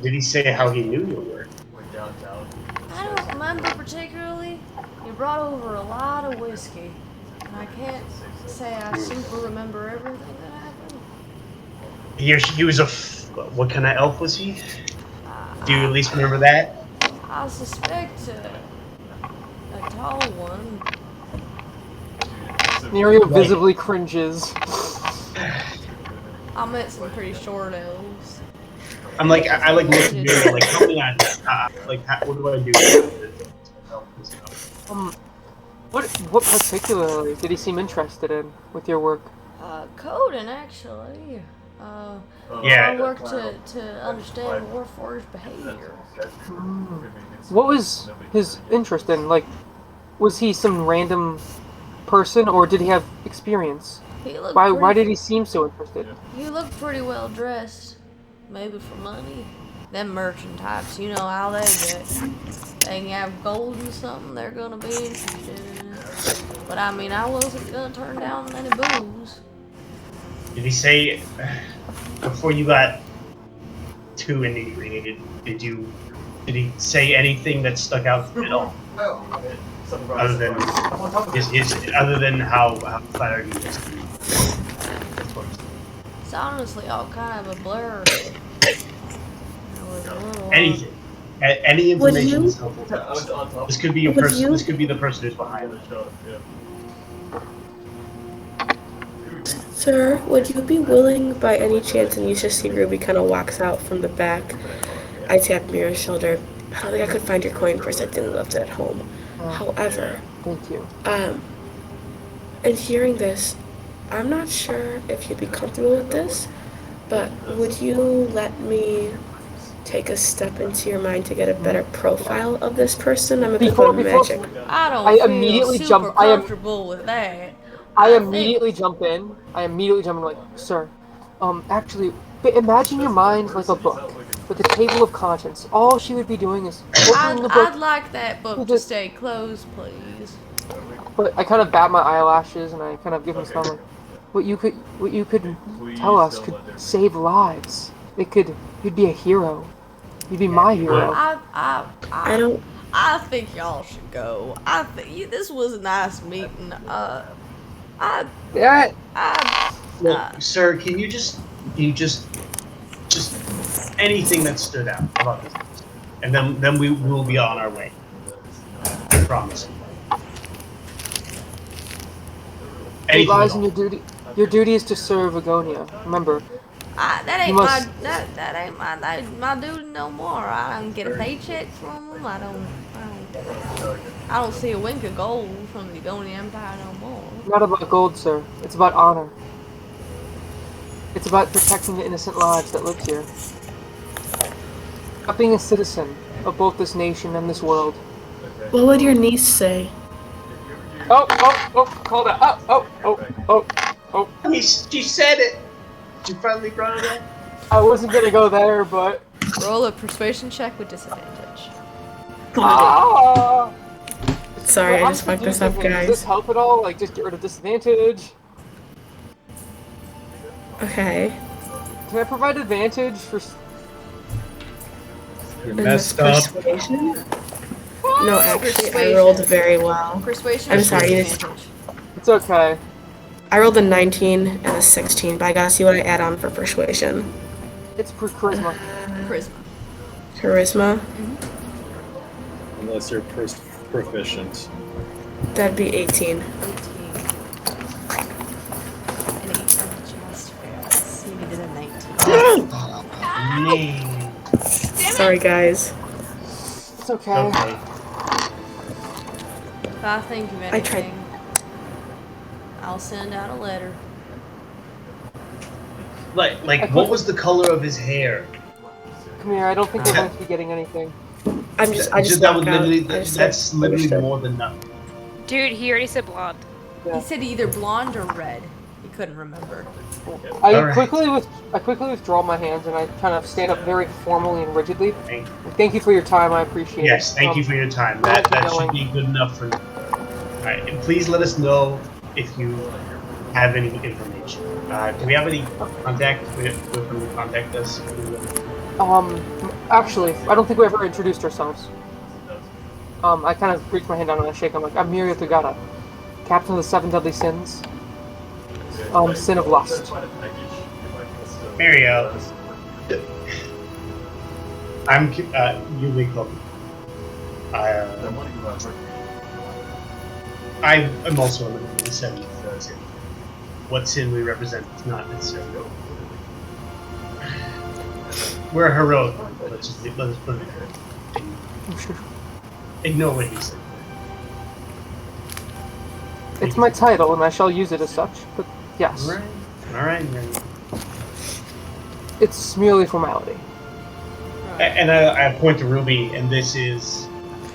Did he say how he knew your work?
I don't remember particularly. He brought over a lot of whiskey, and I can't say I super remember everything that happened.
He was what kind of elf was he? Do you at least remember that?
I suspect a tall one.
Mirio visibly cringes.
I met some pretty short elves.
I'm like, I look at Mirio, like, help me out. What do I do?
What particularly did he seem interested in with your work?
Coding, actually.
Yeah.
I work to understand Warforged behavior.
What was his interest in? Like, was he some random person, or did he have experience?
Why
did he seem so interested?
He looked pretty well dressed. Maybe for money. them merchant types, you know how they get. They can have gold and something, they're gonna be interested in it. But I mean, I wasn't gonna turn down any booze.
Did he say before you got too inebriated? Did he say anything that stuck out at all? Other than how flattered he was.
It's honestly all kind of a blur.
Anything. Any information is helpful to us. This could be a person. This could be the person who's behind it.
Sir, would you be willing by any chance, and you just see Ruby kind of walks out from the back. I tap Mira's shoulder. I don't think I could find your coin purse. I didn't left it at home. However,
Thank you.
in hearing this, I'm not sure if you'd be comfortable with this, but would you let me take a step into your mind to get a better profile of this person? I'm a bit of magic.
I don't
immediately
feel super
jump.
comfortable with that.
I immediately jump in. Like, sir, actually, imagine your mind like a book with a table of contents. All she would be doing is opening the book.
I'd like that book to stay closed, please.
But I kind of bat my eyelashes and I kind of give him some like, what you could tell us could save lives. You'd be a hero. You'd be my hero.
I think y'all should go. I think this was a nice meeting.
Sir, can you just anything that stood out about this person, and then we will be on our way. I promise.
It lies in your duty. Your duty is to serve Agonia. Remember.
That ain't my duty no more. I don't get a paycheck from them. I don't see a wink of gold from the Agoni Empire no more.
Not about gold, sir. It's about honor. It's about protecting the innocent lives that live here. About being a citizen of both this nation and this world.
What would your niece say?
Oh, call that. Oh.
She said it. You finally brought it up.
I wasn't gonna go there, but
roll a persuasion check with disadvantage.
Sorry, I just fucked this up, guys.
Does this help at all? Like, just get rid of disadvantage?
Okay.
Can I provide advantage for?
You're messed up.
No, actually, I rolled very well.
Persuasion.
I'm sorry.
It's okay.
I rolled a 19 and a 16, but I gotta see what I add on for persuasion.
It's charisma.
Charisma?
Mm-hmm. Unless you're proficient.
That'd be 18. Sorry, guys.
It's okay.
If I think of anything, I'll send out a letter.
Like, what was the color of his hair?
Come here, I don't think we're going to be getting anything.
I just
that's literally more than nothing.
Dude, he already said blonde.
Yeah. He said either blonde or red. He couldn't remember.
I quickly withdraw my hands and I kind of stand up very formally and rigidly. Thank you for your time. I appreciate it.
Yes, thank you for your time. That should be good enough for. All right, and please let us know if you have any information. Do we have any contact with who contact us?
Actually, I don't think we ever introduced ourselves. I kind of reach my hand down and I shake. I'm like, I'm Miria Tugata, Captain of the Seven Deadly Sins. Sin of Lust.
Miria. I'm Yuli Club. I'm also a member of the Seven Sin. What sin we represent is not necessarily. We're a heroic one. Let's put it there. Ignore what he said.
It's my title, and I shall use it as such. But yes.
All right.
It's merely formality.
And I point to Ruby, and this is.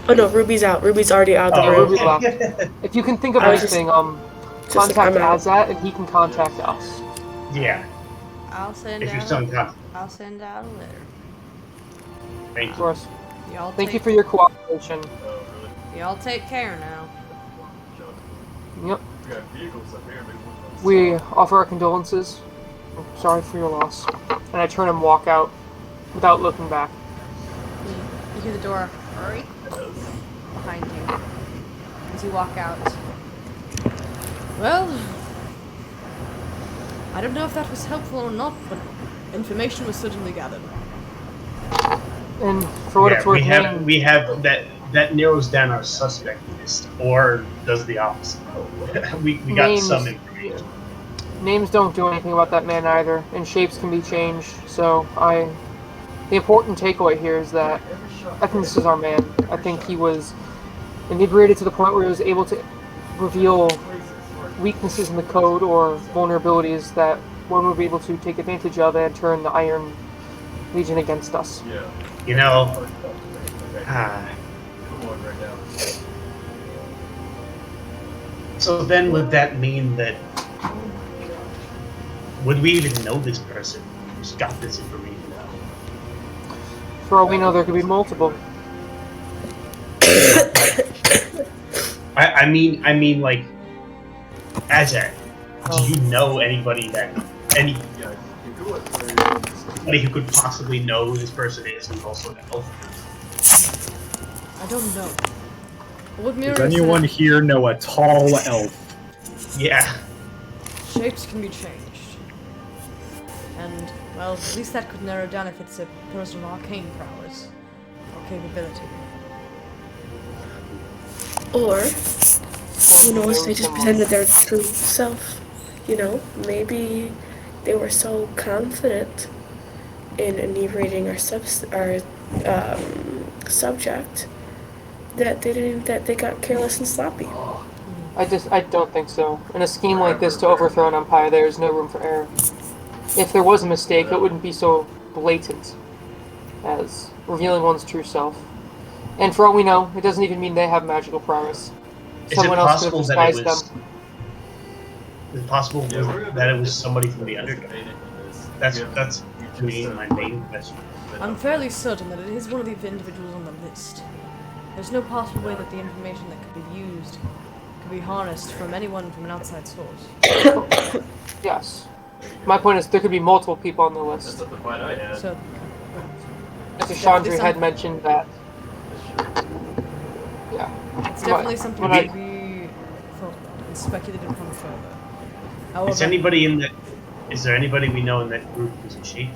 Oh no, Ruby's out. Ruby's already out of the room.
Okay. If you can think of anything, contact Azat, and he can contact us.
Yeah.
I'll send out a letter.
Thank
Of
you.
course.
Y'all
Thank you
take,
for your cooperation.
y'all take care now.
Yep.
We got vehicles up here, but
We offer our condolences. I'm sorry for your loss. And I turn and walk out without looking back.
You hear the door hurry behind you as you walk out. Well, I don't know if that was helpful or not, but information was certainly gathered.
And for what it's worth,
we have that narrows down our suspect list, or does the opposite. we got
Names-
some information.
names don't do anything about that man either, and shapes can be changed. So the important takeaway here is that I think this is our man. I think he was inebriated to the point where he was able to reveal weaknesses in the code or vulnerabilities that one would be able to take advantage of and turn the Iron Legion against us.
yeah.
You know,
One right now.
so then would that mean that would we even know this person who's got this information?
For all we know, there could be multiple.
I mean, like, Azad, do you know anybody anybody who could possibly know who this person is who's also an elf?
I don't know. What
Does
Mira
anyone
said,
here know a tall elf?
Yeah.
shapes can be changed. And, well, at least that could narrow down if it's a person of arcane prowess or capability.
Or, who knows, they just presented their true self. You know, maybe they were so confident in inebriating our subject that they got careless and sloppy.
I don't think so. In a scheme like this to overthrow an empire, there is no room for error. If there was a mistake, it wouldn't be so blatant as revealing one's true self. And for all we know, it doesn't even mean they have magical prowess. Someone else could have disguised them.
Is it possible that it was somebody from the Underdark? That's to me my main question.
I'm fairly certain that it is one of the individuals on the list. There's no possible way that the information that could be used could be harnessed from anyone from an outside source.
Yes. My point is, there could be multiple people on the
That's
list.
not the point I had.
So,
Mr. Chandri had mentioned that. Yeah.
it's definitely something
When
that we thought about and speculated upon further. However,
Is there anybody we know in that group who's a shape?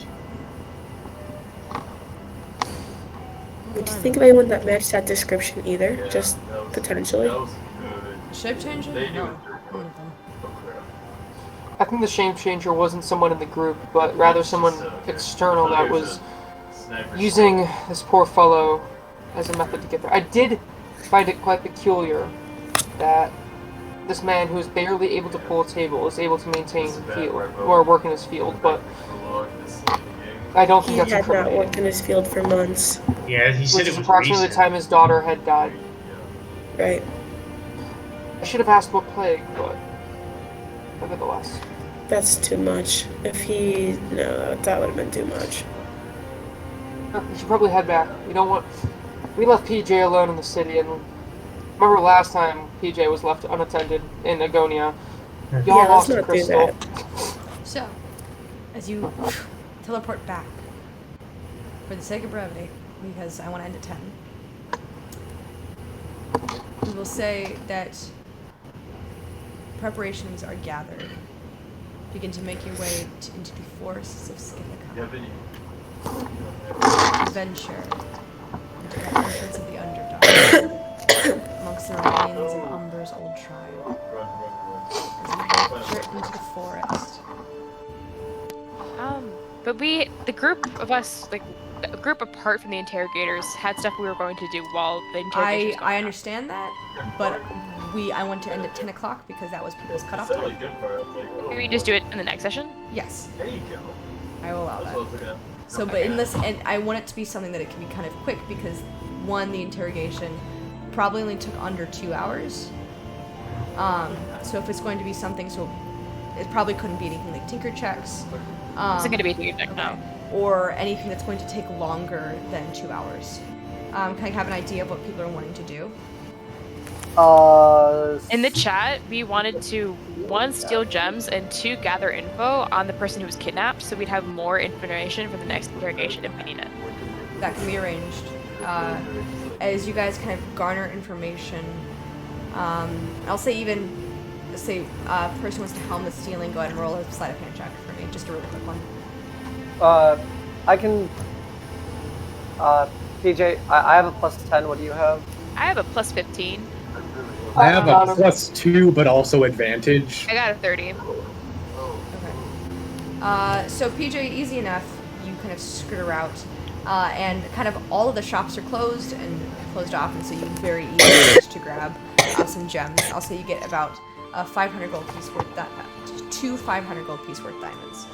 Would you think of anyone that matched that description either? Just potentially?
That was good.
shape changer?
They do
No.
it.
None of them.
I think the shame changer wasn't someone in the group, but rather someone external that was using this poor fellow as a method to get there. I did find it quite peculiar that this man who is barely able to pull a table is able to maintain field or work in his field, but I don't think
He
that's
had not
incriminating.
worked in his field for months.
Yeah, he said
Which
it
is
was
approximately the
recent.
time his daughter had died.
Right.
I should have asked what plague, but nevertheless.
That's too much. No, that would have been too much.
We should probably head back. We left PJ alone in the city, and remember last time PJ was left unattended in Agonia. Y'all
Yeah, let's
lost
not do
Crystal.
that.
So, as you teleport back, for the sake of brevity, because I want to end at 10, we will say that preparations are gathered. Begin to make your way into the forests of Skillica. Venture into the entrance of the Underdark, amongst the remains of Umber's old tribe. As you venture into the forest.
But the group of us, like, a group apart from the interrogators, had stuff we were going to do while the interrogation was going
I
on.
understand that, but I want to end at 10 o'clock because that was people's cutoff time.
Can we just do it in the next session?
Yes,
There you go.
I will allow
That's
that.
what I was looking at.
So, but in this, and I want it to be something that it can be kind of quick because, one, the interrogation probably only took under 2 hours. So if it's going to be something, so it probably couldn't be anything like tinker checks.
Is it going to be a check? No.
or anything that's going to take longer than 2 hours. Can I have an idea of what people are wanting to do?
In the chat, we wanted to 1, steal gems, and 2, gather info on the person who was kidnapped, so we'd have more information for the next interrogation if we need it.
That can be arranged. As you guys kind of garner information, I'll say even, let's say, person wants to helm the stealing, go ahead and roll a sleight of hand check for me, just a really quick one.
I can, PJ, I have a +10, what do you have?
I have a +15.
I have a +2, but also advantage.
I got a 30.
Okay. So PJ, easy enough. You kind of skirt a route, and kind of all of the shops are closed and closed off, and so you very easily manage to grab some gems. I'll say you get about 500 gold piece worth two 500 gold piece worth diamonds.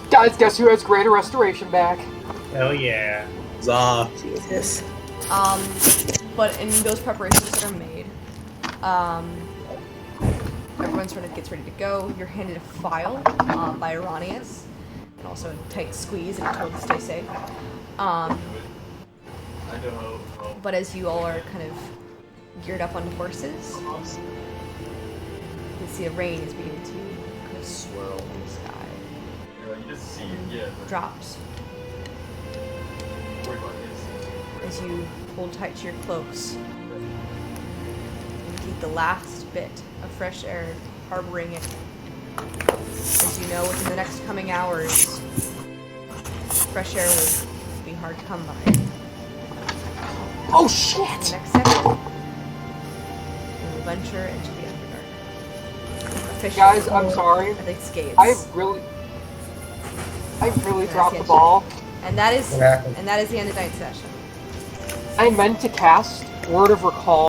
Guys, guess who has greater restoration back?
Hell yeah.
Zah.
Jesus.
But in those preparations that are made, everyone sort of gets ready to go. You're handed a file by Iranius, and also a tight squeeze, and told to stay safe. But as you all are kind of geared up on horses, you can see a rain is beginning to kind of swirl in the sky.
You just see
Drops. As you hold tight to your cloaks, and keep the last bit of fresh air harboring it. As you know, within the next coming hours, fresh air will be hard to come by.
Oh shit!
The next second, we will venture into the Underdark. Officially,
Guys, I'm sorry.
at the escapes.
I really dropped the ball.
And that is the end of tonight's session.
I meant to cast Word of Recall